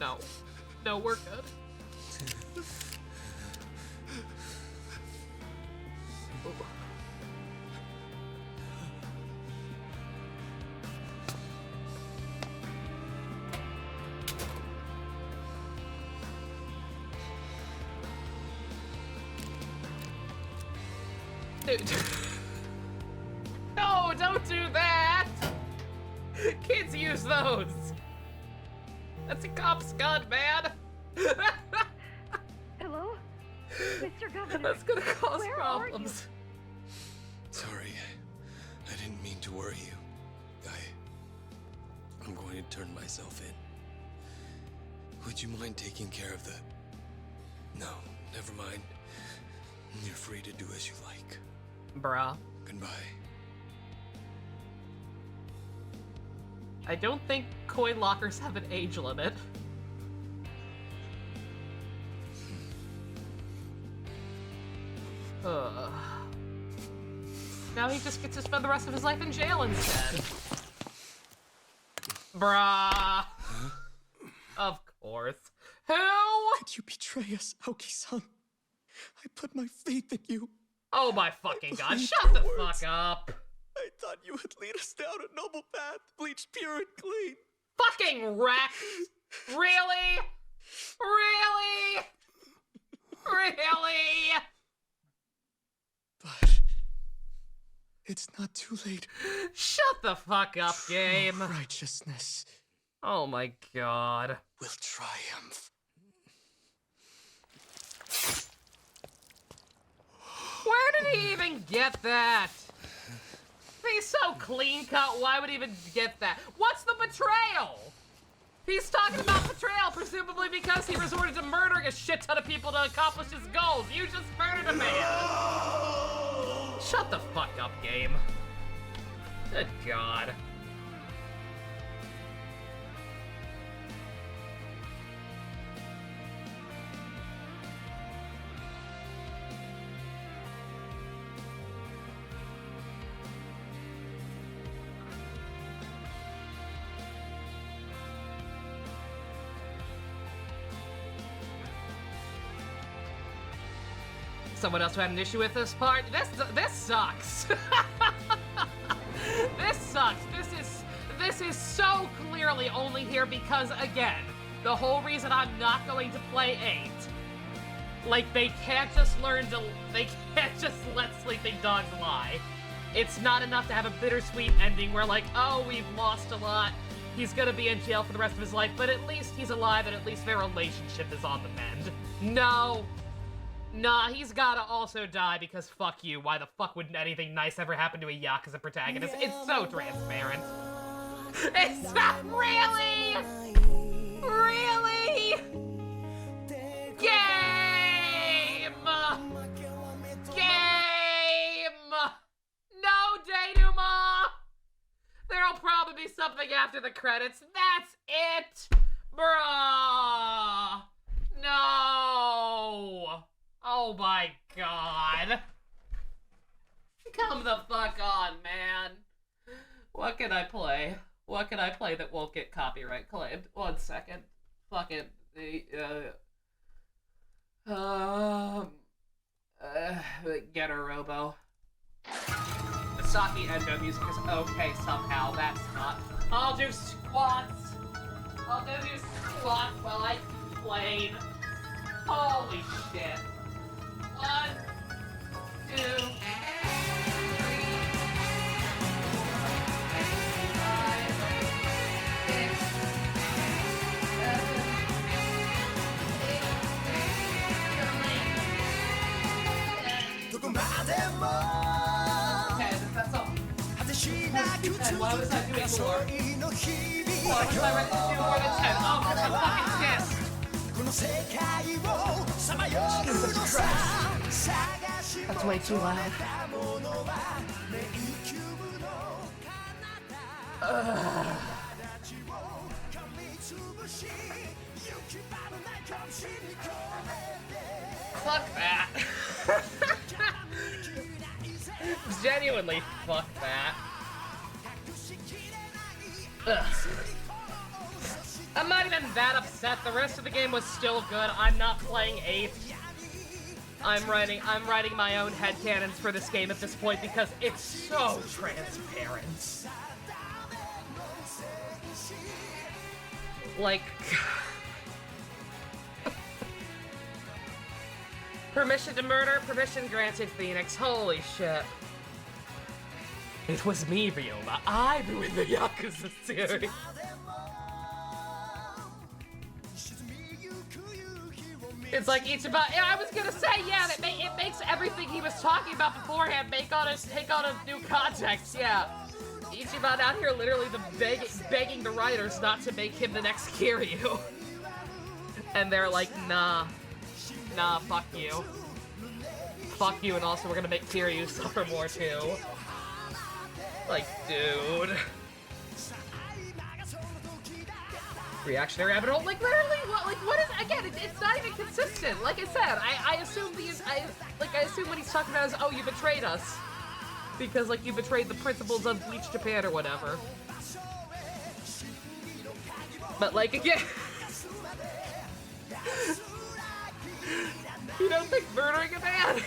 No. No, we're good. Dude. No, don't do that! Kids use those! That's a cop's gun, man! Hello? Mr. Governor. That's gonna cause where problems. Sorry, I didn't mean to worry you. I'm going to turn myself in. Would you mind taking care of the... No, never mind. You're free to do as you like. Bruh. Goodbye. I don't think coin lockers have an age limit. Now he just gets to spend the rest of his life in jail instead. Bruh. Of course. Who? Could you betray us, Aoki-san? I put my faith in you. Oh my fucking god, Please, shut the your words. fuck up. I thought you would lead us down a noble path, bleached pure and clean. Fucking Rex! Really? Really? Really? But it's not too late. Shut the fuck up, game. Righteousness Oh my god. will triumph. Where did he even get that? He's so clean cut, why would he even get that? What's the betrayal? He's talking about betrayal, presumably because he resorted to murdering a shit ton of people to accomplish his goals. You just murdered a man. Shut the fuck up, game. Good god. Someone else who had an issue with this part? This sucks. This sucks. This is so clearly only here because, again, the whole reason I'm not going to play 8, like, they can't just let sleeping dogs lie. It's not enough to have a bittersweet ending where, like, oh, we've lost a lot, he's gonna be in jail for the rest of his life, but at least he's alive and at least their relationship is on the mend. No. Nah, he's gotta also die because fuck you. Why the fuck wouldn't anything nice ever happen to a Yakuza protagonist? It's so transparent. It's not really! Really? Game! Game! No denouement! There'll probably be something after the credits. That's it! Bruh! No! Oh my god. Come the fuck on, man. What can I play? What can I play that won't get copyright claimed? 1 second. Fucking get a robo. The Saki Endo music is okay somehow. That's not. I'll do squats. I'll do squats while I complain. Holy shit. 1, 2, 3, 4, 5, 6, 7, 8, 9, 10. That's all. 10. Why was I doing more? Why was I ready to do more than 10? Oh, because I'm fucking pissed. Jesus Christ. That's way too loud. Fuck that. Genuinely, fuck that. Ugh. I'm not even that upset. The rest of the game was still good. I'm not playing 8th. I'm writing my own headcanons for this game at this point because it's so transparent. Like... Permission to murder, permission granted, Phoenix. Holy shit. It was me, Ryoma. I ruined the Yakuza series. It's like Ichiban. Yeah, I was gonna say, yeah, it makes everything he was talking about beforehand take on a new context. Yeah, Ichiban out here literally begging the writers not to make him the next Kiryu, and they're like, nah, fuck you, and also we're gonna make Kiryu suffer more too. Like, dude. Reactionary rabbit hole, like literally, what is, again, it's not even consistent. Like I said, I assume what he's talking about is, oh, you betrayed us. Because, like, you betrayed the principles of Bleach Japan or whatever. But, like, again, you don't think murdering a man is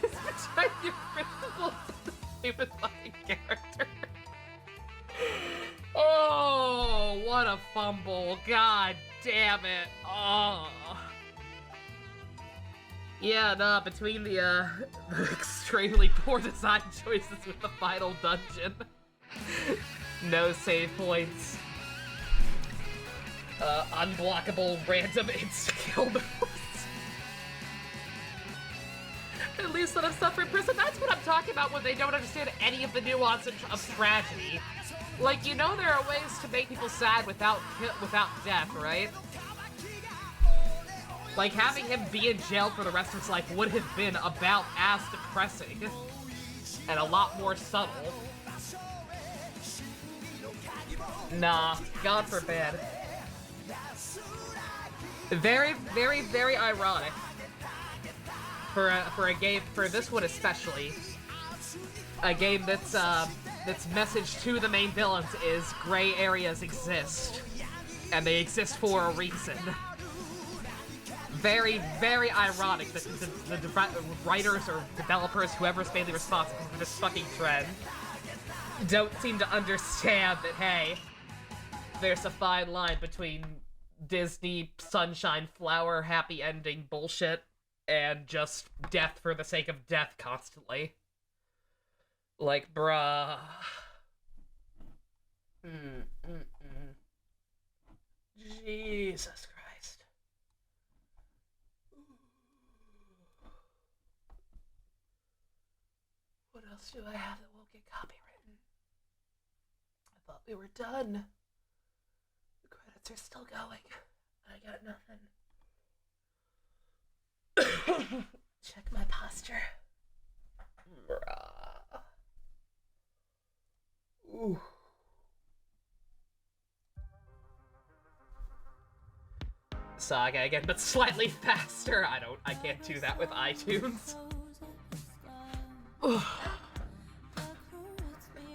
betraying your principles of the stupid fucking character? Oh, what a fumble. God damn it. Oh. Yeah, nah, between the extremely poor design choices with the final dungeon. No save points. Unblockable random insta-kill moves. At least let him suffer in prison. That's what I'm talking about when they don't understand any of the nuance of tragedy. Like, you know there are ways to make people sad without death, right? Like, having him be in jail for the rest of his life would have been about as depressing. And a lot more subtle. Nah, God forbid. Very, very, very ironic. For a game, for this one especially. A game that's message to the main villains is gray areas exist. And they exist for a reason. Very, very ironic that the writers or developers, whoever's mainly responsible for this fucking trend, don't seem to understand that, hey, there's a fine line between Disney sunshine flower happy ending bullshit and just death for the sake of death constantly. Like, bruh. Jesus Christ. else do I have that won't get copywritten? I thought we were done. The credits are still going. I got nothing. Check my posture. Bruh. Ooh. Saga again, but slightly faster. I can't do that with iTunes.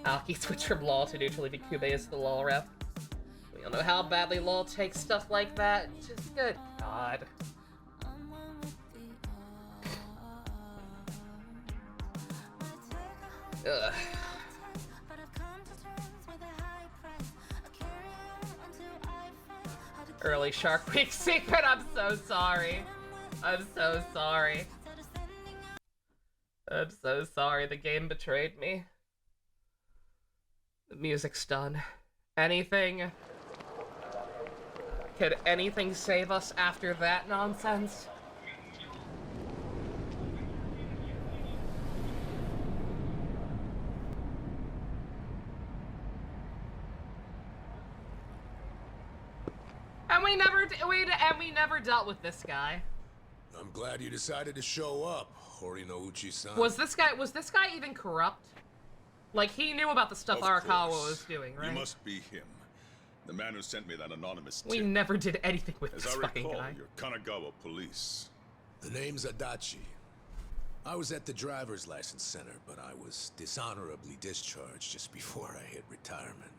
Aoki switched from LOL to neutral, leaving Kube as the LOL rep. We all know how badly LOL takes stuff like that. Just good God. Ugh. Early Shark Week secret, I'm so sorry. I'm so sorry. I'm so sorry, the game betrayed me. The music's done. Anything? Could anything save us after that nonsense? And we never dealt with this guy. I'm glad you decided to show up, Horinouchi-san. Was this guy even corrupt? Like, he knew about the stuff Arakawa was doing, right? You must be him. The man who sent me that anonymous tip. We never did anything with As this I fucking recall, guy. you're Kanagawa police. The name's Adachi. I was at the driver's license center, but I was dishonorably discharged just before I hit retirement.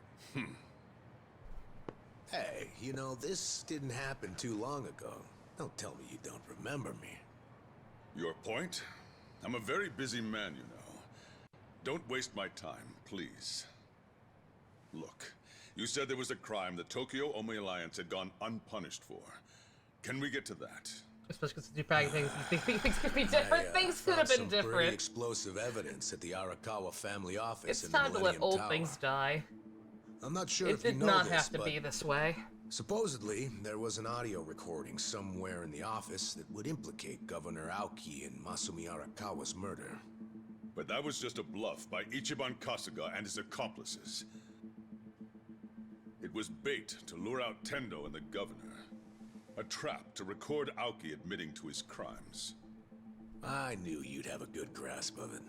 Hey, you know, this didn't happen too long ago. Don't tell me you don't remember me. Your point? I'm a very busy man, you know. Don't waste my time, please. Look, you said there was a crime the Tokyo Omi Alliance had gone unpunished for. Can we get to that? Especially because the two things could be different. Things could have been Some pretty different. explosive evidence at the Arakawa family office It's in the time to let Millennium old Tower. things die. I'm not sure It if you did know not this, have to but be this way. supposedly, there was an audio recording somewhere in the office that would implicate Governor Aoki in Masumi Arakawa's murder. But that was just a bluff by Ichiban Kasuga and his accomplices. It was bait to lure out Tendo and the governor. A trap to record Aoki admitting to his crimes. I knew you'd have a good grasp of it.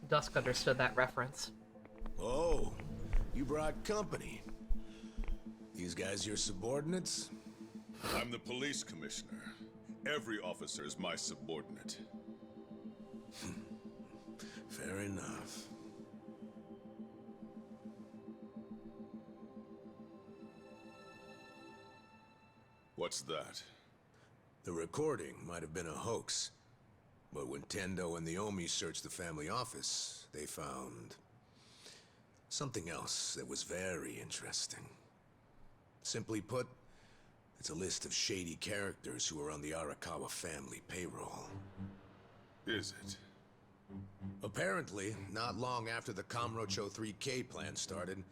Dusk understood that reference. Oh, you brought company. These guys your subordinates? I'm the police commissioner. Every officer is my subordinate. Fair enough. What's that? The recording might have been a hoax. But when Tendo and the Omi searched the family office, they found something else that was very interesting. Simply put, it's a list of shady characters who are on the Arakawa family payroll. Is it? Apparently, not long after the Kamurocho 3K plan started,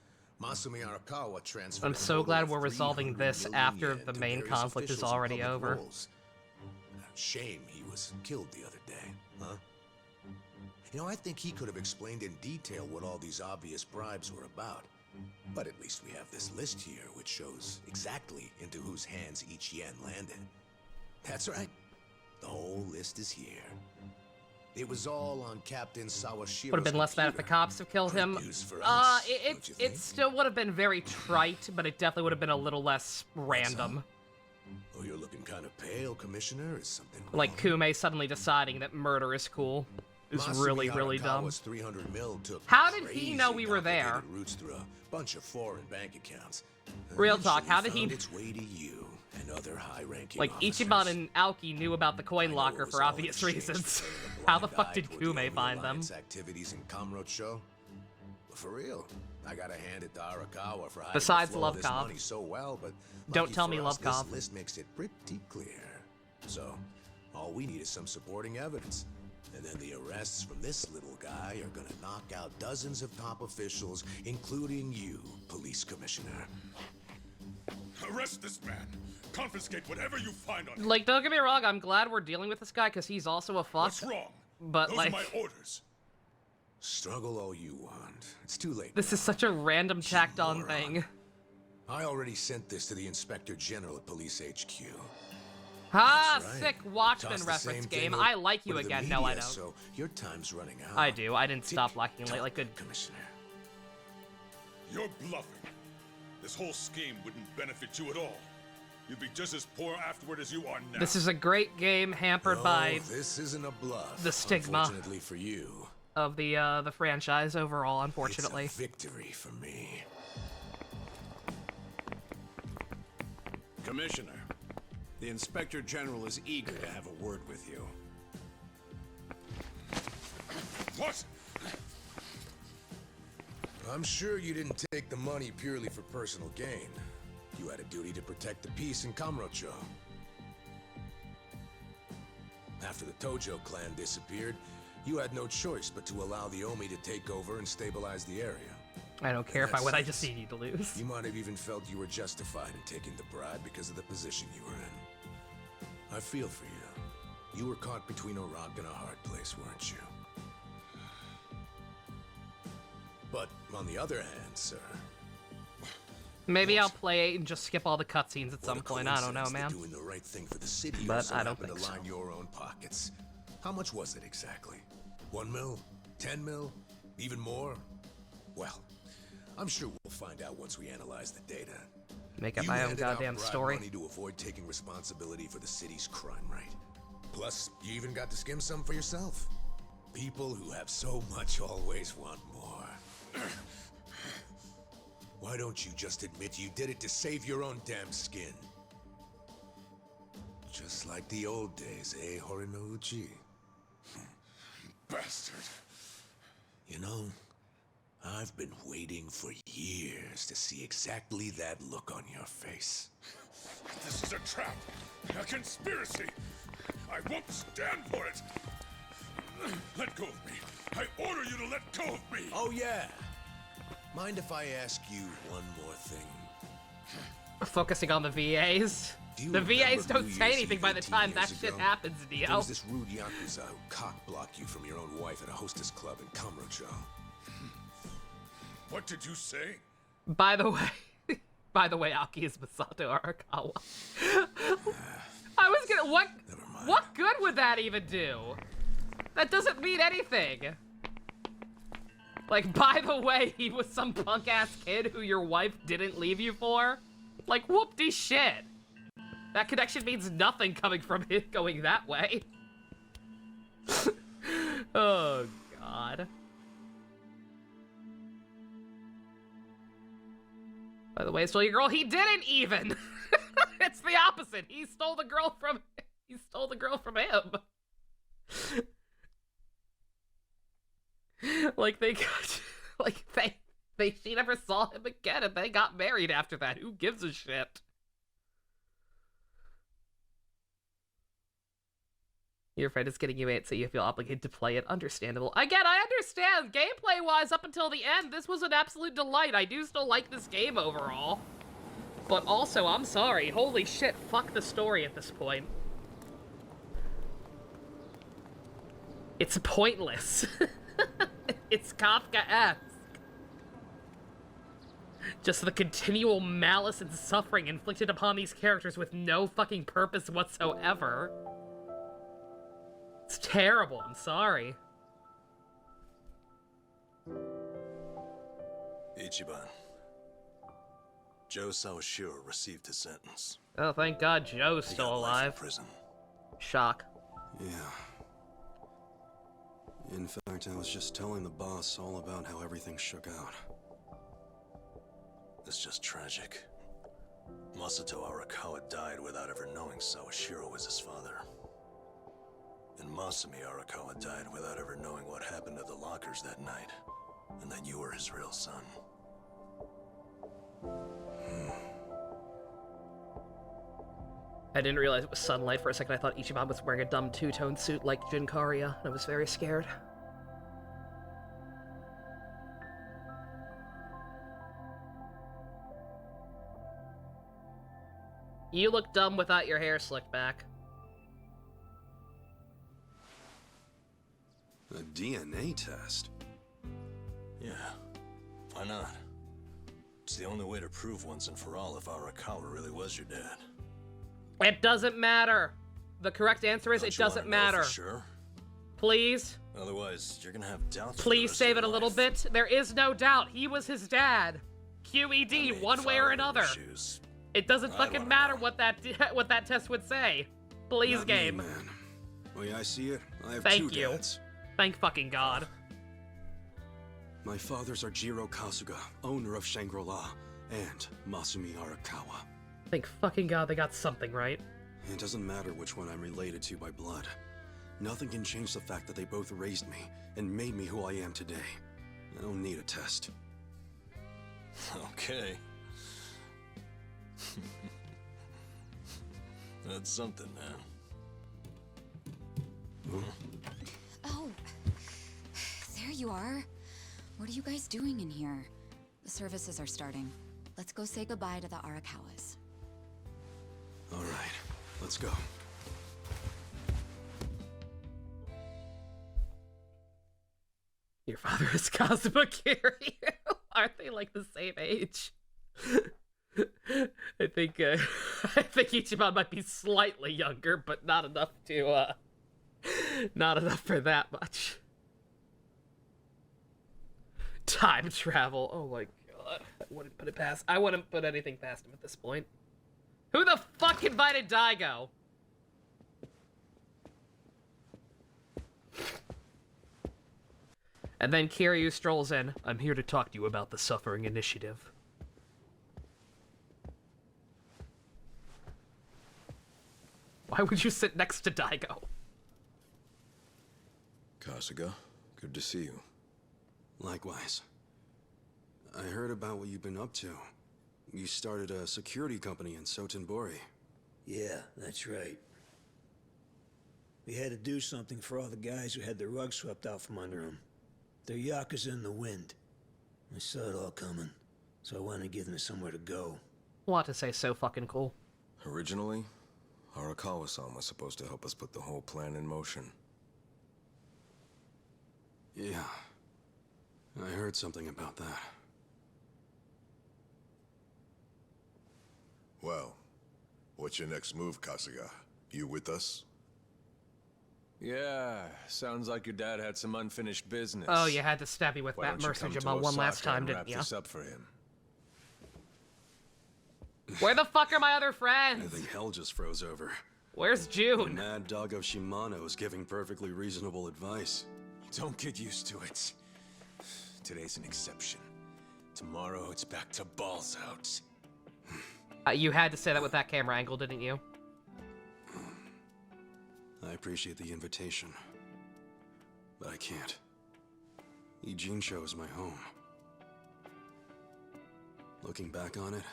Masumi Arakawa transferred. I'm so glad we're resolving this after the main conflict is already over. Shame he was killed the other day, huh? You know, I think he could have explained in detail what all these obvious bribes were about. But at least we have this list here, which shows exactly into whose hands each yen landed. That's right. The whole list is here. It was all on Captain Sawashiro's Would have been less bad if the cops have killed him. It still would have been very trite, but it definitely would have been a little less random. Oh, you're looking kind of pale, Commissioner. Is something wrong? Like Kume suddenly deciding that murder is cool is really, really dumb. 300 mil took How did he know we were there? Routes through a bunch of foreign bank accounts. Real talk, how did he? Its way to you and other high-ranking like officers. Ichiban and Aoki knew about the coin locker for obvious reasons. How the fuck did Kume find them? Activities in Kamurocho? But for real, I gotta hand it to Arakawa for hiding Besides the flow of this Lovekov. money so well, but Don't lucky tell for me us, Lovekov. This list makes it pretty clear. So, all we need is some supporting evidence. And then the arrests from this little guy are gonna knock out dozens of top officials, including you, Police Commissioner. Arrest this man! Confiscate whatever you find on him. Like, don't get me wrong, I'm glad we're dealing with this guy because he's also a fuck. What's wrong? But Those like, are my orders. Struggle all you want. It's too late. This is such a random tacked on thing. I already sent this to the Inspector General at Police HQ. Ah, That's right. sick Watchmen Toss the reference same game. thing I like you over to the again. No, I media, don't. So your time's running out. I do. I didn't stop blocking late. Like good. Commissioner. You're bluffing. This whole scheme wouldn't benefit you at all. You'd be just as poor afterward as you are now. This is a great game hampered by this isn't a bluff. the stigma Unfortunately for you. of the franchise overall. Unfortunately, It's a victory for me. Commissioner, the Inspector General is eager to have a word with you. What? I'm sure you didn't take the money purely for personal gain. You had a duty to protect the peace in Kamurocho. After the Tojo clan disappeared, you had no choice but to allow the Omi to take over and stabilize the area. I don't care if I win. I just need you to lose. You might have even felt you were justified in taking the bribe because of the position you were in. I feel for you. You were caught between a rock and a hard place, weren't you? But on the other hand, sir... Maybe I'll play it and just skip all the cutscenes at some point. I don't know, man. Doing the right thing for the city, But I don't think to line your own pockets. How much was it exactly? 1 mil? 10 mil? Even more? Well, I'm sure we'll find out once we analyze the data. Make up You my own handed out goddamn bribe story. money to avoid taking responsibility for the city's crime rate. Plus, you even got to skim some for yourself. People who have so much always want more. Why don't you just admit you did it to save your own damn skin? Just like the old days, eh, Horinouchi? Bastard. You know, I've been waiting for years to see exactly that look on your face. This is a trap. A conspiracy. I won't stand for it. Let go of me. I order you to let go of me. Oh, yeah. Mind if I ask you one more thing? Focusing on the VAs. The VAs don't say anything by the time that shit happens, There Dio. was this rude Yakuza who cock-blocked you from your own wife at a hostess club in Kamurocho. What did you say? By the way, Aki is Masato Arakawa. I was gonna, what good would that even do? That doesn't mean anything. Like, by the way, he was some punk-ass kid who your wife didn't leave you for? Like, whoop-de-shit. That connection means nothing coming from it going that way. Oh, God. By the way, stole your girl. He didn't even. It's the opposite. He stole the girl from him. Like she never saw him again and they got married after that. Who gives a shit? Your friend is getting you it, so you feel obligated to play it. Understandable. Again, I understand. Gameplay-wise, up until the end, this was an absolute delight. I do still like this game overall. But also, I'm sorry. Holy shit, fuck the story at this point. It's pointless. It's Kafka-esque. Just the continual malice and suffering inflicted upon these characters with no fucking purpose whatsoever. It's terrible, I'm sorry. Ichiban. Joe Sawashiro received his sentence. Oh, thank God Joe's still alive. Prison. Shock. Yeah. In fact, I was just telling the boss all about how everything shook out. It's just tragic. Masato Arakawa died without ever knowing Sawashiro was his father. And Masumi Arakawa died without ever knowing what happened to the lockers that night, and that you were his real son. I didn't realize it was sunlight for a second. I thought Ichiban was wearing a dumb two-tone suit like Jinkaria. I was very scared. You look dumb without your hair slicked back. A DNA test? Yeah, why not? It's the only way to prove once and for all if Arakawa really was your dad. It doesn't matter. The correct answer is it doesn't matter. Sure. Please. Otherwise, you're gonna have doubts. Please save it a little bit. There is no doubt. He was his dad. QED, one way or another. It doesn't fucking matter what that test would say. Please, Not game. Me, man. The way I see it, I have Thank two you. dads. Thank fucking God. My fathers are Jiro Kasuga, owner of Shangri-La, and Masumi Arakawa. Thank fucking God they got something right. It doesn't matter which one I'm related to by blood. Nothing can change the fact that they both raised me and made me who I am today. I don't need a test. Okay. That's something now. Oh, there you are. What are you guys doing in here? The services are starting. Let's go say goodbye to the Arakawas. All right, let's go. Your father is Kazuma Kiryu. Aren't they like the same age? I think Ichiban might be slightly younger, but not enough to not enough for that much. Time travel. Oh my God. I wouldn't put anything past him at this point. Who the fuck invited Daigo? And then Kiryu strolls in. I'm here to talk to you about the Suffering Initiative. Why would you sit next to Daigo? Kasuga, good to see you. Likewise. I heard about what you've been up to. You started a security company in Sotenbori. Yeah, that's right. We had to do something for all the guys who had their rug swept out from under them. They're Yakuza in the wind. I saw it all coming, so I wanted to give them somewhere to go. Want to say so fucking cool. Originally, Arakawa-san was supposed to help us put the whole plan in motion. Yeah. I heard something about that. Well, what's your next move, Kasuga? You with us? Yeah, sounds like your dad had some unfinished business. Oh, you had to stab me with Why that don't you come to Mercujama one last Osaka time, and didn't wrap you? this up for him? Where the fuck are my other I friends? think hell just froze over. Where's June? Mad Dog of Shimano is giving perfectly reasonable advice. Don't get used to it. Today's an exception. Tomorrow it's back to balls out. You had to say that with that camera angle, didn't you? I appreciate the invitation, but I can't. Ijincho is my home. Looking back on it,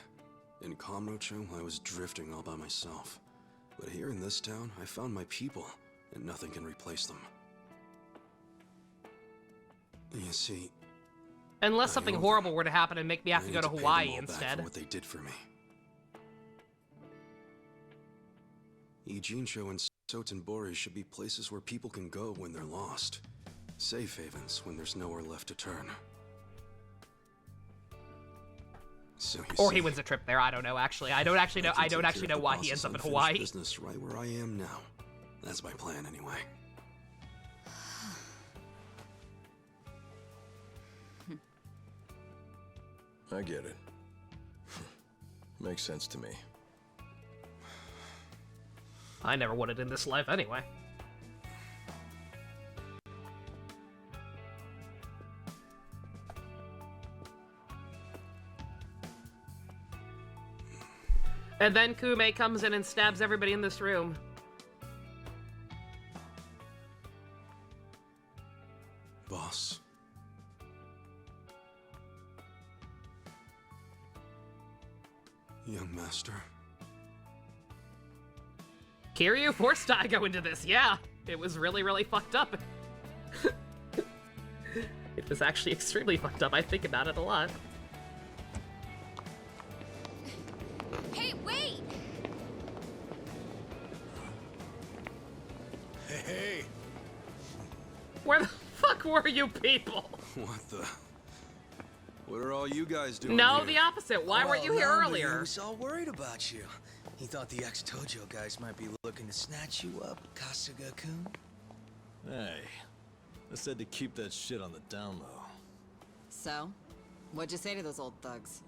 in Kamurocho, I was drifting all by myself. But here in this town, I found my people, and nothing can replace them. You see, Unless something horrible were to happen and make me have I to need go to pay them Hawaii all back instead. for what they did for me. Ijincho and Sotenbori should be places where people can go when they're lost. Safe havens when there's nowhere left to turn. So you Or see, he wins a trip there. I don't know. Actually, I don't actually know. I don't actually know why he ends up in Hawaii. Business right where I am now. That's my plan, anyway. I get it. Makes sense to me. I never wanted in this life anyway. And then Kume comes in and stabs everybody in this room. Boss. Young master. Kiryu forced Daigo into this, yeah. It was really, really fucked up. It was actually extremely fucked up. I think about it a lot. Hey, wait! fuck were you people? What the? What are all you guys doing No, here? the opposite. Why weren't you here no, but earlier? He was all worried about you. He thought the ex-Tojo guys might be looking to snatch you up, Kasuga-kun. Hey, I said to keep that shit on the down low. So, what'd you say to those old thugs?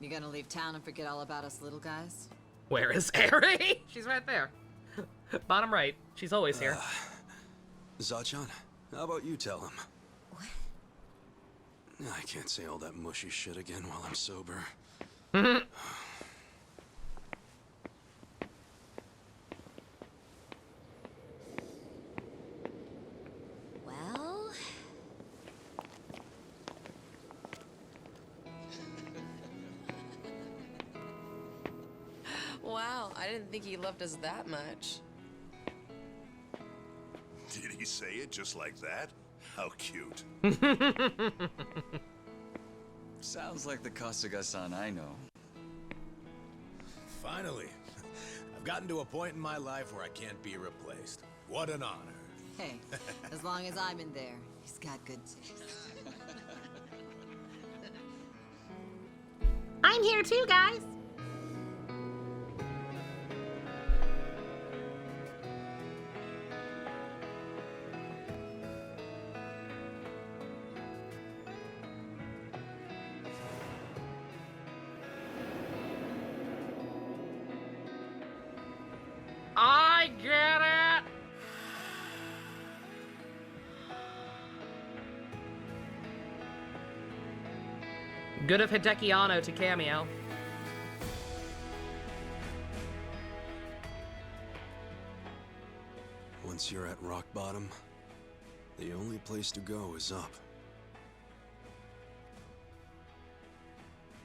You gonna leave town and forget all about us little guys? Where is Eri? She's right there. Bottom right. She's always here. Zachan, how about you tell him? What? I can't say all that mushy shit again while I'm sober. Well... Wow, I didn't think he loved us that much. Did he say it just like that? How cute. Sounds like the Kasuga-san I know. Finally. I've gotten to a point in my life where I can't be replaced. What an honor. Hey, as long as I'm in there, he's got good taste. I'm here too, guys. I get it! Good of Hideki Anno to cameo. Once you're at rock bottom, the only place to go is up.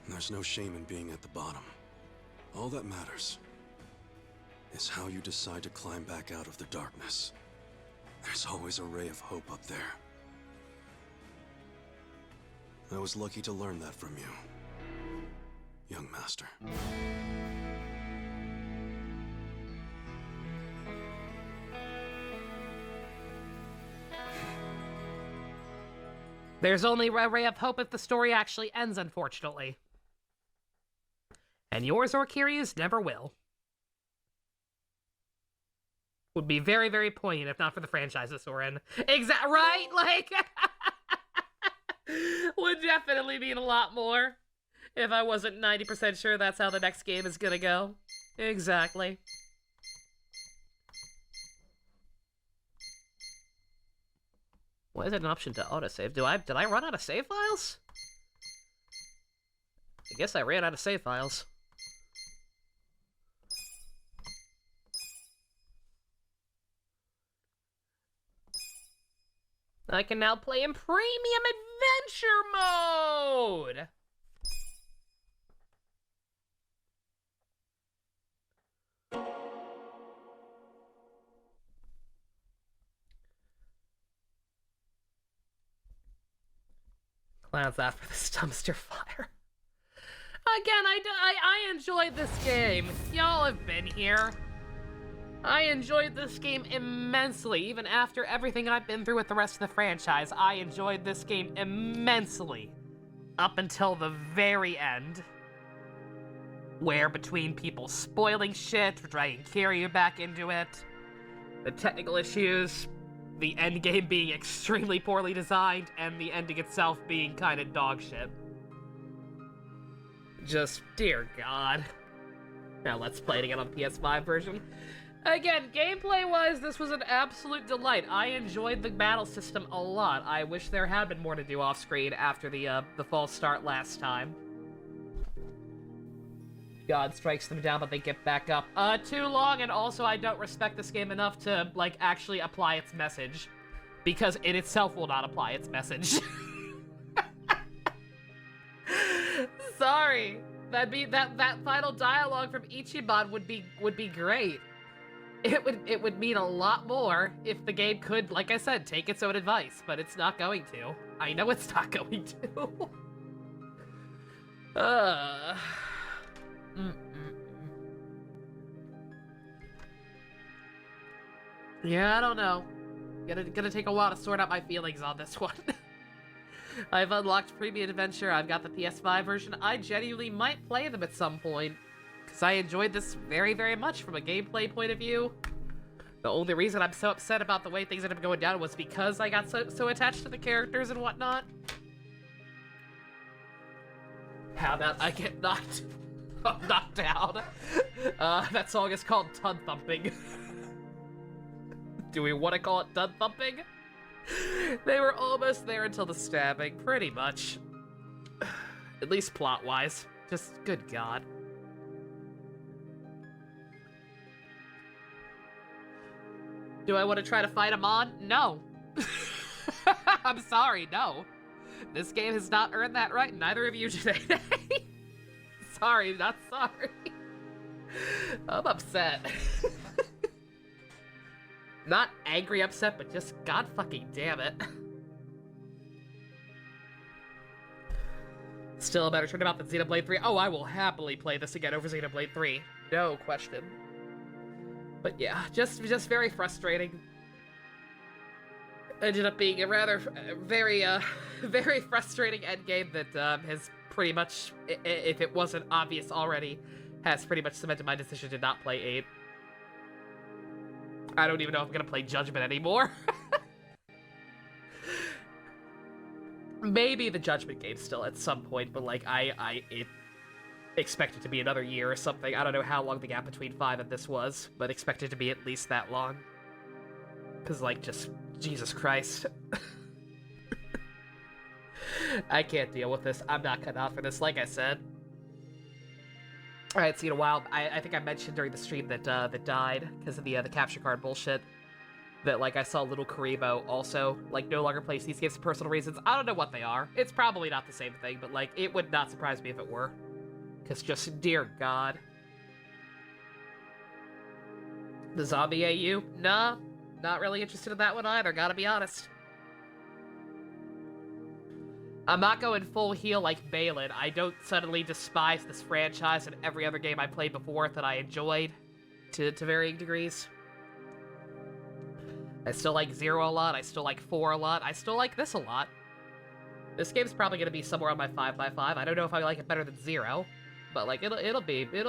There's no shame in being at the bottom. All that matters is how you decide to climb back out of the darkness. There's always a ray of hope up there. I was lucky to learn that from you, young master. There's only a ray of hope if the story actually ends, unfortunately. And yours or Kiryu's never will. Would be very, very poignant if not for the franchises we're in. Right? Like, would definitely mean a lot more if I wasn't 90% sure that's how the next game is gonna go. Exactly. Why is it an option to autosave? Did I run out of save files? I guess I ran out of save files. I can now play in Premium Adventure Mode! Clowns after this dumpster fire. Again, I enjoyed this game. Y'all have been here. I enjoyed this game immensely, even after everything I've been through with the rest of the franchise. I enjoyed this game immensely. Up until the very end. Where between people spoiling shit, dragging Kiryu back into it, the technical issues, the endgame being extremely poorly designed, and the ending itself being kind of dog shit. Just, dear God. Now let's play it again on the PS5 version. Again, gameplay-wise, this was an absolute delight. I enjoyed the battle system a lot. I wish there had been more to do off-screen after the false start last time. God strikes them down, but they get back up. Too long, and also I don't respect this game enough to, like, actually apply its message. Because it itself will not apply its message. Sorry. That final dialogue from Ichiban would be great. It would mean a lot more if the game could, like I said, take its own advice, but it's not going to. I know it's not going to. Yeah, I don't know. Gonna take a while to sort out my feelings on this one. I've unlocked Premium Adventure, I've got the PS5 version. I genuinely might play them at some point, because I enjoyed this very, very much from a gameplay point of view. The only reason I'm so upset about the way things ended up going down was because I got so attached to the characters and whatnot. How about I get knocked down? That song is called Tud Thumping. Do we want to call it Tud Thumping? They were almost there until the stabbing, pretty much. At least plot-wise. Just, good God. Do I want to try to fight him on? No. I'm sorry, no. This game has not earned that right, neither of you today. Sorry, not sorry. I'm upset. Not angry upset, but just god fucking damn it. Still a better turnabout than Xenoblade 3. Oh, I will happily play this again over Xenoblade 3. No question. But yeah, just very frustrating. Ended up being a rather, very frustrating endgame that has pretty much, if it wasn't obvious already, has pretty much cemented my decision to not play 8. I don't even know if I'm gonna play Judgment anymore. Maybe the Judgment game still at some point, but like I expect it to be another year or something. I don't know how long the gap between 5 and this was, but expect it to be at least that long. Cause like just Jesus Christ. I can't deal with this. I'm not cut out for this, like I said. Alright, seen a while. I think I mentioned during the stream that that died because of the capture card bullshit. That like I saw little Karibo also like no longer plays these games for personal reasons. I don't know what they are. It's probably not the same thing, but like it would not surprise me if it were. Cause just dear God. The zombie AU? Nah, not really interested in that one either. Gotta be honest. I'm not going full heel like Balin. I don't suddenly despise this franchise and every other game I played before that I enjoyed to varying degrees. I still like 0 a lot, I still like 4 a lot, I still like this a lot. This game's probably gonna be somewhere on my 5x5. I don't know if I like it better than 0, but like it'll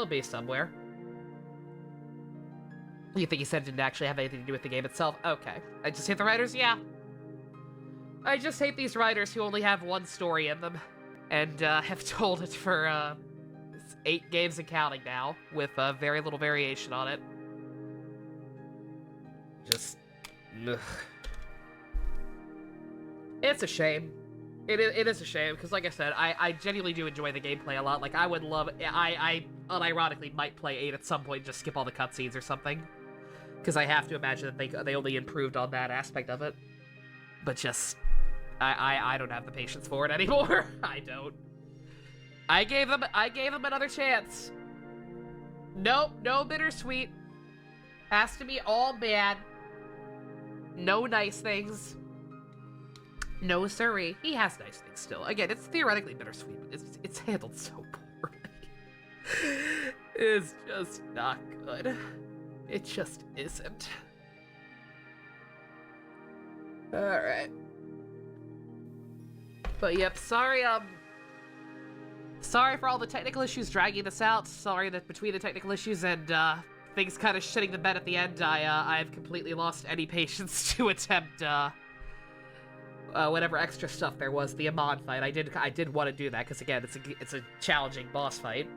be somewhere. You think he said it didn't actually have anything to do with the game itself? Okay. I just hate the writers? Yeah. I just hate these writers who only have one story in them, and have told it for 8 games and counting now, with very little variation on it. Just, ugh. It's a shame. It is a shame, because like I said, I genuinely do enjoy the gameplay a lot. Like, I would love, I unironically might play 8 at some point, just skip all the cutscenes or something. Because I have to imagine that they only improved on that aspect of it. But just... I don't have the patience for it anymore. I don't. I gave them another chance. Nope, no bittersweet. Has to be all bad. No nice things. No siree. He has nice things still. Again, it's theoretically bittersweet, but it's handled so poorly. It's just not good. It just isn't. Alright. But yep, sorry for all the technical issues dragging this out. Sorry that between the technical issues and things kind of shitting the bed at the end, I've completely lost any patience to attempt whatever extra stuff there was, the Amon fight. I did want to do that because again, it's a challenging boss fight.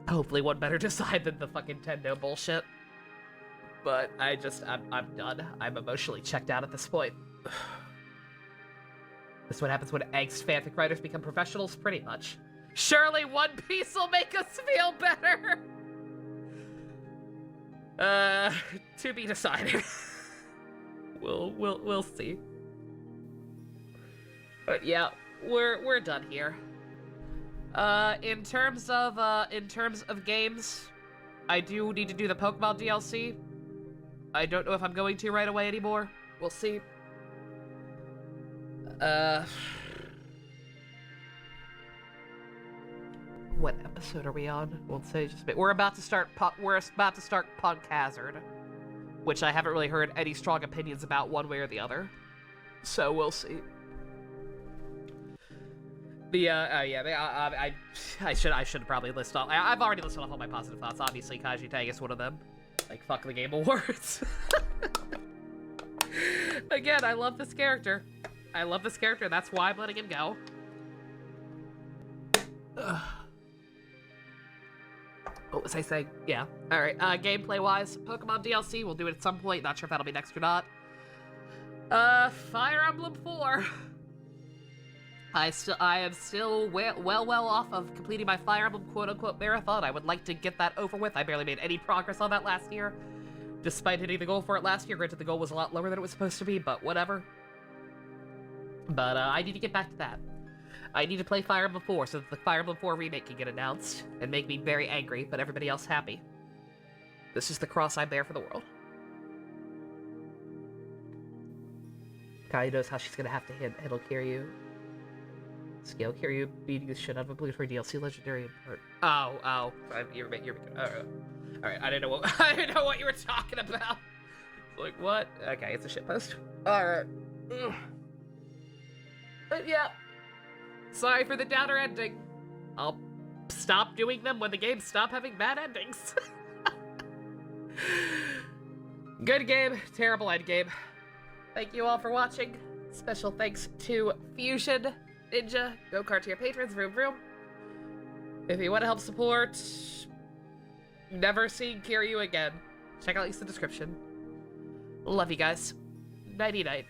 Hopefully one better design than the fucking Tendo bullshit. But I'm done. I'm emotionally checked out at this point. This is what happens when angst fanfic writers become professionals, pretty much. Surely One Piece will make us feel better! To be decided. We'll see. But yeah, we're done here. In terms of games, I do need to do the Pokemon DLC. I don't know if I'm going to right away anymore. We'll see. What episode are we on? Won't say just a bit. We're about to start Punk Hazard. which I haven't really heard any strong opinions about one way or the other. So we'll see. I should probably list off. I've already listed off all my positive thoughts. Obviously, Kaiji Tang is one of them. Like, fuck the Game Awards. Again, I love this character. I love this character. That's why I'm letting him go. What was I saying? Yeah. Alright, gameplay-wise, Pokemon DLC, we'll do it at some point. Not sure if that'll be next or not. Fire Emblem 4. I am still well off of completing my Fire Emblem quote-unquote marathon. I would like to get that over with. I barely made any progress on that last year, despite hitting the goal for it last year. Granted, the goal was a lot lower than it was supposed to be, but whatever. But, I need to get back to that. I need to play Fire Emblem 4 so that the Fire Emblem 4 remake can get announced and make me very angry, but everybody else happy. This is the cross I bear for the world. Kai knows how she's gonna have to handle Kiryu. Scale Kiryu beating the shit out of a obligatory DLC legendary part. Oh. You're Alright, I didn't know what you were talking about. Like, what? Okay, it's a shitpost. Alright. But yeah. Sorry for the downer ending. I'll stop doing them when the games stop having bad endings. Good game, terrible endgame. Thank you all for watching. Special thanks to Fusion, Ninja, Go-Kart tier patrons, Vroom Vroom. If you want to help support never seeing Kiryu again, check out links in the description. Love you guys. Nighty night.